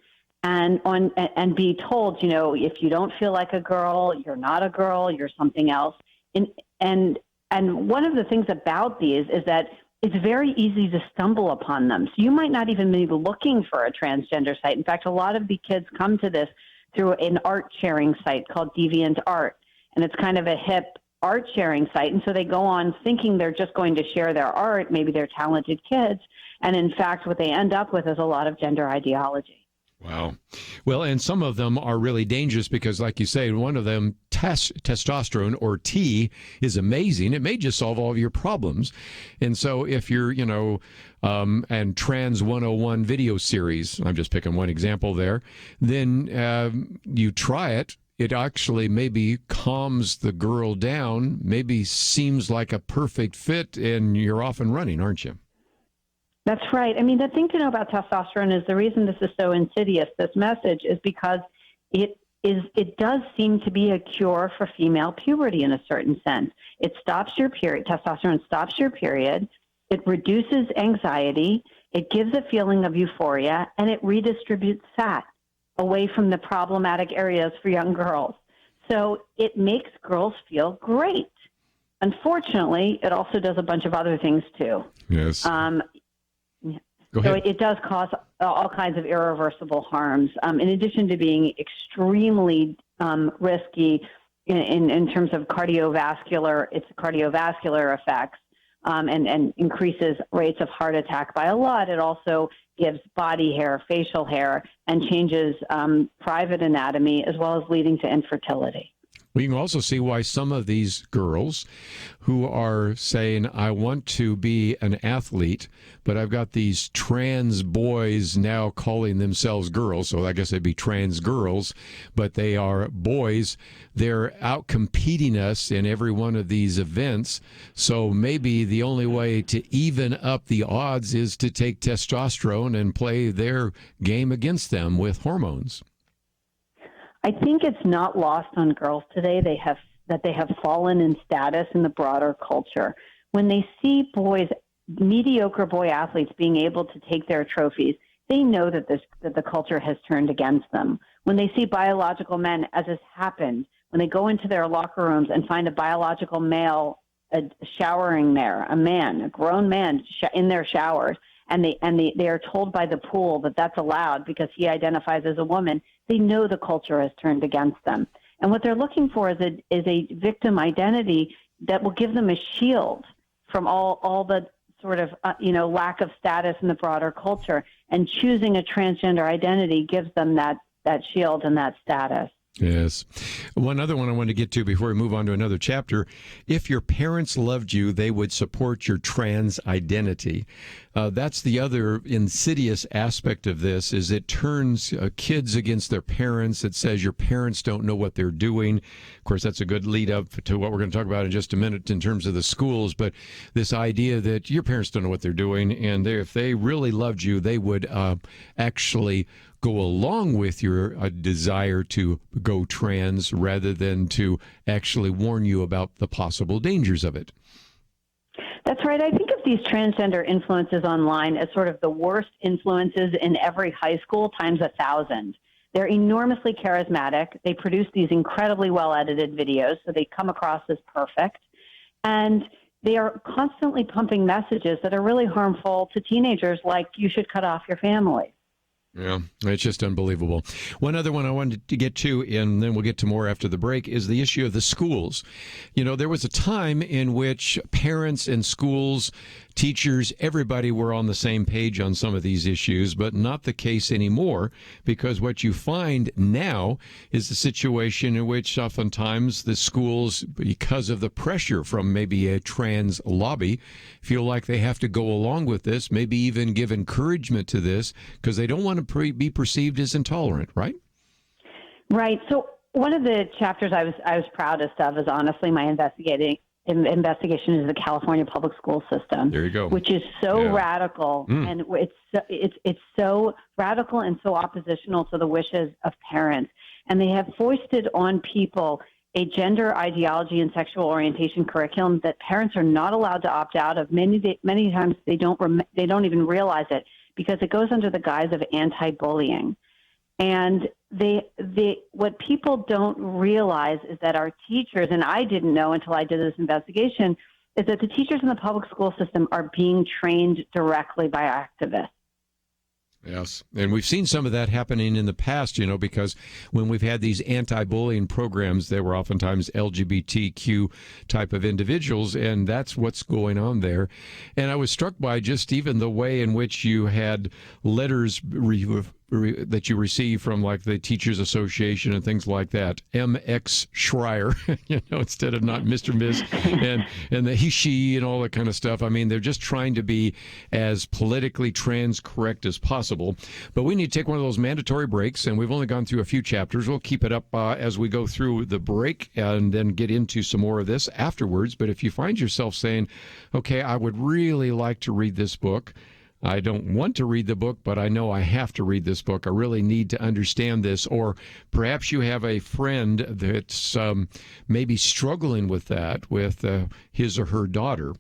and be told, if you don't feel like a girl, you're not a girl, you're something else. And one of the things about these is that it's very easy to stumble upon them. So you might not even be looking for a transgender site. In fact, a lot of the kids come to this through an art sharing site called DeviantArt. And it's kind of a hip art sharing site. And so they go on thinking they're just going to share their art. Maybe they're talented kids. And in fact, what they end up with is a lot of gender ideology. Wow. Well, and some of them are really dangerous because, like you say, one of them, testosterone, or T, is amazing. It may just solve all of your problems. And so if you're, and Trans 101 video series, I'm just picking one example there, then you try it. It actually maybe calms the girl down, maybe seems like a perfect fit, and you're off and running, aren't you? That's right. I mean, the thing to know about testosterone is the reason this is so insidious, this message, is because it does seem to be a cure for female puberty in a certain sense. It stops your period. Testosterone stops your period. It reduces anxiety. It gives a feeling of euphoria, and it redistributes fat away from the problematic areas for young girls. So it makes girls feel great. Unfortunately, it also does a bunch of other things too. Yes. So it does cause all kinds of irreversible harms, in addition to being extremely risky in terms of cardiovascular effects, and increases rates of heart attack by a lot. It also gives body hair, facial hair, and changes private anatomy, as well as leading to infertility. We can also see why some of these girls who are saying, I want to be an athlete, but I've got these trans boys now calling themselves girls, so I guess they'd be trans girls, but they are boys. They're out competing us in every one of these events, so maybe the only way to even up the odds is to take testosterone and play their game against them with hormones. I think it's not lost on girls today that they have fallen in status in the broader culture. When they see mediocre boy athletes being able to take their trophies, they know that the culture has turned against them. When they see biological men, as has happened, when they go into their locker rooms and find a biological male showering there, a grown man in their showers, and they are told by the pool that that's allowed because he identifies as a woman, they know the culture has turned against them. And what they're looking for is a victim identity that will give them a shield from all the sort of lack of status in the broader culture. And choosing a transgender identity gives them that shield and that status. Yes. One other one I want to get to before we move on to another chapter. If your parents loved you, they would support your trans identity. That's the other insidious aspect of this, is it turns kids against their parents. It says your parents don't know what they're doing. Of course, that's a good lead up to what we're going to talk about in just a minute in terms of the schools. But this idea that your parents don't know what they're doing, and if they really loved you, they would actually go along with your desire to go trans rather than to actually warn you about the possible dangers of it. That's right. I think of these transgender influences online as sort of the worst influences in every high school times 1,000. They're enormously charismatic. They produce these incredibly well-edited videos, so they come across as perfect. And they are constantly pumping messages that are really harmful to teenagers, like you should cut off your family. Yeah, it's just unbelievable. One other one I wanted to get to, and then we'll get to more after the break, is the issue of the schools. You know, there was a time in which parents and schools, teachers, everybody were on the same page on some of these issues, but not the case anymore, because what you find now is the situation in which oftentimes the schools, because of the pressure from maybe a trans lobby, feel like they have to go along with this, maybe even give encouragement to this, because they don't want to be perceived as intolerant, right? Right. So one of the chapters I was proudest of is honestly my investigation into the California public school system. There you go. Which is so radical, and it's so radical and so oppositional to the wishes of parents. And they have foisted on people a gender ideology and sexual orientation curriculum that parents are not allowed to opt out of. Many times they don't even realize it, because it goes under the guise of anti-bullying. And what people don't realize is that our teachers, and I didn't know until I did this investigation, is that the teachers in the public school system are being trained directly by activists. Yes. And we've seen some of that happening in the past, you know, because when we've had these anti-bullying programs, they were oftentimes LGBTQ type of individuals, and that's what's going on there. And I was struck by just even the way in which you had letters that you receive from like the Teachers Association and things like that. M.X. Shrier, you know, instead of not Mr. Miss and the he, she and all that kind of stuff. I mean, they're just trying to be as politically trans correct as possible. But we need to take one of those mandatory breaks, and we've only gone through a few chapters. We'll keep it up as we go through the break and then get into some more of this afterwards. But if you find yourself saying, okay, I would really like to read this book, I don't want to read the book, but I know I have to read this book. I really need to understand this. Or perhaps you have a friend that's maybe struggling with that, with his or her daughter.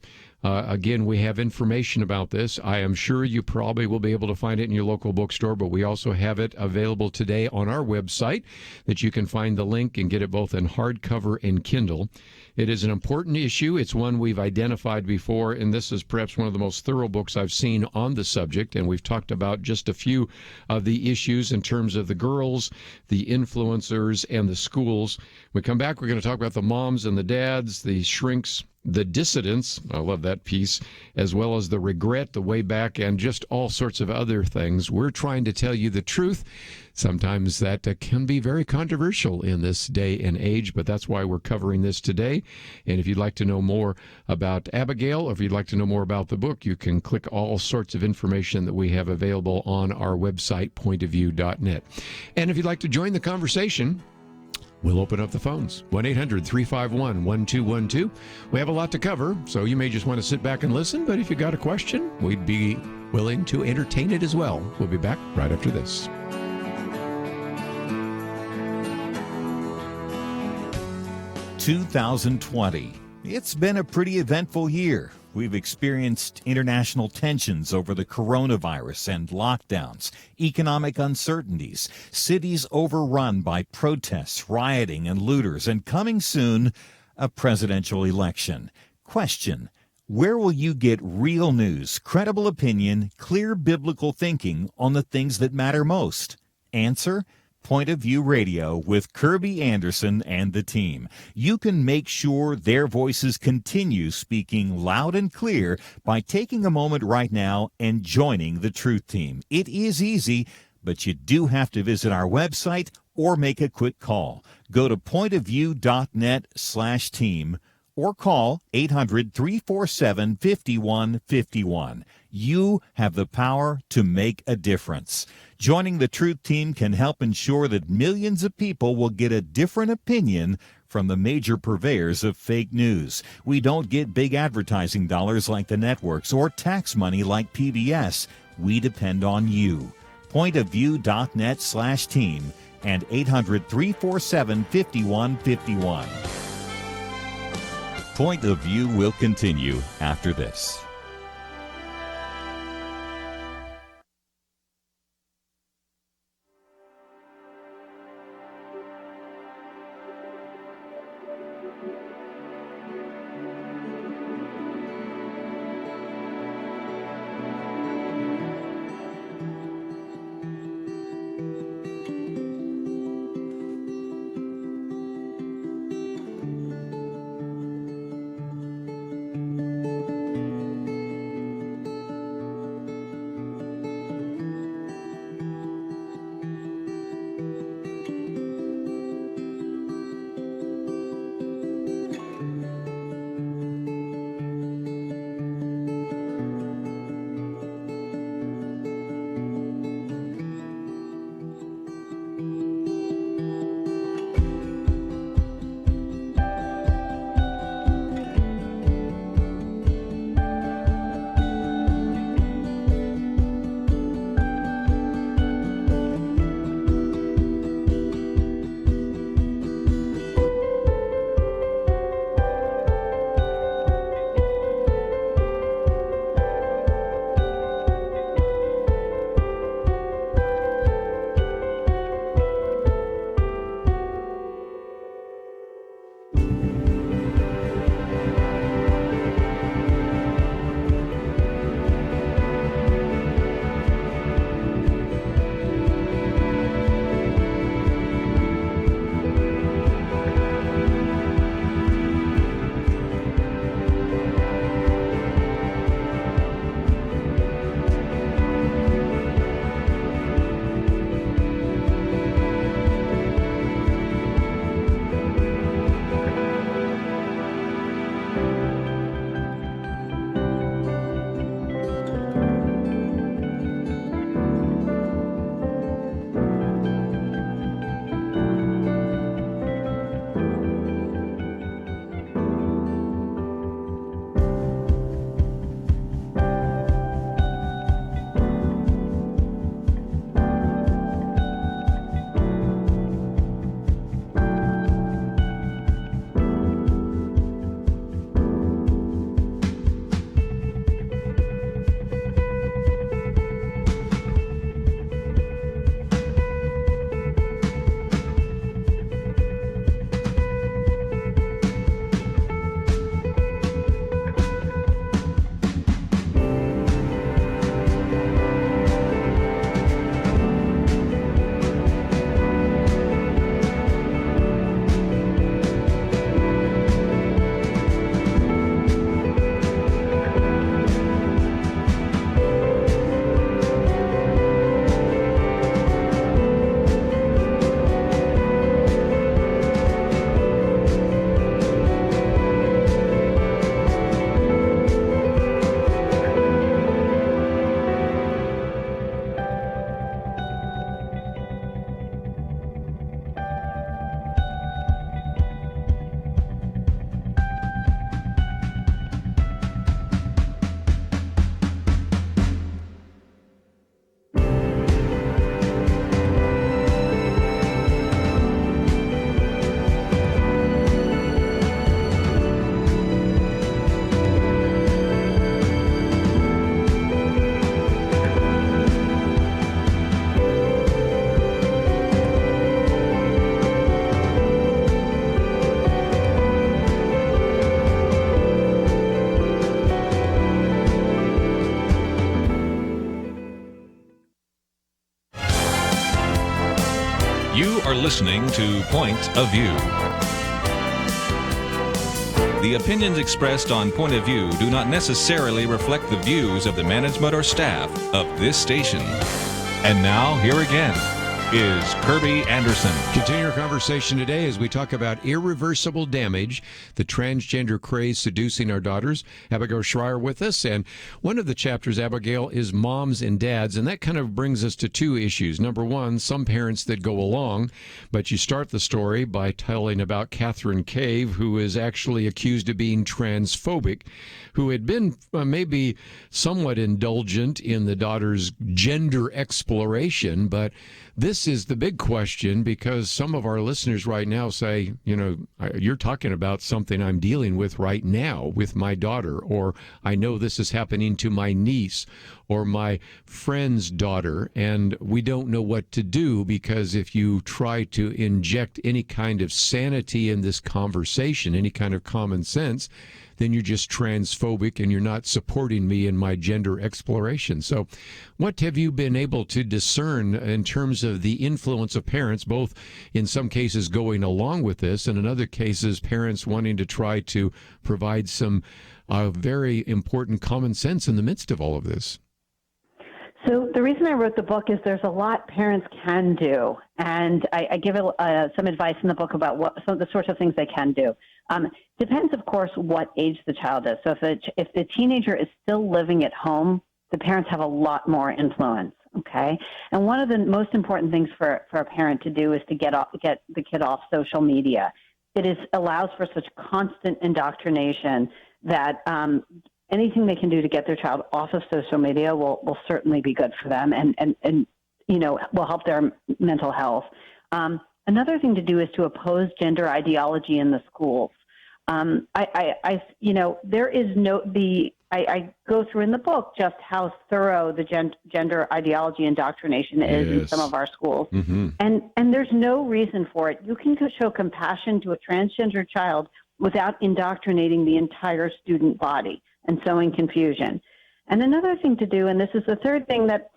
Again, we have information about this. I am sure you probably will be able to find it in your local bookstore, but we also have it available today on our website that you can find the link and get it both in hardcover and Kindle. It is an important issue. It's one we've identified before, and this is perhaps one of the most thorough books I've seen on the subject, and we've talked about just a few of the issues in terms of the girls, the influencers, and the schools. When we come back, we're going to talk about the moms and the dads, the shrinks, the dissidents, I love that piece, as well as the regret, the way back, and just all sorts of other things. We're trying to tell you the truth. Sometimes that can be very controversial in this day and age, but that's why we're covering this today. And if you'd like to know more about Abigail, or if you'd like to know more about the book, you can click all sorts of information that we have available on our website, pointofview.net. And if you'd like to join the conversation, we'll open up the phones, 1-800-351-1212. We have a lot to cover, so you may just want to sit back and listen, but if you got a question, we'd be willing to entertain it as well. We'll be back right after this. "2020. It's been a pretty eventful year. We've experienced international tensions over the coronavirus and lockdowns, economic uncertainties, cities overrun by protests, rioting, and looters, and coming soon, a presidential election. Question: where will you get real news, credible opinion, clear biblical thinking on the things that matter most? Answer: Point of View Radio with Kerby Anderson and the team. You can make sure their voices continue speaking loud and clear by taking a moment right now and joining the Truth Team. It is easy, but you do have to visit our website or make a quick call. Go to pointofview.net/team or call 800-347-5151. You have the power to make a difference. Joining the Truth Team can help ensure that millions of people will get a different opinion from the major purveyors of fake news. We don't get big advertising dollars like the networks or tax money like PBS. We depend on you. Pointofview.net/team and 800-347-5151. Point of View will continue after this. You are listening to Point of View. The opinions expressed on Point of View do not necessarily reflect the views of the management or staff of this station. And now, here again is Kerby Anderson. Continue our conversation today as we talk about Irreversible Damage, the transgender craze seducing our daughters. Abigail Shrier with us, and one of the chapters, Abigail, is moms and dads, and that kind of brings us to two issues. Number one, some parents that go along, but you start the story by telling about Catherine Cave, who is actually accused of being transphobic, who had been maybe somewhat indulgent in the daughter's gender exploration, but this is the big question, because some of our listeners right now say, you're talking about something I'm dealing with right now with my daughter, or I know this is happening to my niece or my friend's daughter, and we don't know what to do, because if you try to inject any kind of sanity in this conversation, any kind of common sense, then you're just transphobic and you're not supporting me in my gender exploration. So what have you been able to discern in terms of the influence of parents, both in some cases going along with this and in other cases parents wanting to try to provide some very important common sense in the midst of all of this? So the reason I wrote the book is there's a lot parents can do, and I give some advice in the book about some of the sorts of things they can do. Depends, of course, what age the child is. So if the teenager is still living at home, the parents have a lot more influence. Okay, and one of the most important things for a parent to do is to get the kid off social media. It allows for such constant indoctrination that anything they can do to get their child off of social media will certainly be good for them and will help their mental health. Another thing to do is to oppose gender ideology in the schools. I go through in the book just how thorough the gender ideology indoctrination is in some of our schools. Mm-hmm. And there's no reason for it. You can show compassion to a transgender child without indoctrinating the entire student body and sowing confusion. And another thing to do, and this is the third thing that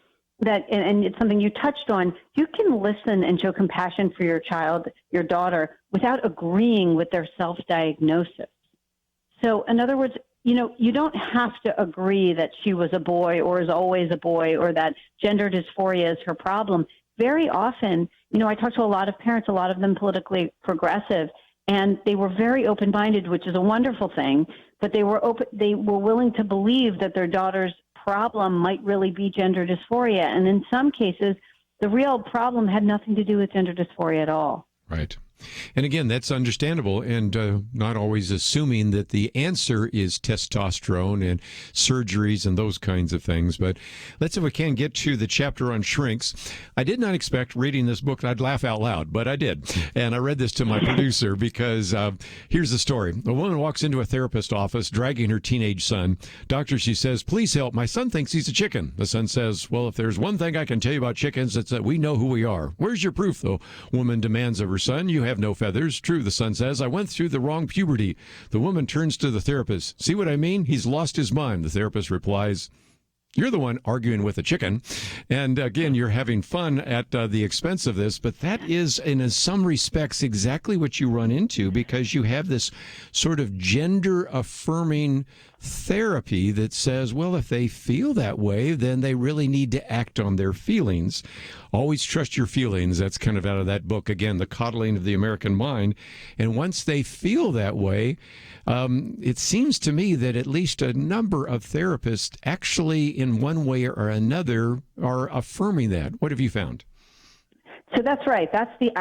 and it's something you touched on, you can listen and show compassion for your child, your daughter, without agreeing with their self-diagnosis. So in other words, you don't have to agree that she was a boy or is always a boy, or that gender dysphoria is her problem. Very often, I talk to a lot of parents, a lot of them politically progressive, and they were very open-minded, which is a wonderful thing, but they were willing to believe that their daughter's problem might really be gender dysphoria. And in some cases, the real problem had nothing to do with gender dysphoria at all. Right. And again, that's understandable, and not always assuming that the answer is testosterone and surgeries and those kinds of things. But let's, if we can, get to the chapter on shrinks. I did not expect reading this book I'd laugh out loud, but I did. And I read this to my producer because here's the story. A woman walks into a therapist's office dragging her teenage son. Doctor, she says, please help. My son thinks he's a chicken. The son says, well, if there's one thing I can tell you about chickens, it's that we know who we are. Where's your proof, though? Woman demands of her son. You have no feathers. True, the son says. I went through the wrong puberty. The woman turns to the therapist. See what I mean? He's lost his mind. The therapist replies, you're the one arguing with a chicken. And again, you're having fun at the expense of this, but that is, in some respects, exactly what you run into, because you have this sort of gender-affirming therapy that says, well, if they feel that way, then they really need to act on their feelings. Always trust your feelings. That's kind of out of that book, again, The Coddling of the American Mind. And once they feel that way, it seems to me that at least a number of therapists actually, in one way or another, are affirming that. What have you found? So that's right. That's the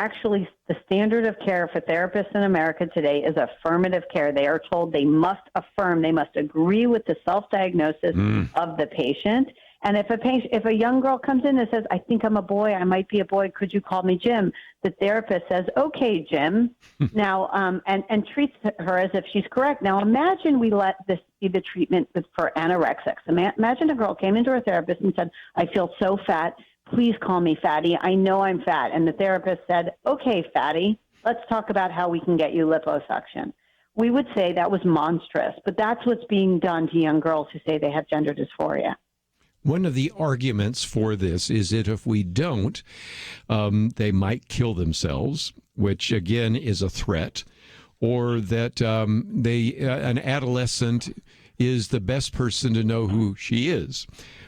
standard of care for therapists in America today is affirmative care. They are told they must affirm, they must agree with the self-diagnosis of the patient. And if a young girl comes in and says, I think I'm a boy, I might be a boy, could you call me Jim? The therapist says, okay, Jim. Now, and treats her as if she's correct. Now, imagine we let this be the treatment for anorexics. Imagine a girl came into her therapist and said, I feel so fat. Please call me fatty. I know I'm fat. And the therapist said, okay, fatty, let's talk about how we can get you liposuction. We would say that was monstrous, but that's what's being done to young girls who say they have gender dysphoria. One of the arguments for this is that if we don't, they might kill themselves, which again is a threat, or that an adolescent is the best person to know who she is.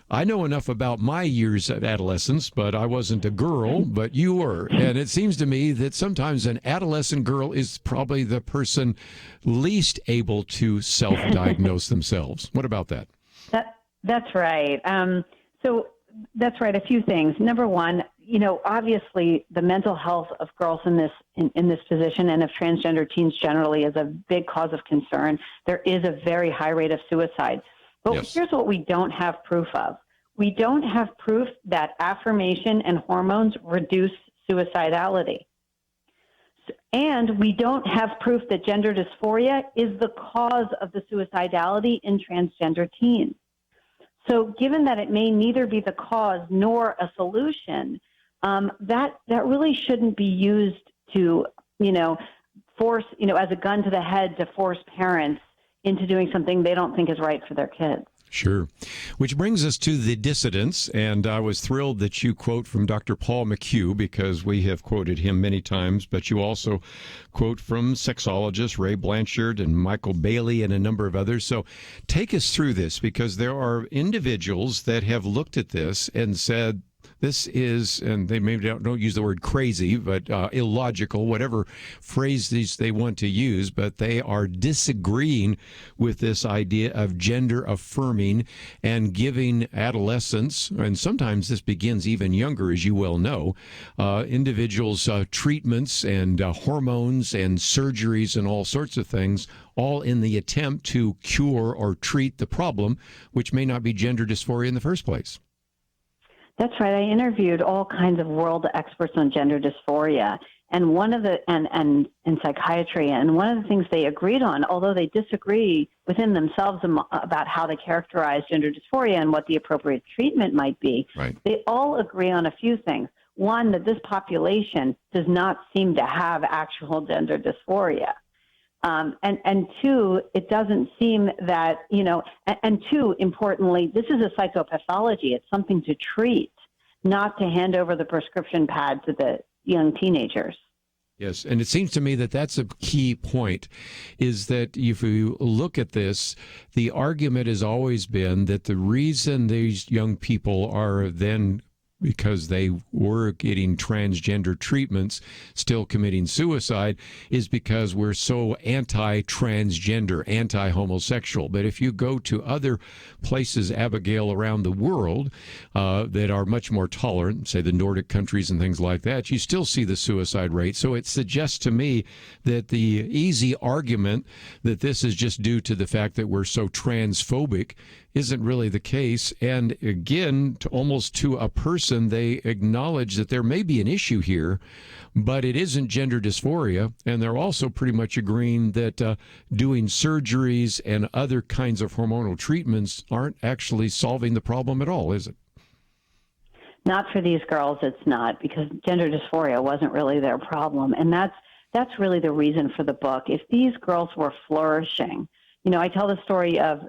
I know enough about my years of adolescence, but I wasn't a girl, but you were. And it seems to me that sometimes an adolescent girl is probably the person least able to self-diagnose themselves. What about that? That's right. So that's right. A few things. Number one, obviously the mental health of girls in this position and of transgender teens generally is a big cause of concern. There is a very high rate of suicide. But here's what we don't have proof of. We don't have proof that affirmation and hormones reduce suicidality. And we don't have proof that gender dysphoria is the cause of the suicidality in transgender teens. So given that it may neither be the cause nor a solution, that really shouldn't be used to, force, as a gun to the head to force parents into doing something they don't think is right for their kids. Sure. Which brings us to the dissidents, and I was thrilled that you quote from Dr. Paul McHugh, because we have quoted him many times, but you also quote from sexologists Ray Blanchard and Michael Bailey and a number of others. So take us through this, because there are individuals that have looked at this and said, this is, and they maybe don't use the word crazy, but illogical, whatever phrases they want to use, but they are disagreeing with this idea of gender affirming and giving adolescents, and sometimes this begins even younger, as you well know, individuals treatments and hormones and surgeries and all sorts of things, all in the attempt to cure or treat the problem, which may not be gender dysphoria in the first place. That's right. I interviewed all kinds of world experts on gender dysphoria and and psychiatry. And one of the things they agreed on, although they disagree within themselves about how they characterize gender dysphoria and what the appropriate treatment might be, right, they all agree on a few things. One, that this population does not seem to have actual gender dysphoria. And two, it doesn't seem that, and two, importantly, this is a psychopathology. It's something to treat, not to hand over the prescription pad to the young teenagers. Yes, and it seems to me that that's a key point, is that if you look at this, the argument has always been that the reason these young people are then, because they were getting transgender treatments, still committing suicide, is because we're so anti-transgender, anti-homosexual. But if you go to other places, Abigail, around the world that are much more tolerant, say the Nordic countries and things like that, you still see the suicide rate. So it suggests to me that the easy argument that this is just due to the fact that we're so transphobic isn't really the case. And again, almost to a person, they acknowledge that there may be an issue here, but it isn't gender dysphoria. And they're also pretty much agreeing that doing surgeries and other kinds of hormonal treatments aren't actually solving the problem at all, is it? Not for these girls, it's not, because gender dysphoria wasn't really their problem. And that's really the reason for the book. If these girls were flourishing, I tell the story of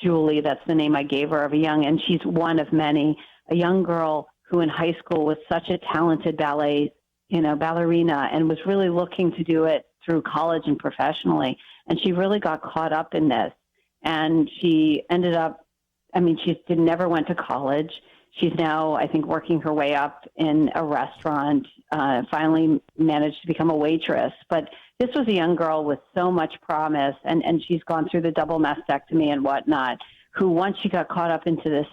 Julie, that's the name I gave her, and she's one of many, a young girl who in high school was such a talented ballerina and was really looking to do it through college and professionally. And she really got caught up in this. And she ended up, she never went to college. She's now, I think, working her way up in a restaurant, finally managed to become a waitress. But this was a young girl with so much promise, and she's gone through the double mastectomy and whatnot, who once she got caught up into this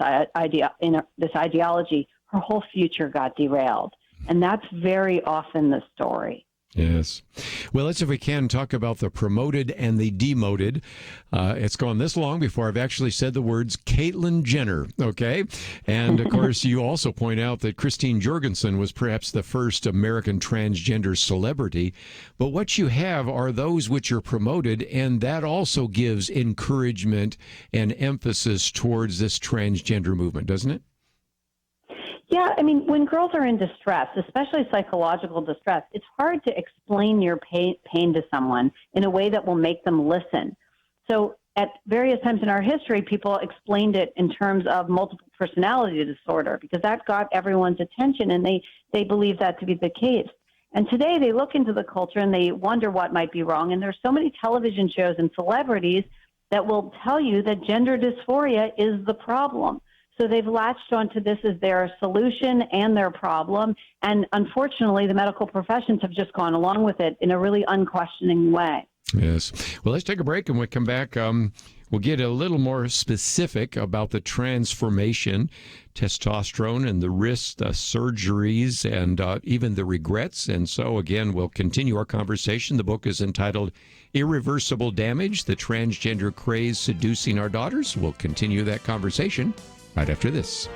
ideology, her whole future got derailed. And that's very often the story. Yes. Well, let's, if we can, talk about the promoted and the demoted. It's gone this long before I've actually said the words Caitlyn Jenner, okay? And, of course, you also point out that Christine Jorgensen was perhaps the first American transgender celebrity. But what you have are those which are promoted, and that also gives encouragement and emphasis towards this transgender movement, doesn't it? Yeah, when girls are in distress, especially psychological distress, it's hard to explain your pain to someone in a way that will make them listen. So at various times in our history, people explained it in terms of multiple personality disorder because that got everyone's attention, and they believe that to be the case. And today they look into the culture and they wonder what might be wrong. And there's so many television shows and celebrities that will tell you that gender dysphoria is the problem. So they've latched onto this as their solution and their problem. And unfortunately, the medical professions have just gone along with it in a really unquestioning way. Yes. Well, let's take a break, and when we come back, we'll get a little more specific about the transformation, testosterone, and the risks, surgeries, and even the regrets. And so, again, we'll continue our conversation. The book is entitled Irreversible Damage, The Transgender Craze Seducing Our Daughters. We'll continue that conversation right after this.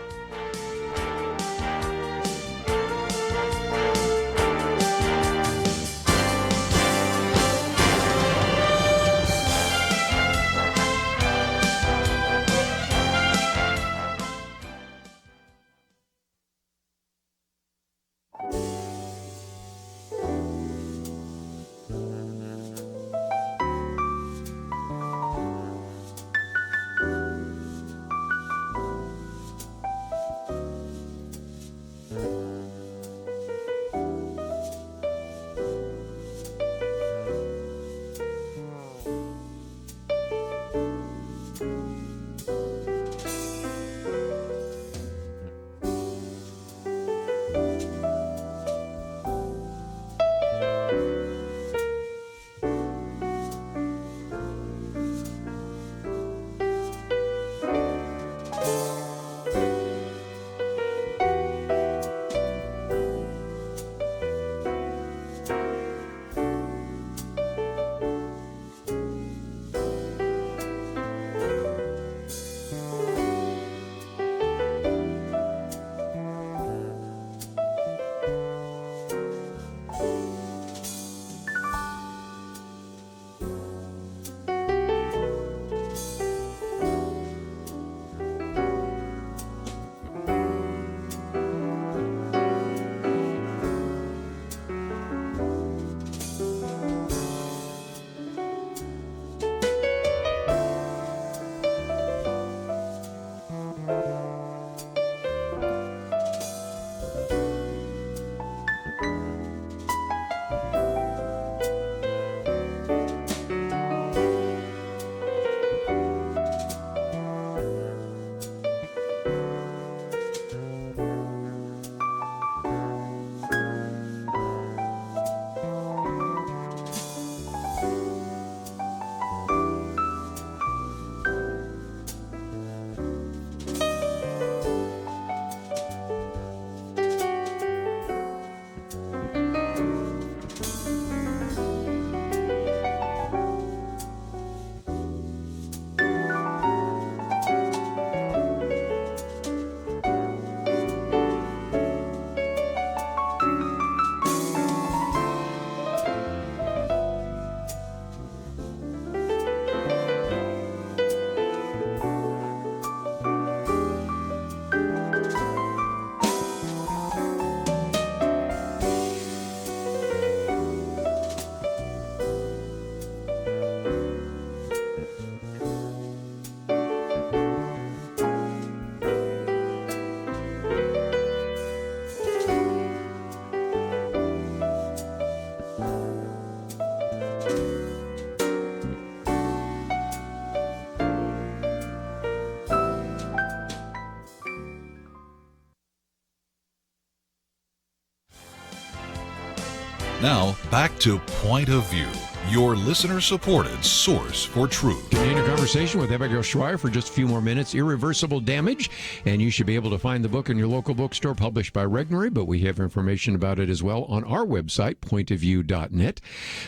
Now, back to Point of View, your listener-supported source for truth. Continue a conversation with Abigail Shrier for just a few more minutes. Irreversible Damage, and you should be able to find the book in your local bookstore, published by Regnery, but we have information about it as well on our website, pointofview.net.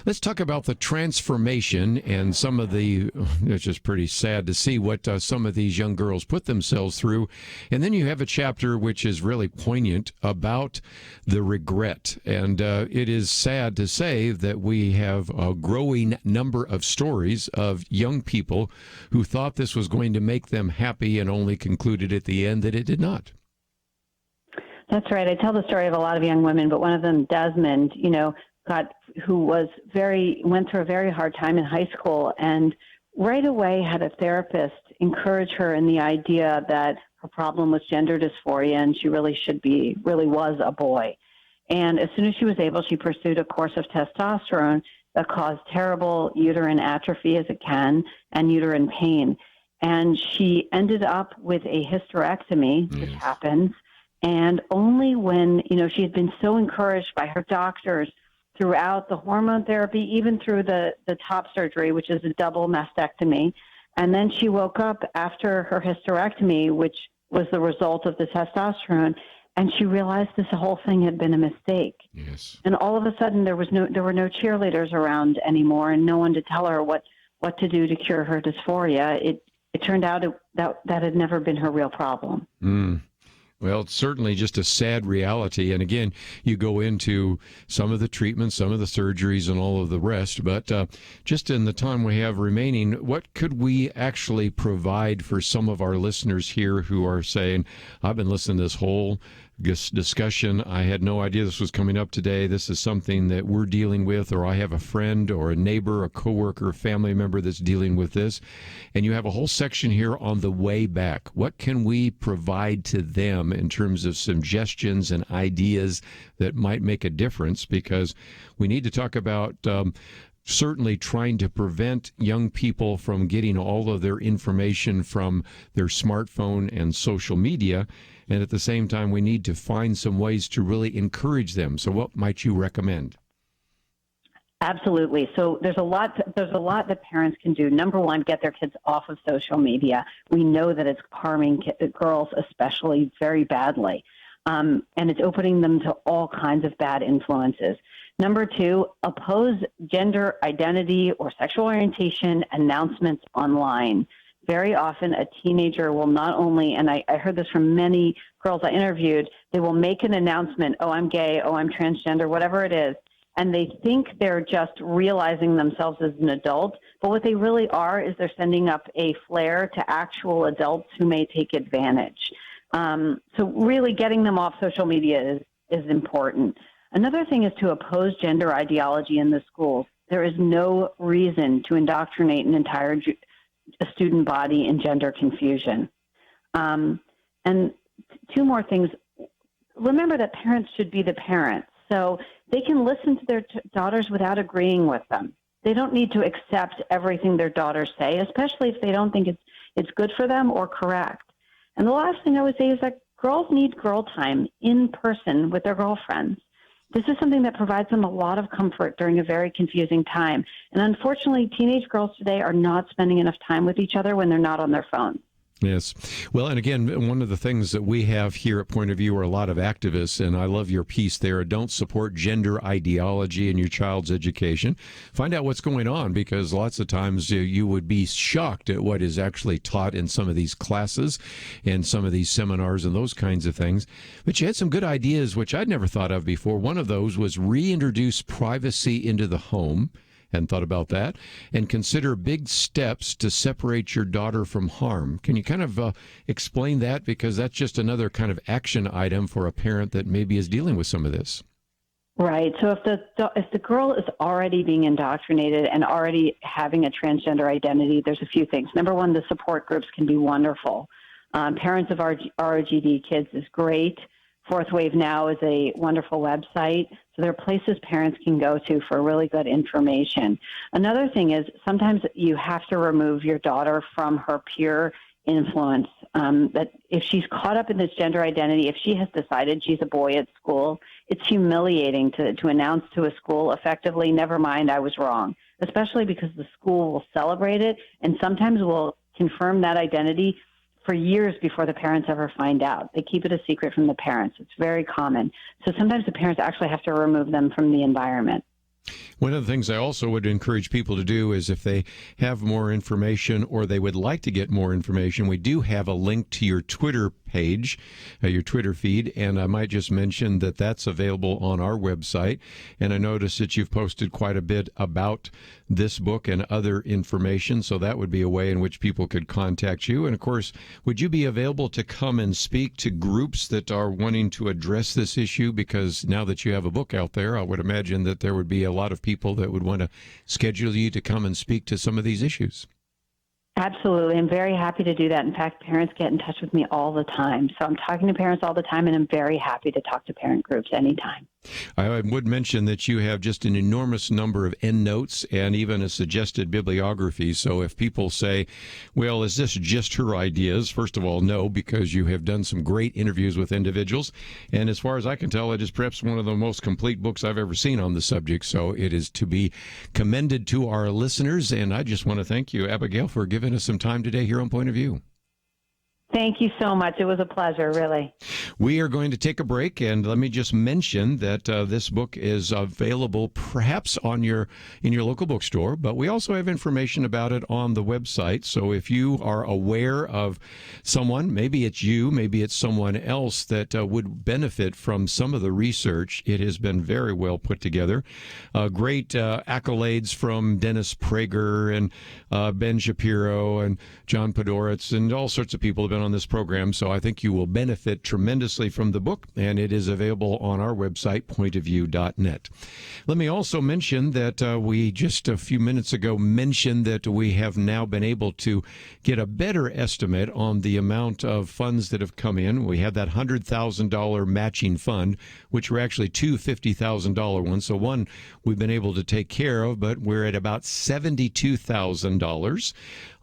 Let's talk about the transformation and some of the, it's just pretty sad to see what some of these young girls put themselves through. And then you have a chapter which is really poignant about the regret. And it is sad to say that we have a growing number of stories of young people who thought this was going to make them happy and only concluded at the end that it did not. That's right. I tell the story of a lot of young women, but one of them, Desmond, who went through a very hard time in high school, and right away had a therapist encourage her in the idea that her problem was gender dysphoria and she really was a boy. And as soon as she was able, she pursued a course of testosterone that caused terrible uterine atrophy, as it can, and uterine pain. And she ended up with a hysterectomy, which happens. And only when, she had been so encouraged by her doctors throughout the hormone therapy, even through the top surgery, which is a double mastectomy. And then she woke up after her hysterectomy, which was the result of the testosterone, and she realized this whole thing had been a mistake. Yes. And all of a sudden, there were no cheerleaders around anymore, and no one to tell her what to do to cure her dysphoria. It turned out that had never been her real problem. Well, it's certainly just a sad reality. And again, you go into some of the treatments, some of the surgeries, and all of the rest. But just in the time we have remaining, what could we actually provide for some of our listeners here who are saying, I've been listening to this whole discussion. I had no idea this was coming up today. This is something that we're dealing with, or I have a friend or a neighbor, a coworker, a family member that's dealing with this. And you have a whole section here on the way back. What can we provide to them in terms of suggestions and ideas that might make a difference? Because we need to talk about certainly trying to prevent young people from getting all of their information from their smartphone and social media. And at the same time, we need to find some ways to really encourage them. So what might you recommend? Absolutely. So there's a lot that parents can do. Number one, get their kids off of social media. We know that it's harming girls especially very badly. And it's opening them to all kinds of bad influences. Number two, oppose gender identity or sexual orientation announcements online. Very often a teenager will not only, and I heard this from many girls I interviewed, they will make an announcement, oh, I'm gay, oh, I'm transgender, whatever it is, and they think they're just realizing themselves as an adult, but what they really are is they're sending up a flare to actual adults who may take advantage. So really getting them off social media is important. Another thing is to oppose gender ideology in the schools. There is no reason to indoctrinate an entire student body in gender confusion. And two more things. Remember that parents should be the parents. So they can listen to their daughters without agreeing with them. They don't need to accept everything their daughters say, especially if they don't think it's good for them or correct. And the last thing I would say is that girls need girl time in person with their girlfriends. This is something that provides them a lot of comfort during a very confusing time. And unfortunately, teenage girls today are not spending enough time with each other when they're not on their phones. Yes. Well, and again, one of the things that we have here at Point of View are a lot of activists, and I love your piece there. Don't support gender ideology in your child's education. Find out what's going on, because lots of times you would be shocked at what is actually taught in some of these classes and some of these seminars and those kinds of things. But you had some good ideas, which I'd never thought of before. One of those was reintroduce privacy into the home. Hadn't thought about that. And consider big steps to separate your daughter from harm. Can you kind of explain that? Because that's just another kind of action item for a parent that maybe is dealing with some of this. Right. So if the girl is already being indoctrinated and already having a transgender identity, there's a few things. Number one, the support groups can be wonderful. Parents of ROGD Kids is great. Fourth Wave Now is a wonderful website. So there are places parents can go to for really good information. Another thing is sometimes you have to remove your daughter from her peer influence. that if she's caught up in this gender identity, if she has decided she's a boy at school, it's humiliating to announce to a school effectively, never mind, I was wrong, especially because the school will celebrate it and sometimes will confirm that identity for years before the parents ever find out. They keep it a secret from the parents. It's very common. So sometimes the parents actually have to remove them from the environment. One of the things I also would encourage people to do is if they have more information or they would like to get more information, we do have a link to your Twitter page, your Twitter feed, and I might just mention that that's available on our website. And I noticed that you've posted quite a bit about this book and other information, so that would be a way in which people could contact you. And of course, would you be available to come and speak to groups that are wanting to address this issue? Because now that you have a book out there, I would imagine that there would be a lot of people that would want to schedule you to come and speak to some of these issues. Absolutely. I'm very happy to do that. In fact, parents get in touch with me all the time. So I'm talking to parents all the time, and I'm very happy to talk to parent groups anytime. I would mention that you have just an enormous number of endnotes and even a suggested bibliography. So if people say, well, is this just her ideas? First of all, no, because you have done some great interviews with individuals. And as far as I can tell, it is perhaps one of the most complete books I've ever seen on the subject. So it is to be commended to our listeners. And I just want to thank you, Abigail, for giving us some time today here on Point of View. Thank you so much. It was a pleasure, really. We are going to take a break, and let me just mention that this book is available perhaps in your local bookstore, but we also have information about it on the website. So if you are aware of someone, maybe it's you, maybe it's someone else that would benefit from some of the research, it has been very well put together. Great accolades from Dennis Prager and Ben Shapiro and John Podhoretz and all sorts of people have been on this program, so I think you will benefit tremendously from the book, and it is available on our website, pointofview.net. Let me also mention that we just a few minutes ago mentioned that we have now been able to get a better estimate on the amount of funds that have come in. We have that $100,000 matching fund, which were actually two $50,000 ones. So one we've been able to take care of, but we're at about $72,000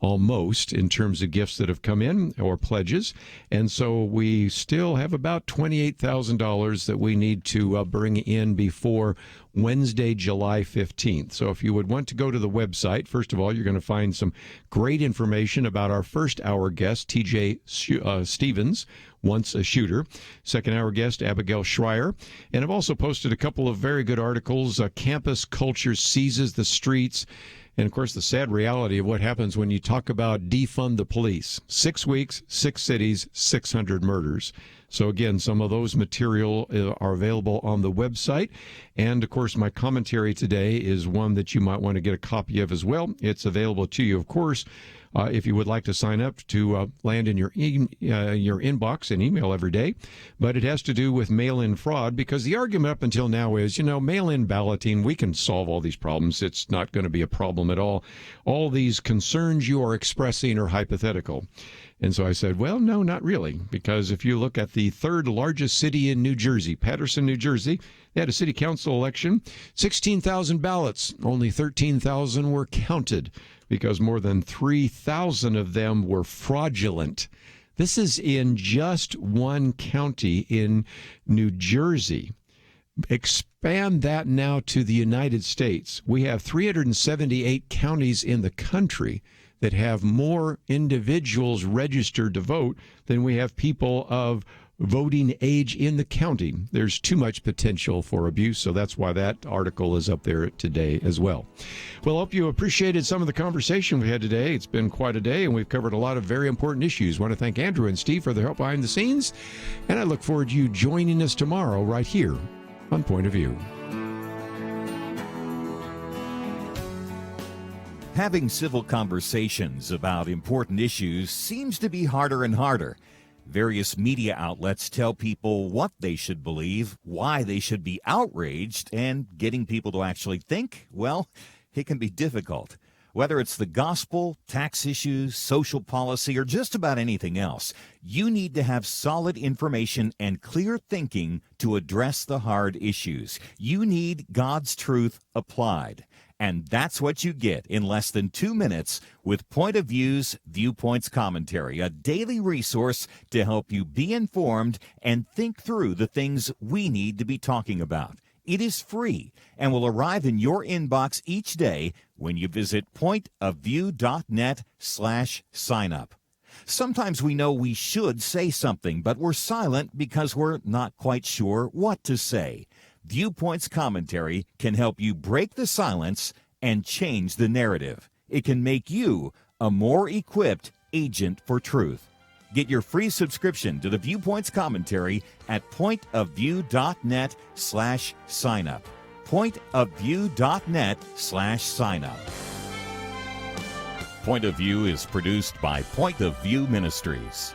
almost in terms of gifts that have come in or pledges. And so we still have about $28,000 that we need to bring in before Wednesday, July 15th. So if you would want to go to the website, first of all, you're going to find some great information about our first hour guest, TJ Stevens, once a shooter. Second hour guest, Abigail Shrier. And I've also posted a couple of very good articles. Campus culture seizes the streets. And, of course, the sad reality of what happens when you talk about defund the police. 6 weeks, 6 cities, 600 murders. So, again, some of those material are available on the website. And, of course, my commentary today is one that you might want to get a copy of as well. It's available to you, of course, if you would like to sign up to land in your inbox and email every day. But it has to do with mail-in fraud, because the argument up until now is, mail-in balloting, we can solve all these problems. It's not going to be a problem at all. All these concerns you are expressing are hypothetical. And so I said, well, no, not really, because if you look at the third largest city in New Jersey, Paterson, New Jersey, they had a city council election, 16,000 ballots, only 13,000 were counted because more than 3,000 of them were fraudulent. This is in just one county in New Jersey. Expand that now to the United States. We have 378 counties in the country that have more individuals registered to vote than we have people of voting age in the county. There's too much potential for abuse, so that's why that article is up there today as well. Well, I hope you appreciated some of the conversation we had today. It's been quite a day, and we've covered a lot of very important issues. I want to thank Andrew and Steve for their help behind the scenes, and I look forward to you joining us tomorrow right here on Point of View. Having civil conversations about important issues seems to be harder and harder. Various media outlets tell people what they should believe, why they should be outraged, and getting people to actually think, well, it can be difficult. Whether it's the gospel, tax issues, social policy, or just about anything else, you need to have solid information and clear thinking to address the hard issues. You need God's truth applied. And that's what you get in less than 2 minutes with Point of View's Viewpoints Commentary, a daily resource to help you be informed and think through the things we need to be talking about. It is free and will arrive in your inbox each day when you visit pointofview.net/signup. Sometimes we know we should say something, but we're silent because we're not quite sure what to say. Viewpoints Commentary can help you break the silence and change the narrative. It can make you a more equipped agent for truth. Get your free subscription to the Viewpoints Commentary at pointofview.net/signup. pointofview.net/signup. Point of View is produced by Point of View Ministries.